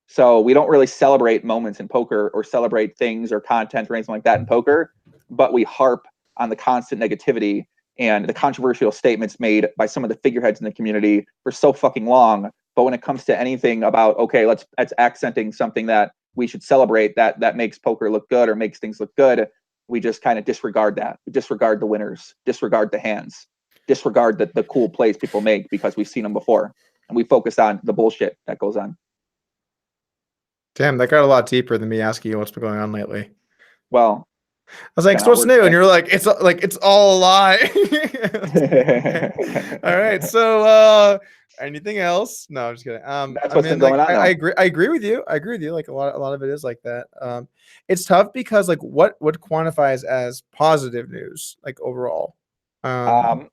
So we don't really celebrate moments in poker or celebrate things or content or anything like that in poker, but we harp on the constant negativity and the controversial statements made by some of the figureheads in the community for so fucking long. But when it comes to anything about, okay, let's accenting something that we should celebrate that makes poker look good or makes things look good, we just kind of disregard that. We disregard the winners, disregard the hands, disregard the cool plays people make because we've seen them before. And we focus on the bullshit that goes on. Damn, that got a lot deeper than me asking you what's been going on lately. Well, I was like, so what's new? And you're like, it's all a lie. All right. So anything else? No, I'm just kidding. That's what's been going on. I agree with you. I agree with you. Like a lot of it is like that. It's tough because like what quantifies as positive news, like overall? I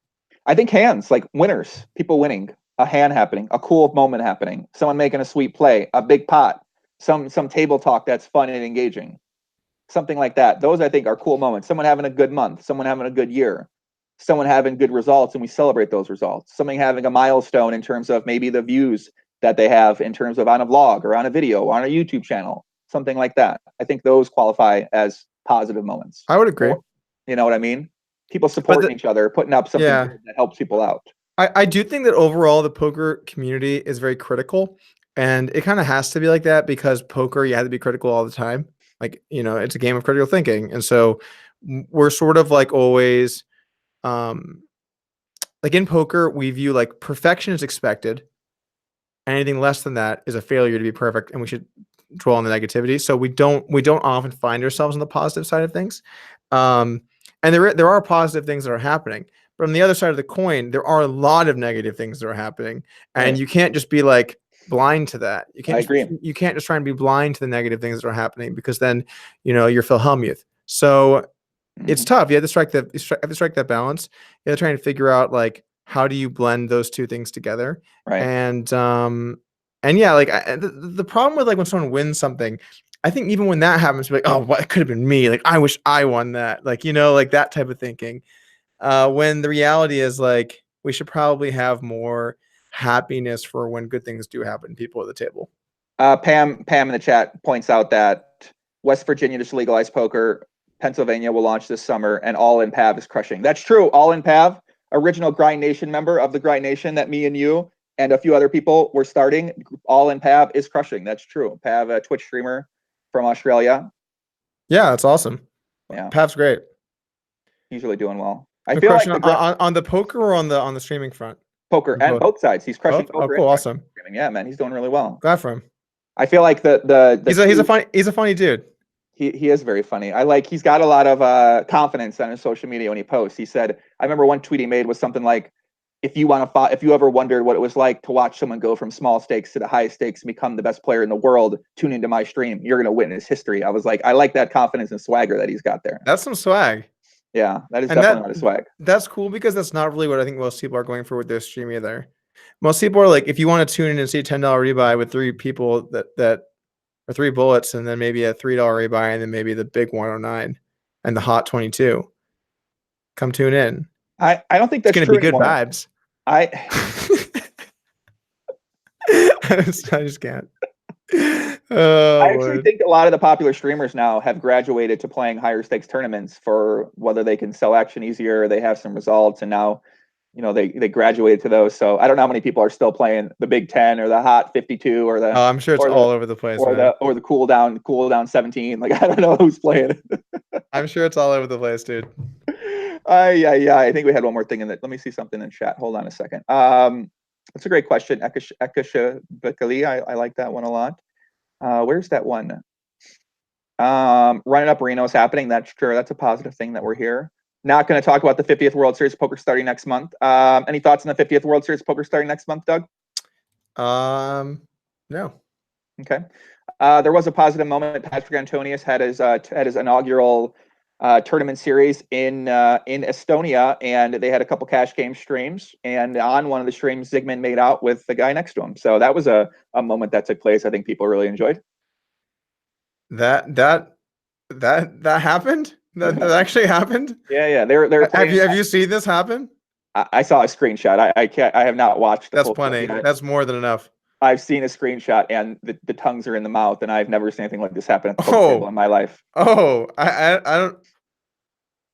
think hands, like winners, people winning, a hand happening, a cool moment happening, someone making a sweet play, a big pot, some table talk that's fun and engaging. Something like that. Those, I think, are cool moments. Someone having a good month, someone having a good year, someone having good results, and we celebrate those results. Someone having a milestone in terms of maybe the views that they have in terms of on a vlog or on a video or on a YouTube channel, something like that. I think those qualify as positive moments. I would agree. You know what I mean? People supporting each other, putting up something that helps people out. I do think that overall the poker community is very critical, and it kind of has to be like that because poker, you have to be critical all the time. Like, it's a game of critical thinking. And so we're sort of like always, like in poker, we view like perfection is expected. Anything less than that is a failure to be perfect. And we should dwell on the negativity. So we don't often find ourselves on the positive side of things. And there are positive things that are happening. But on the other side of the coin, there are a lot of negative things that are happening. And you can't just be like, blind to that. You can't just try and be blind to the negative things that are happening because then you're Phil Hellmuth. So it's tough. You have to strike that balance. You have to try and figure out like how do you blend those two things together. Right. And yeah, like the problem with like when someone wins something, I think even when that happens, like, oh, what, it could have been me. Like I wish I won that. Like like that type of thinking. When the reality is like we should probably have more happiness for when good things do happen, people at the table. Pam in the chat points out that West Virginia just legalized poker. Pennsylvania will launch this summer, and ALLINPAV is crushing. That's true. ALLINPAV, original Grind Nation member of the Grind Nation that me and you and a few other people were starting. ALLINPAV is crushing. That's true. Pav, a Twitch streamer from Australia. Yeah, that's awesome. Yeah, Pav's great. He's really doing well. I feel like on the poker or on the streaming front. Poker and both sides. He's crushing poker. Oh, cool, awesome. Yeah, man, he's doing really well. Glad for him. I feel like he's a funny dude. He is very funny. He's got a lot of confidence on his social media when he posts. He said, I remember one tweet he made was something like, if you ever wondered what it was like to watch someone go from small stakes to the highest stakes and become the best player in the world, tune into my stream. You're gonna witness history. I was like, I like that confidence and swagger that he's got there. That's some swag. Yeah, that is definitely not a swag. That's cool because that's not really what I think most people are going for with their stream either. Most people are like, if you want to tune in and see a $10 rebuy with 3 people that are 3 bullets and then maybe a $3 rebuy and then maybe the big 109 and the hot 22, come tune in. I don't think that's going to be good vibes. I just can't. I actually think a lot of the popular streamers now have graduated to playing higher stakes tournaments for whether they can sell action easier or they have some results, and now they graduated to those. So I don't know how many people are still playing the Big 10 or the hot 52 or the I'm sure it's all over the place, or the cool down 17. Like I don't know who's playing it. I'm sure it's all over the place, dude. Yeah. I think we had one more thing in that. Let me see something in chat. Hold on a second. That's a great question. Ekasha Bikali. I like that one a lot. Where's that one? Running up Reno is happening. That's true. That's a positive thing that we're here. Not going to talk about the 50th World Series of Poker starting next month. Any thoughts on the 50th World Series of Poker starting next month, Doug? No. Okay. There was a positive moment. Patrick Antonius had his inaugural tournament series in Estonia, and they had a couple cash game streams. And on one of the streams, Ziigmund made out with the guy next to him. So that was a moment that took place. I think people really enjoyed. That happened? That actually happened? Yeah. They're have you seen this happen? I saw a screenshot. I have not watched the That's whole plenty. yet. That's more than enough. I've seen a screenshot and the tongues are in the mouth, and I've never seen anything like this happen at the poker table in my life. Oh, I don't.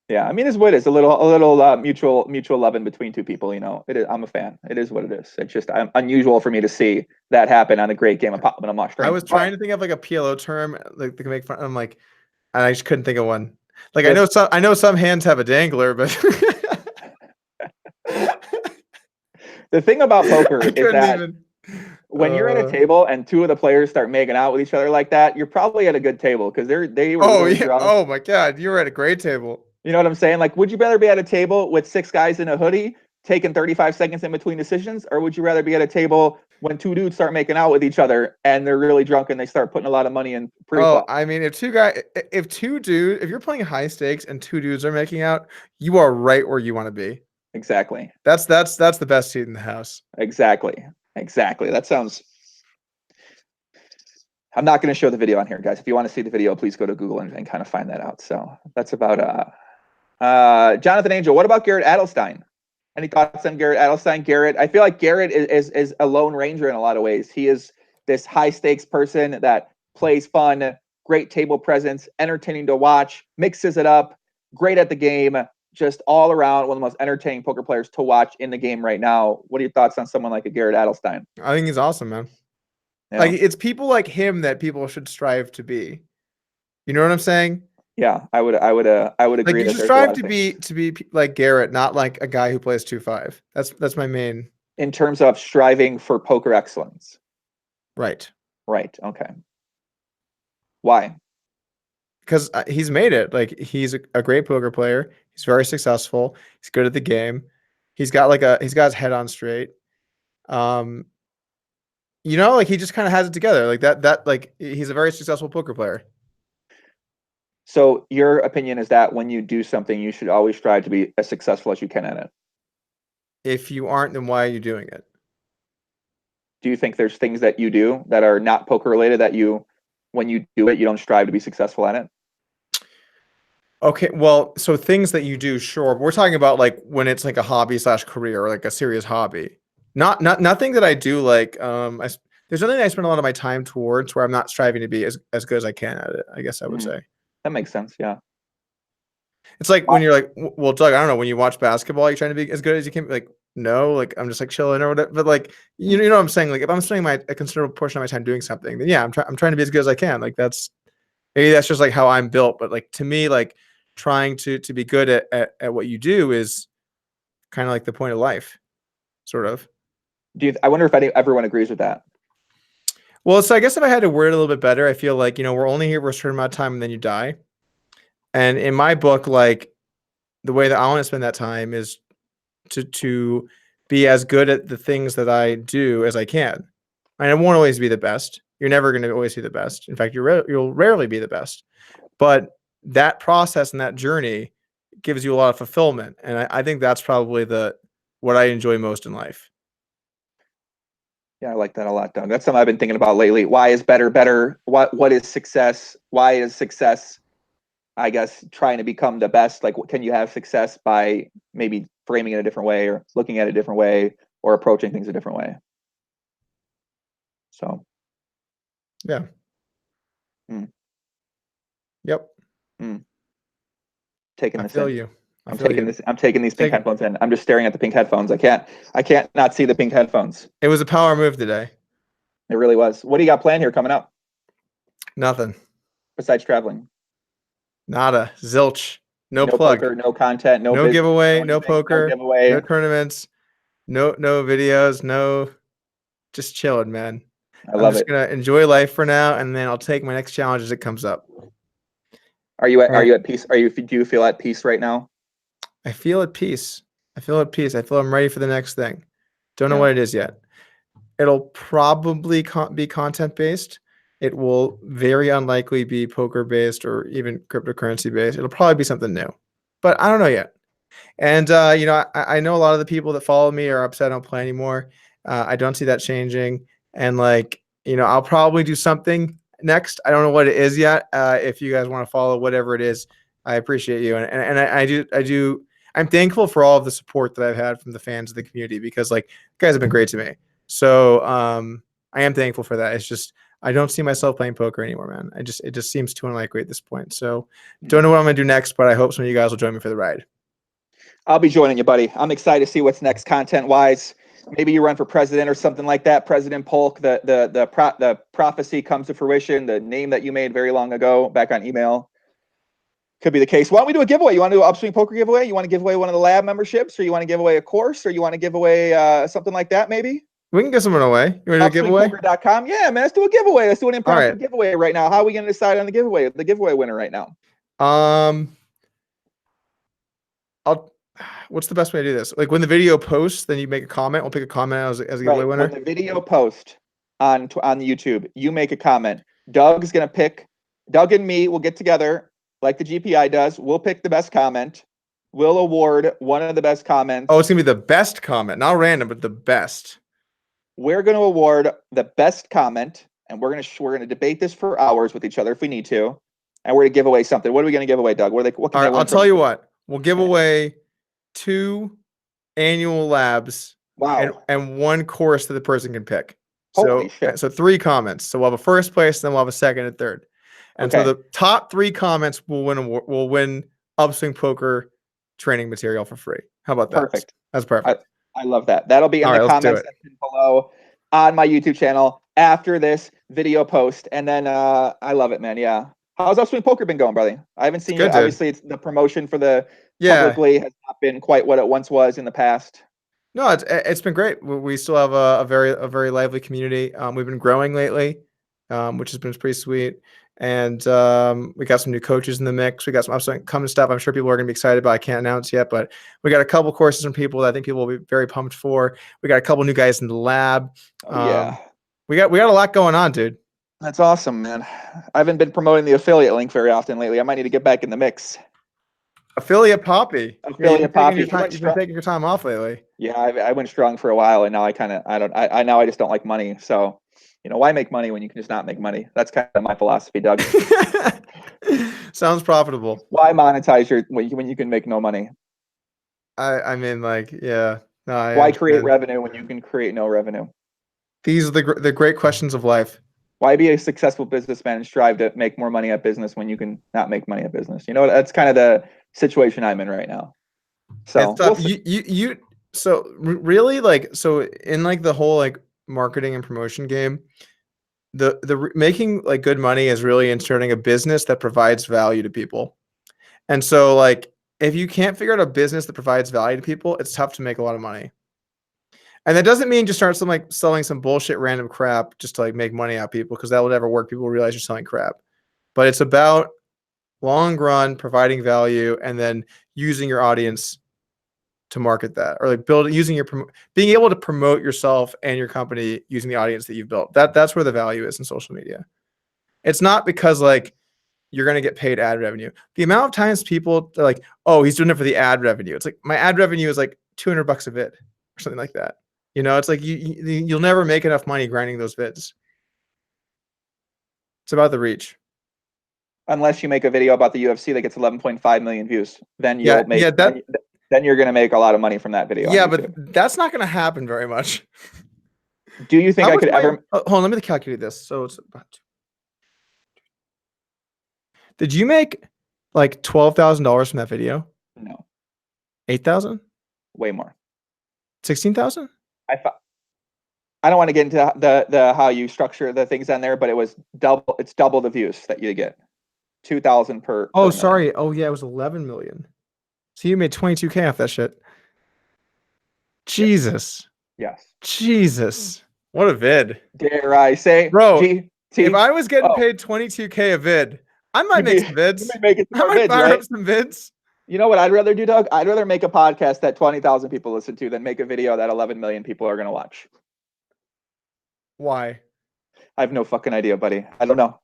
Yeah, I mean, it's what it is. A little mutual loving between two people. You know, it is. I'm a fan. It is what it is. It's just unusual for me to see that happen on a great game of pop and a mushroom. I was trying to think of like a PLO term like they can make fun. I'm like, I just couldn't think of one. Like I know some hands have a dangler, but the thing about poker is that when you're at a table and two of the players start making out with each other like that, you're probably at a good table because they were. Oh yeah. Drunk. Oh my God, you were at a great table. You know what I'm saying? Like, would you rather be at a table with 6 guys in a hoodie taking 35 seconds in between decisions, or would you rather be at a table when 2 dudes start making out with each other and they're really drunk and they start putting a lot of money in pre-flop? Oh, I mean, if you're playing high stakes and 2 dudes are making out, you are right where you want to be. Exactly. That's the best seat in the house. Exactly. That sounds. I'm not going to show the video on here, guys. If you want to see the video, please go to Google and kind of find that out. So that's about Jonathan Angel. What about Garrett Adelstein? Any thoughts on Garrett Adelstein? Garrett, I feel like Garrett is a lone ranger in a lot of ways. He is this high stakes person that plays fun, great table presence, entertaining to watch, mixes it up, great at the game, just all around one of the most entertaining poker players to watch in the game right now. What are your thoughts on someone like a Garrett Adelstein? I think he's awesome, man. Yeah. Like, it's people like him that people should strive to be. You know what I'm saying? Yeah, I would agree. Like, you should strive to be like Garrett, not like a guy who plays 2-5. That's my main. In terms of striving for poker excellence. Right. Okay. Why? Because he's made it. Like, he's a great poker player. He's very successful. He's good at the game. He's got his head on straight. You know, like, he just kind of has it together. Like that like, he's a very successful poker player. So your opinion is that when you do something, you should always strive to be as successful as you can at it. If you aren't, then why are you doing it? Do you think there's things that you do that are not poker related that when you do it, you don't strive to be successful at it? Okay, well, so things that you do, sure. We're talking about like when it's like a hobby / career or like a serious hobby. Nothing that I do like there's nothing I spend a lot of my time towards where I'm not striving to be as good as I can at it, I guess I would say. That makes sense, yeah. It's like when you're like, well, Doug, I don't know, when you watch basketball, you're trying to be as good as you can. Like, no, like I'm just like chilling or whatever. But like, you know what I'm saying? Like, if I'm spending a considerable portion of my time doing something, then yeah, I'm trying to be as good as I can. Like, maybe that's just like how I'm built. But like, to me, like trying to be good at what you do is kind of like the point of life, sort of. I wonder if everyone agrees with that. Well, so I guess if I had to word it a little bit better, I feel like, we're only here for a certain amount of time and then you die. And in my book, like the way that I want to spend that time is to be as good at the things that I do as I can. And I won't always be the best. You're never going to always be the best. In fact, you'll rarely be the best. But that process and that journey gives you a lot of fulfillment. And I think that's probably what I enjoy most in life. Yeah, I like that a lot, Doug. That's something I've been thinking about lately. Why is better? What is success? Why is success, I guess, trying to become the best? Like, can you have success by maybe framing it a different way or looking at it a different way or approaching things a different way? So. Yeah. Yep. Taking this in. I'm taking these pink headphones in. I'm just staring at the pink headphones. I can't not see the pink headphones. It was a power move today. It really was. What do you got planned here coming up? Nothing. Besides traveling? Nada. Zilch. No plug. Poker, no content, no giveaway, no poker, no giveaway, no tournaments. No videos, no, just chilling, man. I I'm love just it. gonna enjoy life for now, and then I'll take my next challenge as it comes up. Are you And at peace? Do you feel at peace right now? I feel at peace. I feel at peace. I feel I'm ready for the next thing. Don't know Yeah. what it is yet. It'll probably be content based. It will very unlikely be poker based or even cryptocurrency based. It'll probably be something new, but I don't know yet. And you know, I know a lot of the people that follow me are upset I don't play anymore. I don't see that changing. And like, you know, I'll probably do something next. I don't know what it is yet. If you guys want to follow whatever it is, I appreciate you. And I do. I'm thankful for all of the support that I've had from the fans of the community because like you guys have been great to me. So I am thankful for that. It's just I don't see myself playing poker anymore, man. It just seems too unlikely at this point. So don't know what I'm gonna do next, but I hope some of you guys will join me for the ride. I'll be joining you, buddy. I'm excited to see what's next content wise. Maybe you run for president or something like that. President Polk, the prophecy comes to fruition. The name that you made very long ago back on email could be the case. Why don't we do a giveaway? You want to do an Upswing poker giveaway? You want to give away one of the lab memberships, or you want to give away a course, or you want to give away something like that? Maybe We can get someone away. You want to do a giveaway? Upswingpoker.com. Yeah, man. Let's do a giveaway. Let's do an impromptu right. giveaway right now. How are we going to decide on the giveaway winner right now? What's the best way to do this? Like when the video posts, then you make a comment. We'll pick a comment as a giveaway winner. When the video post on YouTube, you make a comment. Doug's gonna pick. Doug and me will get together like the GPI does. We'll pick the best comment. We'll award one of the best comments. Oh, it's gonna be the best comment, not random, but the best. We're gonna award the best comment, and we're gonna debate this for hours with each other if we need to, and we're gonna give away something. What are we gonna give away, Doug? What can All right, I'll tell you what. We'll give away 2 annual labs. Wow. And 1 course that the person can pick. Holy shit. So 3 comments. So we'll have a first place, then we'll have a second and third. And so the top 3 comments will win Upswing poker training material for free. How about that? Perfect. That's perfect. I love that. That'll be in the comments section below on my YouTube channel after this video post. And then I love it, man. Yeah. How's Upswing poker been going, brother? I haven't seen you. Obviously, it's the promotion for the publicly has not been quite what it once was in the past. No, it's been great. We still have a very lively community. We've been growing lately, which has been pretty sweet. And we got some new coaches in the mix. We got some upcoming stuff. I'm sure people are going to be excited about. I can't announce yet, but we got a couple courses from people that I think people will be very pumped for. We got a couple new guys in the lab. Yeah, we got a lot going on, dude. That's awesome, man. I haven't been promoting the affiliate link very often lately. I might need to get back in the mix. Affiliate Poppy. Affiliate Poppy. You've been taking your time off lately. Yeah, I went strong for a while, and now I just don't like money. So, you know, why make money when you can just not make money? That's kind of my philosophy, Doug. Sounds profitable. Why monetize when you can make no money? I mean, like, yeah. No, why create revenue when you can create no revenue? These are the great questions of life. Why be a successful businessman and strive to make more money at business when you can not make money at business? You know, that's kind of the situation I'm in right now. So really, like, so in like the whole like marketing and promotion game, the making like good money is really inserting a business that provides value to people. And so like if you can't figure out a business that provides value to people, it's tough to make a lot of money. And that doesn't mean just start selling some bullshit random crap just to like make money out of people, because that will never work. People will realize you're selling crap. But it's about long run providing value and then using your audience to market that, or like being able to promote yourself and your company using the audience that you've built. That's where the value is in social media. It's not because like you're going to get paid ad revenue. The amount of times people are like, oh, he's doing it for the ad revenue. It's like my ad revenue is like $200 a vid or something like that. You know, it's like you'll never make enough money grinding those vids. It's about the reach. Unless you make a video about the UFC that gets 11.5 million views, then you'll then you're going to make a lot of money from that video. Yeah, but that's not going to happen very much. Do you think I could ever? Hold on, let me calculate this. So it's about. Did you make like $12,000 from that video? No. 8,000? Way more. 16,000? I don't want to get into the how you structure the things on there, but it was double. It's double the views that you get. 2,000 per. Oh, sorry. Oh, yeah, it was 11 million. So you made 22K off that shit. Jesus. Yes. Jesus. What a vid. Dare I say, Bro, GT? if I was getting Oh, paid 22K a vid, I might you'd make be some you vids. may make it some I more might vids, fire right? up some vids. You know what I'd rather do, Doug? I'd rather make a podcast that 20,000 people listen to than make a video that 11 million people are going to watch. Why? I have no fucking idea, buddy. I don't know.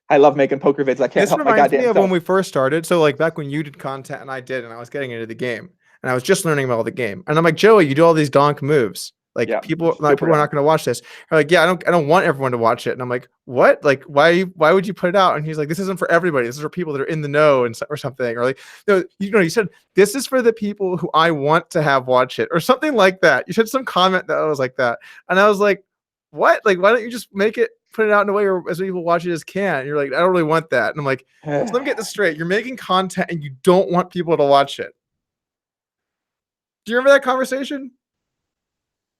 I love making poker vids. I can't This help my reminds me goddamn of when self. we first started. So like back when you did content and I did, and I was getting into the game and I was just learning about the game. And I'm like, Joey, you do all these donk moves. Like Yeah, people are super not going to watch this. They're like, yeah, I don't want everyone to watch it. And I'm like, what? Like, why would you put it out? And he's like, this isn't for everybody. This is for people that are in the know and or something. Or like, no, you said this is for the people who I want to have watch it or something like that. You said some comment that was like that, and I was like, what? Like, why don't you just make it, put it out in a way where as many people watch it as can? And you're like, I don't really want that. And I'm like, so let me get this straight. You're making content and you don't want people to watch it. Do you remember that conversation?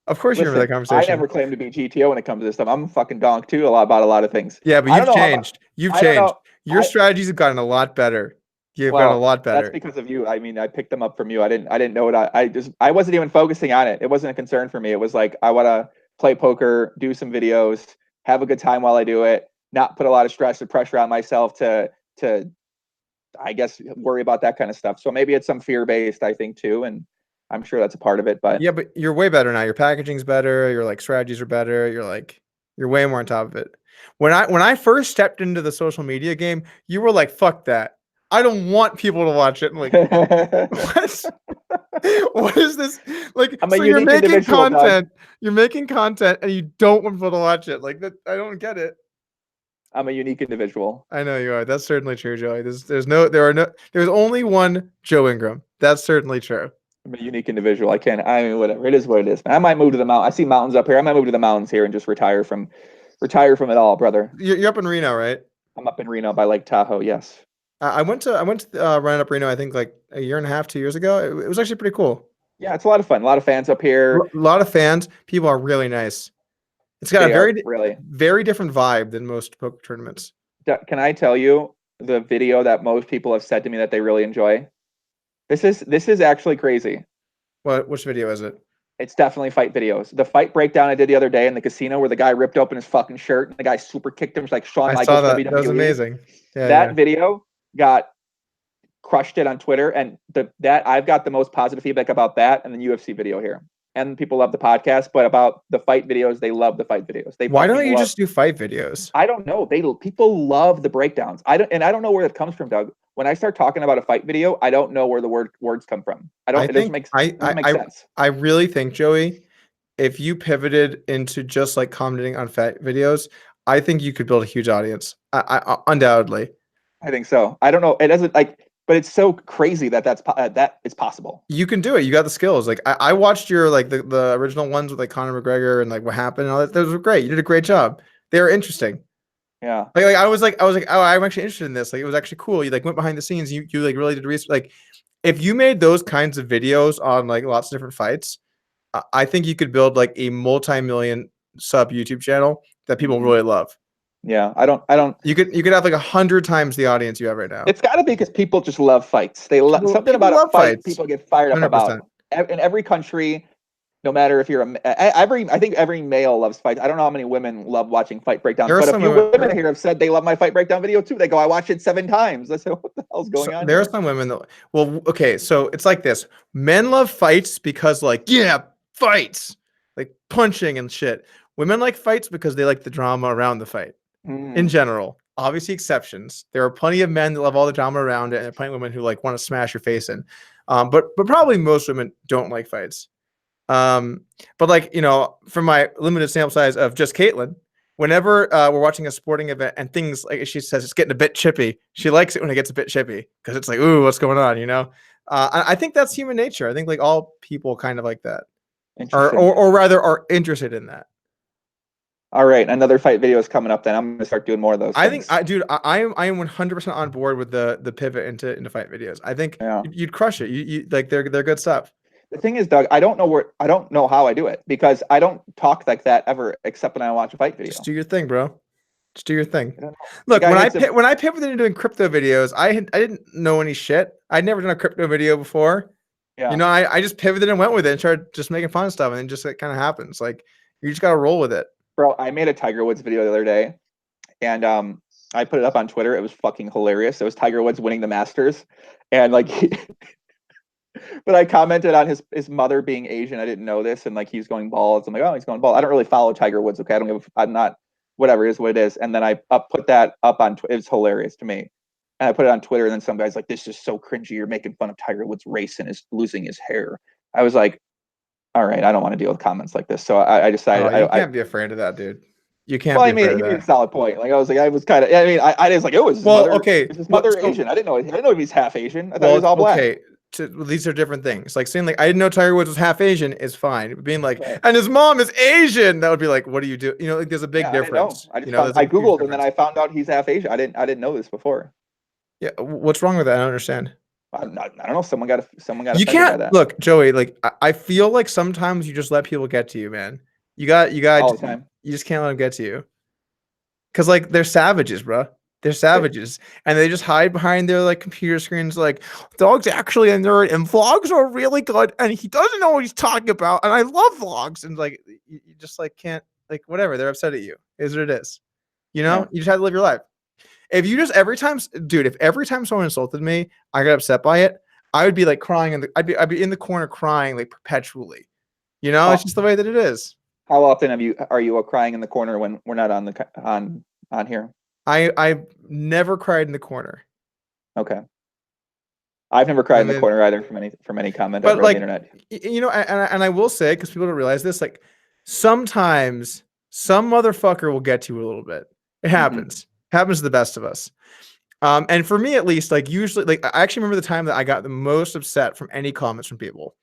Of course, you remember that conversation. I never claim to be GTO when it comes to this stuff. I'm a fucking donk too about a lot of things. Yeah, but you've changed. You've changed. Your strategies have gotten a lot better. You've gotten a lot better. That's because of you. I mean, I picked them up from you. I didn't know what I wasn't even focusing on it. It wasn't a concern for me. It was like, I want to play poker, do some videos, have a good time while I do it, not put a lot of stress or pressure on myself to I guess worry about that kind of stuff. So maybe it's some fear-based, I think, too, and I'm sure that's a part of it. But yeah, but you're way better now. Your packaging's better, your like strategies are better, you're way more on top of it. When I first stepped into the social media game, you were like, fuck that. I don't want people to watch it. I'm like, what? What is this? Like, so you're making content, you're making content and you don't want people to watch it. Like that, I don't get it. I'm a unique individual. I know you are. That's certainly true, Joey. There's only one Joe Ingram. That's certainly true. I'm a unique individual. I mean, whatever. It is what it is. Man, I might move to the mountain. I see mountains up here. I might move to the mountains here and just retire from it all, brother. You're up in Reno, right? I'm up in Reno by Lake Tahoe. Yes. I went to run up Reno, I think like a year and a half, 2 years ago. It was actually pretty cool. Yeah, it's a lot of fun. A lot of fans up here. A lot of fans. People are really nice. It's got very different vibe than most poker tournaments. Can I tell you the video that most people have said to me that they really enjoy? This is actually crazy. Which video is it? It's definitely fight videos. The fight breakdown I did the other day in the casino where the guy ripped open his fucking shirt and the guy super kicked him like Shawn Michaels. I saw that. That was amazing. Yeah, that video got crushed it on Twitter, and that I've got the most positive feedback about that and the UFC video here. And people love the podcast, but about the fight videos, they love the fight videos. Why don't you just do fight videos? I don't know. People love the breakdowns. I don't know where that comes from, Doug. When I start talking about a fight video, I don't know where the words come from. It doesn't make sense. I really think, Joey, if you pivoted into just like commenting on fight videos, I think you could build a huge audience. I undoubtedly. I think so. I don't know. It doesn't but it's so crazy that that it's possible. You can do it. You got the skills. Like I watched your like the original ones with like Conor McGregor and like what happened and all that. Those were great. You did a great job. They were interesting. Yeah. Like I was like, oh, I'm actually interested in this. Like it was actually cool. You like went behind the scenes. You like really did research. Like if you made those kinds of videos on like lots of different fights, I think you could build like a multi-million sub YouTube channel that people really love. Yeah, I don't. You could have like 100 times the audience you have right now. It's got to be because people just love fights. They love something about a fight. People get fired up 100%. About. In every country, no matter if you're I think every male loves fights. I don't know how many women love watching fight breakdowns, but a few women here have said they love my fight breakdown video too. They go, I watched it 7 times. I said, what the hell's going on? There are some women that, well, okay, so it's like this. Men love fights because like, yeah, fights, like punching and shit. Women like fights because they like the drama around the fight. In general, obviously exceptions. There are plenty of men that love all the drama around it, and there are plenty of women who like want to smash your face in. But probably most women don't like fights. But like, you know, from my limited sample size of just Caitlin, whenever we're watching a sporting event and things like she says it's getting a bit chippy, she likes it when it gets a bit chippy because it's like, ooh, what's going on, you know? I think that's human nature. I think like all people kind of like that, or rather are interested in that. All right, another fight video is coming up. Then I'm gonna start doing more of those. I think, dude, I am 100% on board with the pivot into fight videos. I think you'd crush it. You like they're good stuff. The thing is, Doug, I don't know how I do it because I don't talk like that ever, except when I watch a fight video. Just do your thing, bro. Just do your thing. Look, when I pivoted into doing crypto videos, I didn't know any shit. I'd never done a crypto video before. Yeah. You know, I just pivoted and went with it and started just making fun of stuff, and then just it kind of happens. Like you just gotta roll with it. Bro, I made a Tiger Woods video the other day, and I put it up on Twitter. It was fucking hilarious. It was Tiger Woods winning the Masters, and like, but I commented on his mother being Asian. I didn't know this, and like he's going bald. I'm like, oh, he's going bald. I don't really follow Tiger Woods. Okay, I don't give. I'm not. Whatever it is, what it is. And then I put that up on. It's hilarious to me. And I put it on Twitter, and then some guy's like, "This is so cringy. You're making fun of Tiger Woods' race and is losing his hair." I was like, "All right, I don't want to deal with comments like this." So I decided. You can't be afraid of that, dude. You can't. Well, I mean, he made a solid point. Like I was kind of. I mean, I was like, "Oh, is his mother? Okay, is his mother Asian?" I didn't know he's half Asian. I thought he was all black. Okay. These are different things. Like saying like I didn't know Tiger Woods was half Asian is fine. But being like, and his mom is Asian, that would be like, what do you do? You know, like there's a big difference. I Googled and then I found out he's half Asian. I didn't know this before. Yeah, what's wrong with that? I don't understand. I don't know. Someone got. You can't look, Joey. Like I feel like sometimes you just let people get to you, man. You got all the time. You just can't let them get to you. Cause like they're savages, bro. They're savages, and they just hide behind their like computer screens. Like, Dog's actually a nerd, and vlogs are really good, and he doesn't know what he's talking about. And I love vlogs, and like you just like can't like whatever. They're upset at you. Is what it is. You know, you just have to live your life. If you just every time someone insulted me, I got upset by it, I would be like crying, I'd be in the corner crying like perpetually. You know, it's just the way that it is. How often are you crying in the corner when we're not on here? I never cried in the corner. Okay. I've never cried in the corner either from any comment on the internet. You know, and I will say, because people don't realize this, like sometimes some motherfucker will get to you a little bit. It happens. Mm-hmm. Happens to the best of us. And for me at least, like usually, like I actually remember the time that I got the most upset from any comments from people.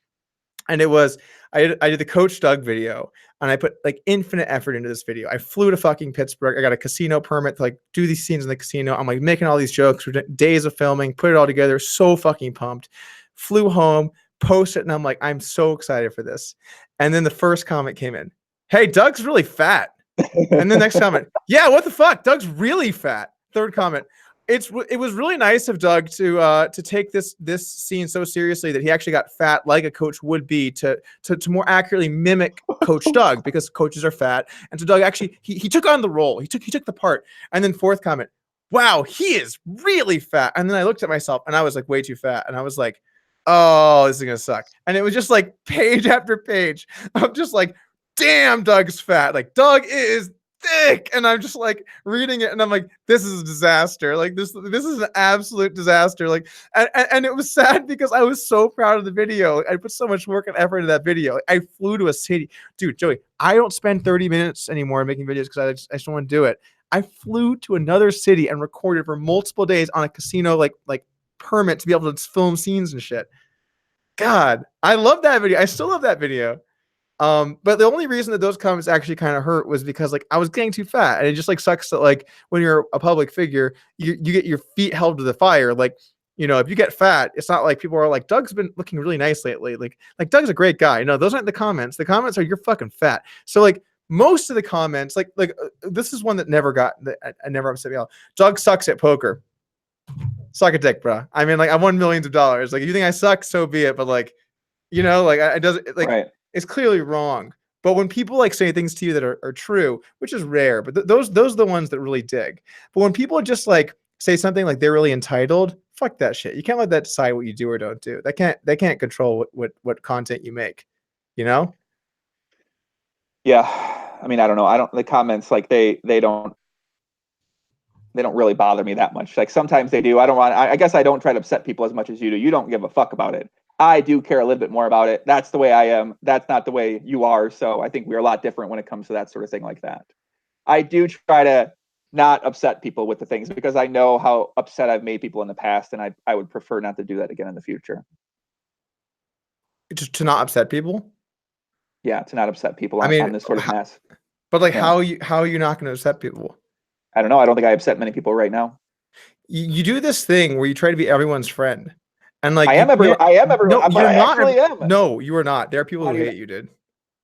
And it was, I did the Coach Doug video, and I put like infinite effort into this video. I flew to fucking Pittsburgh. I got a casino permit to like do these scenes in the casino. I'm like making all these jokes for days of filming, put it all together. So fucking pumped. Flew home, posted, and I'm like, I'm so excited for this. And then the first comment came in, "Hey, Doug's really fat." And the next comment, "Yeah, what the fuck? Doug's really fat." Third comment, it was really nice of Doug to take this scene so seriously that he actually got fat like a coach would be to more accurately mimic Coach Doug, because coaches are fat. And so Doug actually he took on the role. He took the part. And then fourth comment, "Wow, he is really fat." And then I looked at myself and I was like way too fat. And I was like, oh, this is gonna suck. And it was just like page after page of just like, damn, Doug's fat. Like Doug is thick. And I'm just like reading it and I'm like, this is a disaster. Like this is an absolute disaster. Like, and it was sad because I was so proud of the video. I put so much work and effort into that video. I flew to a city. Dude, Joey, I don't spend 30 minutes anymore making videos because I just don't want to do it. I flew to another city and recorded for multiple days on a casino like permit to be able to film scenes and shit. God, I love that video. I still love that video. But the only reason that those comments actually kind of hurt was because like I was getting too fat, and it just like sucks that like when you're a public figure, you get your feet held to the fire. Like, you know, if you get fat, it's not like people are like, Doug's been looking really nice lately. Like Doug's a great guy. No, those aren't the comments. The comments are, you're fucking fat. So like most of the comments, like this is one that never got that I never upset me out. Doug sucks at poker. Suck a dick, bro. I mean, like I won millions of dollars. Like if you think I suck, so be it. But like, you know, like it doesn't like. Right. It's clearly wrong. But when people like say things to you that are true, which is rare, but those are the ones that really dig. But when people just like say something like they're really entitled, fuck that shit. You can't let that decide what you do or don't do. They can't control what content you make, you know? Yeah. I mean, I don't know. The comments like they don't really bother me that much. Like sometimes they do. I guess I don't try to upset people as much as you do. You don't give a fuck about it. I do care a little bit more about it. That's the way I am. That's not the way you are. So I think we're a lot different when it comes to that sort of thing like that. I do try to not upset people with the things because I know how upset I've made people in the past, and I would prefer not to do that again in the future. Just to not upset people? Yeah, to not upset people on this sort of mess. But like, how are you not going to upset people? I don't know. I don't think I upset many people right now. You do this thing where you try to be everyone's friend. And like I am everyone. No, no, you are not. There are people who hate you, dude.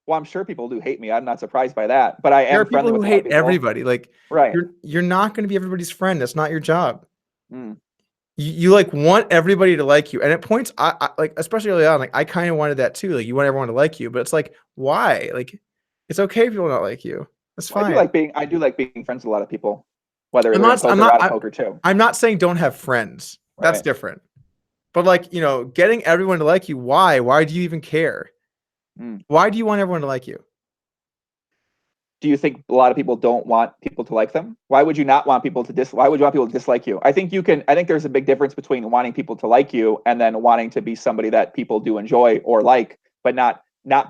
Well, I'm sure people do hate me. I'm not surprised by that. But I am friendly with people who hate everybody. Like, right. You're not going to be everybody's friend. That's not your job. you like want everybody to like you, and at points I like, especially early on, like I kind of wanted that too. Like you want everyone to like you, but it's like, why? Like it's okay if people don't like you. That's Well, fine. I do like being friends with a lot of people, whether I'm they're in not I'm poker or not out of poker too. I'm not saying don't have friends. That's Right. different. But like, you know, getting everyone to like you, why? Why do you even care? Mm. Why do you want everyone to like you? Do you think a lot of people don't want people to like them? Why would you not want people to why would you want people to dislike you? I think there's a big difference between wanting people to like you and then wanting to be somebody that people do enjoy or like, but not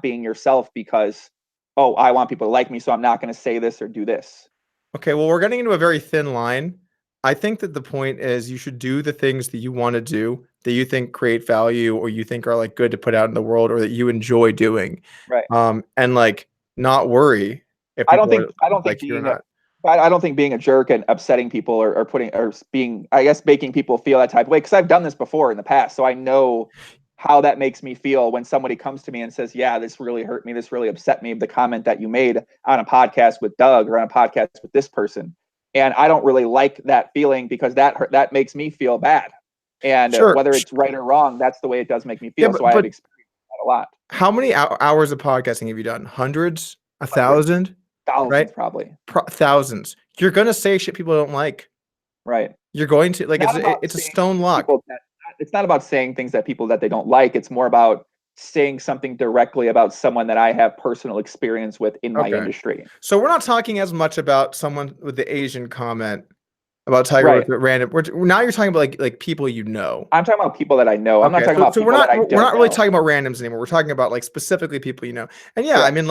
being yourself because, oh, I want people to like me, so I'm not going to say this or do this. Okay, well, we're getting into a very thin line. I think that the point is you should do the things that you want to do, that you think create value or you think are like good to put out in the world or that you enjoy doing. Right. And like not worry if I don't people think I don't think like you or being not. I don't think being a jerk and upsetting people or putting or being, I guess, making people feel that type of way, because I've done this before in the past, so I know how that makes me feel when somebody comes to me and says, yeah, this really hurt me, this really upset me, the comment that you made on a podcast with Doug or on a podcast with this person. And I don't really like that feeling because that makes me feel bad. And Sure. whether it's right or wrong, that's the way it does make me Yeah, feel. So I have but experienced that a lot. how many hours of podcasting have you done? Hundreds? A Hundreds, thousand? thousands, Right? probably. Thousands. You're gonna say shit people don't like. Right. You're going to like Not about it's a saying stone lock. it's not about saying things that people that they don't like. It's more about saying something directly about someone that I have personal experience with in my Okay. industry. So we're not talking as much about someone with the Asian comment about Tiger Right. with random. Now you're talking about like people you know. I'm talking about people that I know. I'm not Okay, talking about so people that I don't we're not really know. talking about randoms anymore. We're talking about like specifically people you know. And yeah, I Correct. mean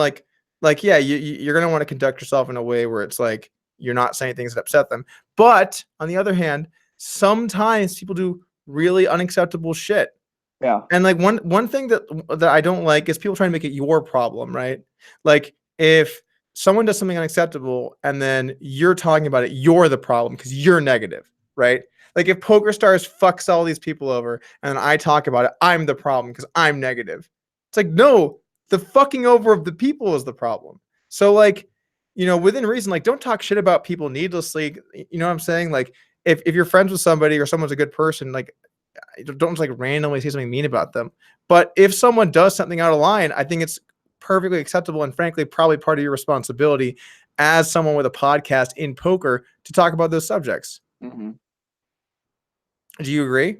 like yeah, you're gonna want to conduct yourself in a way where it's like you're not saying things that upset them. But on the other hand, sometimes people do really unacceptable shit. Yeah. And like one thing that I don't like is people trying to make it your problem, right? Like if someone does something unacceptable and then you're talking about it, you're the problem because you're negative, right? Like if Poker Stars fucks all these people over and I talk about it, I'm the problem because I'm negative. It's like, no, the fucking over of the people is the problem. So like, you know, within reason, like don't talk shit about people needlessly. You know what I'm saying? Like if you're friends with somebody or someone's a good person, like don't just like randomly say something mean about them. But if someone does something out of line, I think it's perfectly acceptable and frankly probably part of your responsibility as someone with a podcast in poker to talk about those subjects. Mm-hmm. Do you agree?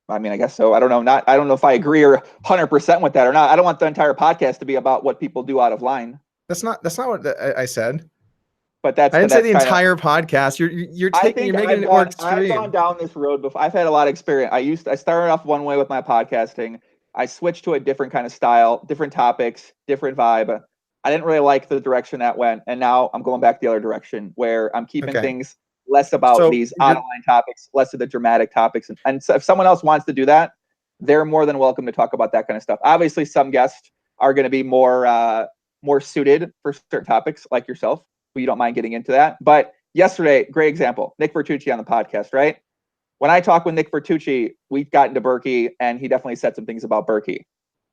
I mean, I guess so. I don't know. I don't know if I agree or 100% with that or not. I don't want the entire podcast to be about what people do out of line. That's not what I said. But I didn't say the entire podcast. You're making it more extreme. I've gone down this road before. I've had a lot of experience. I started off one way with my podcasting. I switched to a different kind of style, different topics, different vibe. I didn't really like the direction that went, and now I'm going back the other direction where I'm keeping things less about these on-line topics, less of the dramatic topics. And so if someone else wants to do that, they're more than welcome to talk about that kind of stuff. Obviously, some guests are going to be more suited for certain topics, like yourself. You don't mind getting into that. But yesterday, great example, Nick Vertucci on the podcast, right? When I talk with Nick Vertucci, we've gotten to Berkey, and he definitely said some things about Berkey.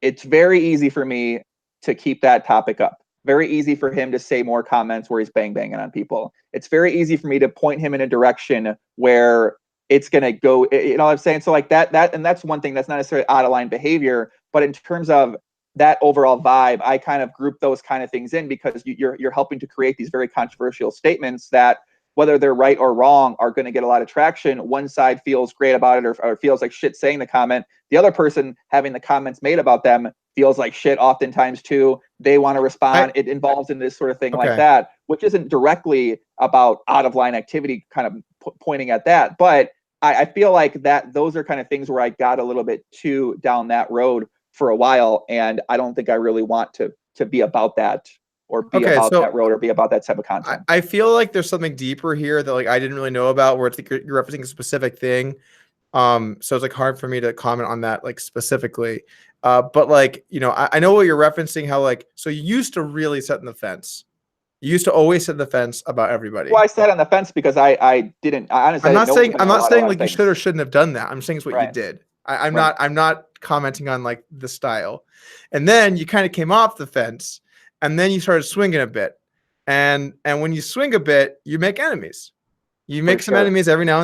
It's very easy for me to keep that topic up. Very easy for him to say more comments where he's banging on people. It's very easy for me to point him in a direction where it's going to go, you know what I'm saying? So like that, and that's one thing that's not necessarily out of line behavior, but in terms of that overall vibe, I kind of group those kind of things in because you're helping to create these very controversial statements that, whether they're right or wrong, are going to get a lot of traction. One side feels great about it or feels like shit saying the comment. The other person having the comments made about them feels like shit oftentimes too. They want to respond. It involves in this sort of thing like that, which isn't directly about out of line activity kind of pointing at that. But I feel like that those are kind of things where I got a little bit too down that road for a while. And I don't think I really want to be about that or be about that road or be about that type of content. I feel like there's something deeper here that like I didn't really know about where it's like you're referencing a specific thing. So it's like hard for me to comment on that like specifically. But like, you know, I know what you're referencing, how like, so you used to really set in the fence. You used to always set the fence about everybody. Well, I sat on the fence because I honestly, I'm not saying like you should or shouldn't have done that. I'm saying it's what you did. I'm not commenting on like the style. And then you kind of came off the fence and then you started swinging a bit. And when you swing a bit, you make enemies. You make some enemies every now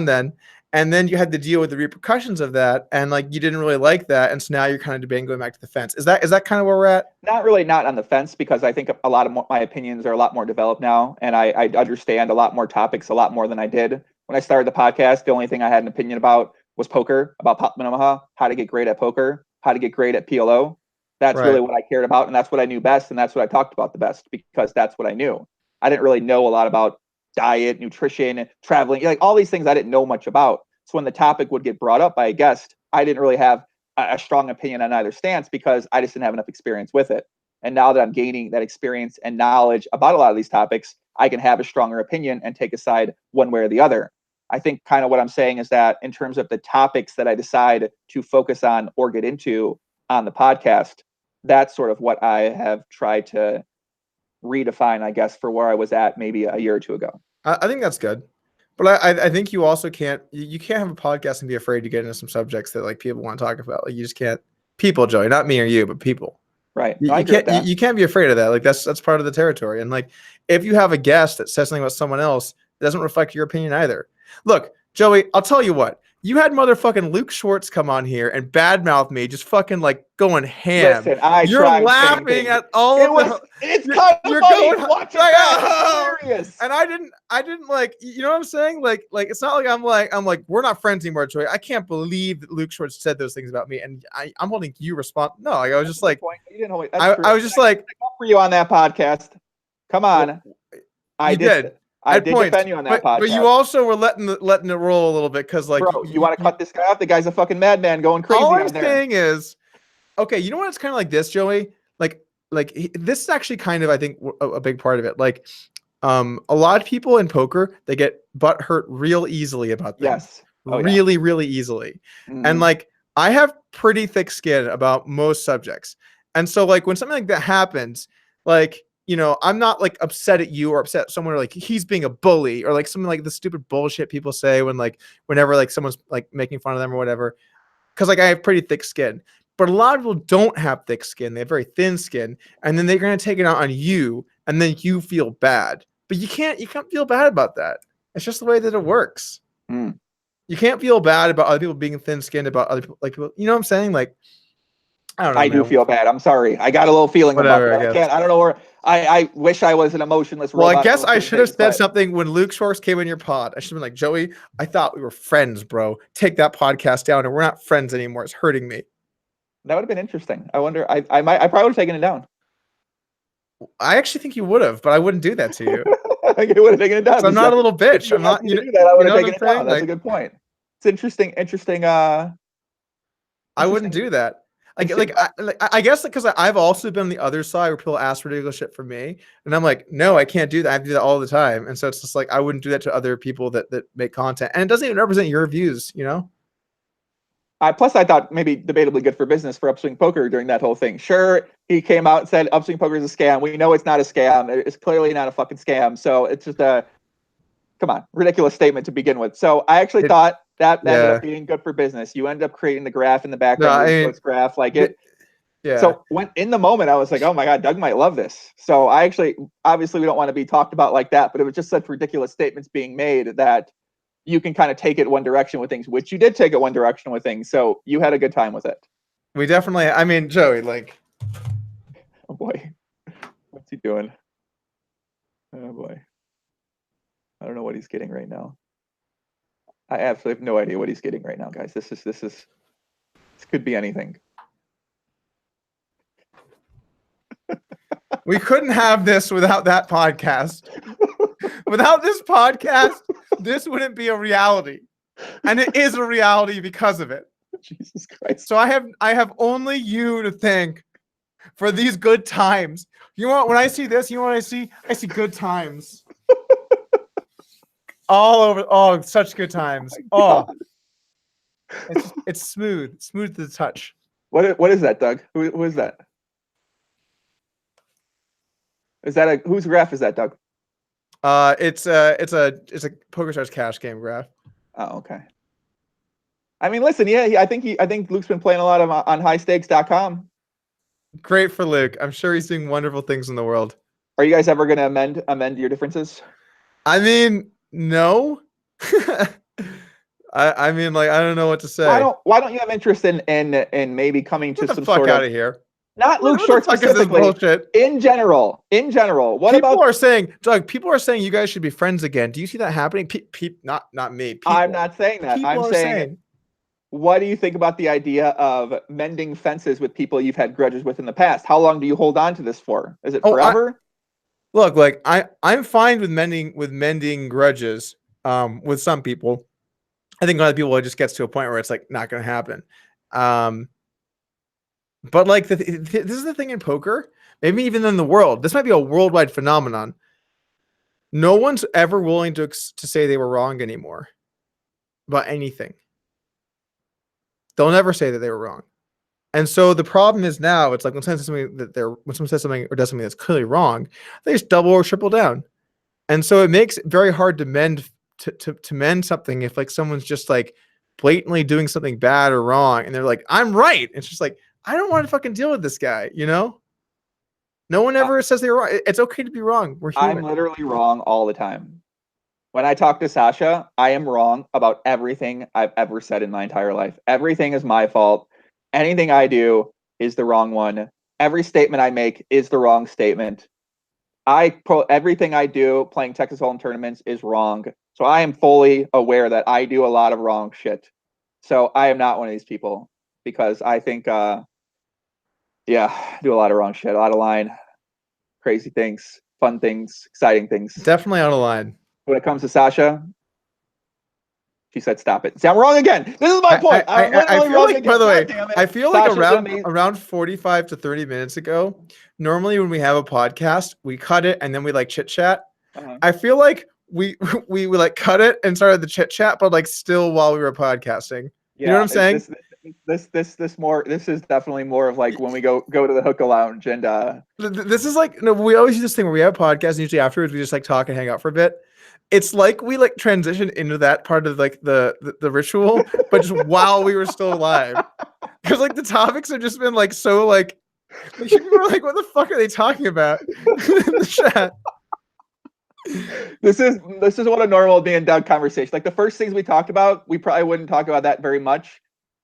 and then you had to deal with the repercussions of that, and like you didn't really like that, and so now you're kind of debating going back to the fence. Is that kind of where we're at? Not really, not on the fence, because I think a lot of my opinions are a lot more developed now, and I understand a lot more topics, a lot more than I did when I started the podcast. The only thing I had an opinion about was poker, about Pop Omaha, how to get great at poker, how to get great at PLO. That's really what I cared about, and that's what I knew best, and that's what I talked about the best, because that's what I knew. I didn't really know a lot about diet, nutrition, traveling, like all these things I didn't know much about. So when the topic would get brought up by a guest, I didn't really have a strong opinion on either stance, because I just didn't have enough experience with it. And now that I'm gaining that experience and knowledge about a lot of these topics, I can have a stronger opinion and take a side one way or the other. I think kind of what I'm saying is that in terms of the topics that I decide to focus on or get into on the podcast, that's sort of what I have tried to redefine, I guess, for where I was at maybe a year or two ago. I think that's good. But I think you also can't have a podcast and be afraid to get into some subjects that like people want to talk about. Like you just can't. People, Joey, not me or you, but people. Right. You can't be afraid of that. Like that's part of the territory. And like if you have a guest that says something about someone else, it doesn't reflect your opinion either. Look, Joey, I'll tell you what. You had motherfucking Luke Schwartz come on here and badmouth me, just fucking like going ham. Listen, you're laughing at all of the. It's kind of funny. Watch it back. It's serious. And I didn't like. You know what I'm saying? Like it's not like I'm like we're not friends anymore, Joey. I can't believe that Luke Schwartz said those things about me, and I'm holding you responsible. No, like, I was just like, you didn't hold. I was just like, for you on that podcast. Come on, I did. I did defend you on that podcast. But you also were letting it roll a little bit, because like, bro, you want to cut this guy off? The guy's a fucking madman going crazy. All I'm saying is, okay, you know what? It's kind of like this, Joey. This is actually kind of, I think, a big part of it. Like, a lot of people in poker, they get butt hurt real easily about things. Yes. Really easily. Mm-hmm. And like, I have pretty thick skin about most subjects. And so like when something like that happens, like, you know, I'm not like upset at you or upset at someone, or like he's being a bully, or like something like the stupid bullshit people say whenever like someone's like making fun of them or whatever. Cause like I have pretty thick skin, but a lot of people don't have thick skin. They have very thin skin, and then they're going to take it out on you, and then you feel bad, but you can't feel bad about that. It's just the way that it works. Mm. You can't feel bad about other people being thin skinned about other people, like people, you know what I'm saying? Like, I don't know. I do feel bad. I'm sorry. I got a little feeling about that. I don't know where. I wish I was an emotionless robot. Well, I guess I should have said something when Luke Schwartz came in your pod. I should have been like, Joey, I thought we were friends, bro. Take that podcast down, and we're not friends anymore. It's hurting me. That would have been interesting. I wonder. I probably would have taken it down. I actually think you would have, but I wouldn't do that to you. I think you would have taken it down. I'm not a little bitch. I'm not. You do that. I would have taken it down. That's a good point. It's interesting. I wouldn't do that. I guess because I've also been on the other side where people ask ridiculous shit from me, and I'm like, no, I can't do that. I have to do that all the time, and so it's just like I wouldn't do that to other people that make content, and it doesn't even represent your views, you know. Plus, I thought maybe debatably good for business for Upswing Poker during that whole thing. Sure, he came out and said Upswing Poker is a scam. We know it's not a scam. It's clearly not a fucking scam. So it's just a ridiculous statement to begin with. So I actually thought that ended up being good for business. You ended up creating the graph in the background, graph like it. Yeah. So when in the moment, I was like, oh my God, Doug might love this. So I actually, obviously we don't want to be talked about like that, but it was just such ridiculous statements being made that you can kind of take it one direction with things, which you did take it one direction with things. So you had a good time with it. We definitely, I mean, Joey, like. Oh boy. What's he doing? Oh boy. I don't know what he's getting right now. I absolutely have no idea what he's getting right now, guys. This could be anything. We couldn't have this without that podcast. Without this podcast, this wouldn't be a reality. And it is a reality because of it. Jesus Christ. So I have only you to thank for these good times. You know what? When I see this, you know what I see? I see good times. All over. Oh, such good times. Oh, it's smooth to the touch. What is that, Doug? Who is that? Is that whose graph is that, Doug? It's a PokerStars cash game graph. Oh, okay. I mean, listen, I think Luke's been playing a lot of on highstakes.com. Great for Luke. I'm sure he's doing wonderful things in the world. Are you guys ever going to amend your differences? I mean, no, I mean, like, I don't know what to say. Why don't you have interest in maybe coming to Get the some fuck sort out of of here. not Luke What Short the fuck is this specifically, bullshit? in general. What People about are saying, Doug, people are saying you guys should be friends again. Do you see that happening? Not me. People. I'm not saying that. People I'm are saying, what do you think about the idea of mending fences with people you've had grudges with in the past? How long do you hold on to this for? Is it forever? Look, like I'm fine with mending grudges with some people. I think other people, it just gets to a point where it's like not going to happen. But like this is the thing in poker, maybe even in the world. This might be a worldwide phenomenon. No one's ever willing to say they were wrong anymore about anything. They'll never say that they were wrong. And so the problem is now it's like when someone says something or does something that's clearly wrong, they just double or triple down. And so it makes it very hard to mend something if like someone's just like blatantly doing something bad or wrong and they're like, I'm right. It's just like, I don't want to fucking deal with this guy, you know? No one ever says they're wrong. It's okay to be wrong. We're human. I'm literally wrong all the time. When I talk to Sasha, I am wrong about everything I've ever said in my entire life. Everything is my fault. Anything I do is the wrong one. Every statement I make is the wrong statement. Everything I do playing Texas Hold'em tournaments is wrong. So I am fully aware that I do a lot of wrong shit. So I am not one of these people because I think, do a lot of wrong shit, a lot of line, crazy things, fun things, exciting things. Definitely out of line. When it comes to Sasha, she said, "Stop it." See, I'm wrong again. This is my point. I'm literally wrong again. By the way, God, I feel like around 45 to 30 minutes ago, normally when we have a podcast, we cut it and then we like chit chat. I feel like we like cut it and started the chit chat, but like still while we were podcasting. You know what I'm saying? This is definitely more of like when we go to the hookah lounge and this is like, no, we always do this thing where we have a podcast and usually afterwards we just like talk and hang out for a bit. It's like we like transition into that part of like the ritual, but just while we were still alive. Because like the topics have just been like so like people are like, what the fuck are they talking about in the chat? This is what a normal me and Doug conversation. Like the first things we talked about, we probably wouldn't talk about that very much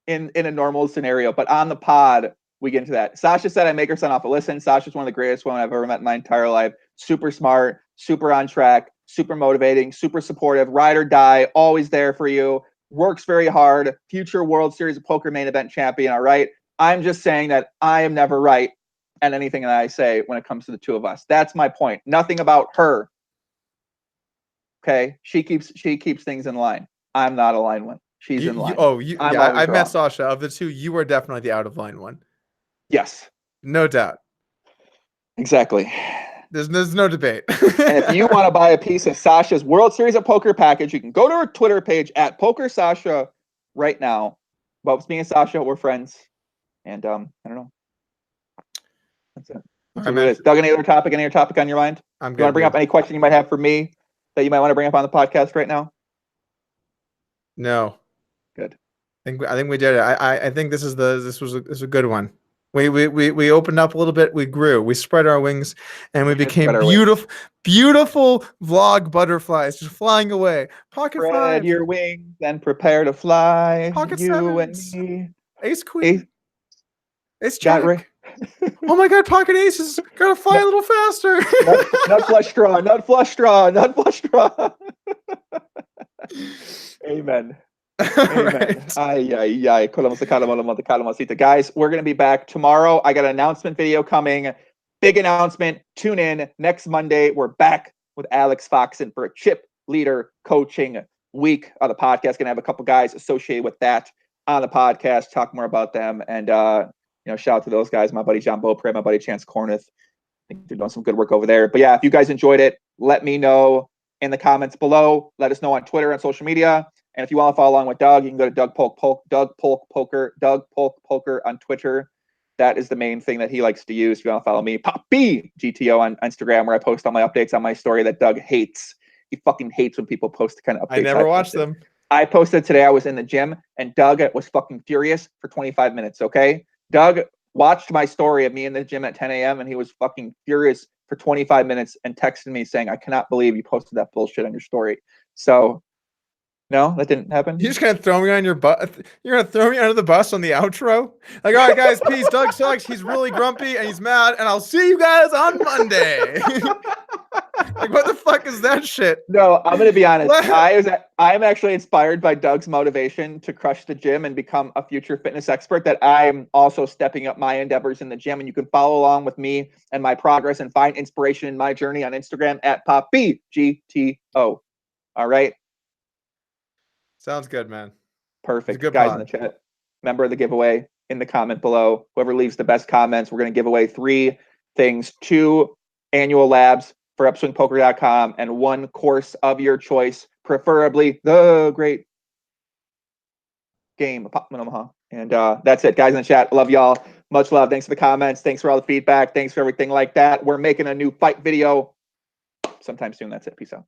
in a normal scenario, but on the pod we get into that. Sasha said I make her sign off a listen. Sasha's one of the greatest women I've ever met in my entire life. Super smart, super on track, super motivating, super supportive, ride or die, always there for you, works very hard, future World Series of Poker main event champion. All right. I'm just saying that I am never right at anything that I say when it comes to the two of us. That's my point. Nothing about her. Okay. She keeps things in line. I'm not a line one. She's in line. I met Sasha. Of the two, you are definitely the out of line one. Yes. No doubt. Exactly. There's no debate. And if you want to buy a piece of Sasha's World Series of Poker package, you can go to her Twitter page at Poker Sasha right now. But me and Sasha, we're friends. And I don't know. That's it. That's what it is. Doug, any other topic on your mind? You want to bring up any question you might have for me that you might want to bring up on the podcast right now? No. Good. I think we did it. I think this was a good one. We opened up a little bit. We grew. We spread our wings, and we became beautiful vlog butterflies, just flying away. Pocket spread five. Your wings and prepare to fly. Pocket you sevens. And me. Ace queen. Ace jack. Oh my God! Pocket aces. Gotta fly a little faster. Nut flush draw. Nut flush draw. Nut flush draw. Amen. Amen. Guys, we're going to be back tomorrow. I got an announcement video coming. Big announcement. Tune in next Monday. We're back with Alex Foxen for a chip leader coaching week of the podcast. Going to have a couple guys associated with that on the podcast, talk more about them. And, shout out to those guys, my buddy John Beaupre, my buddy Chance Corneth. I think they're doing some good work over there. But yeah, if you guys enjoyed it, let me know in the comments below. Let us know on Twitter and social media. And if you want to follow along with Doug, you can go to Doug Polk Poker on Twitter. That is the main thing that he likes to use. If you want to follow me, Poppy GTO on Instagram, where I post all my updates on my story that Doug hates. He fucking hates when people post the kind of updates. I never watch them. I posted today. I was in the gym and Doug was fucking furious for 25 minutes. Okay. Doug watched my story of me in the gym at 10 a.m. and he was fucking furious for 25 minutes and texted me saying, I cannot believe you posted that bullshit on your story. So No, that didn't happen. You just gonna throw me on your butt? You're gonna throw me under the bus on the outro? Like, all right, guys, peace. Doug sucks. He's really grumpy and he's mad, and I'll see you guys on Monday. Like, what the fuck is that shit? No, I'm gonna be honest. I'm actually inspired by Doug's motivation to crush the gym and become a future fitness expert. That I'm also stepping up my endeavors in the gym, and you can follow along with me and my progress and find inspiration in my journey on Instagram at PopBGTO. All right. Sounds good, man. Perfect. Good Guys pod. in the chat, remember the giveaway in the comment below. Whoever leaves the best comments, we're going to give away 3 things: 2 annual labs for upswingpoker.com and 1 course of your choice, preferably the Great Game of PLO. And that's it, guys in the chat. Love y'all. Much love. Thanks for the comments. Thanks for all the feedback. Thanks for everything like that. We're making a new fight video sometime soon. That's it. Peace out.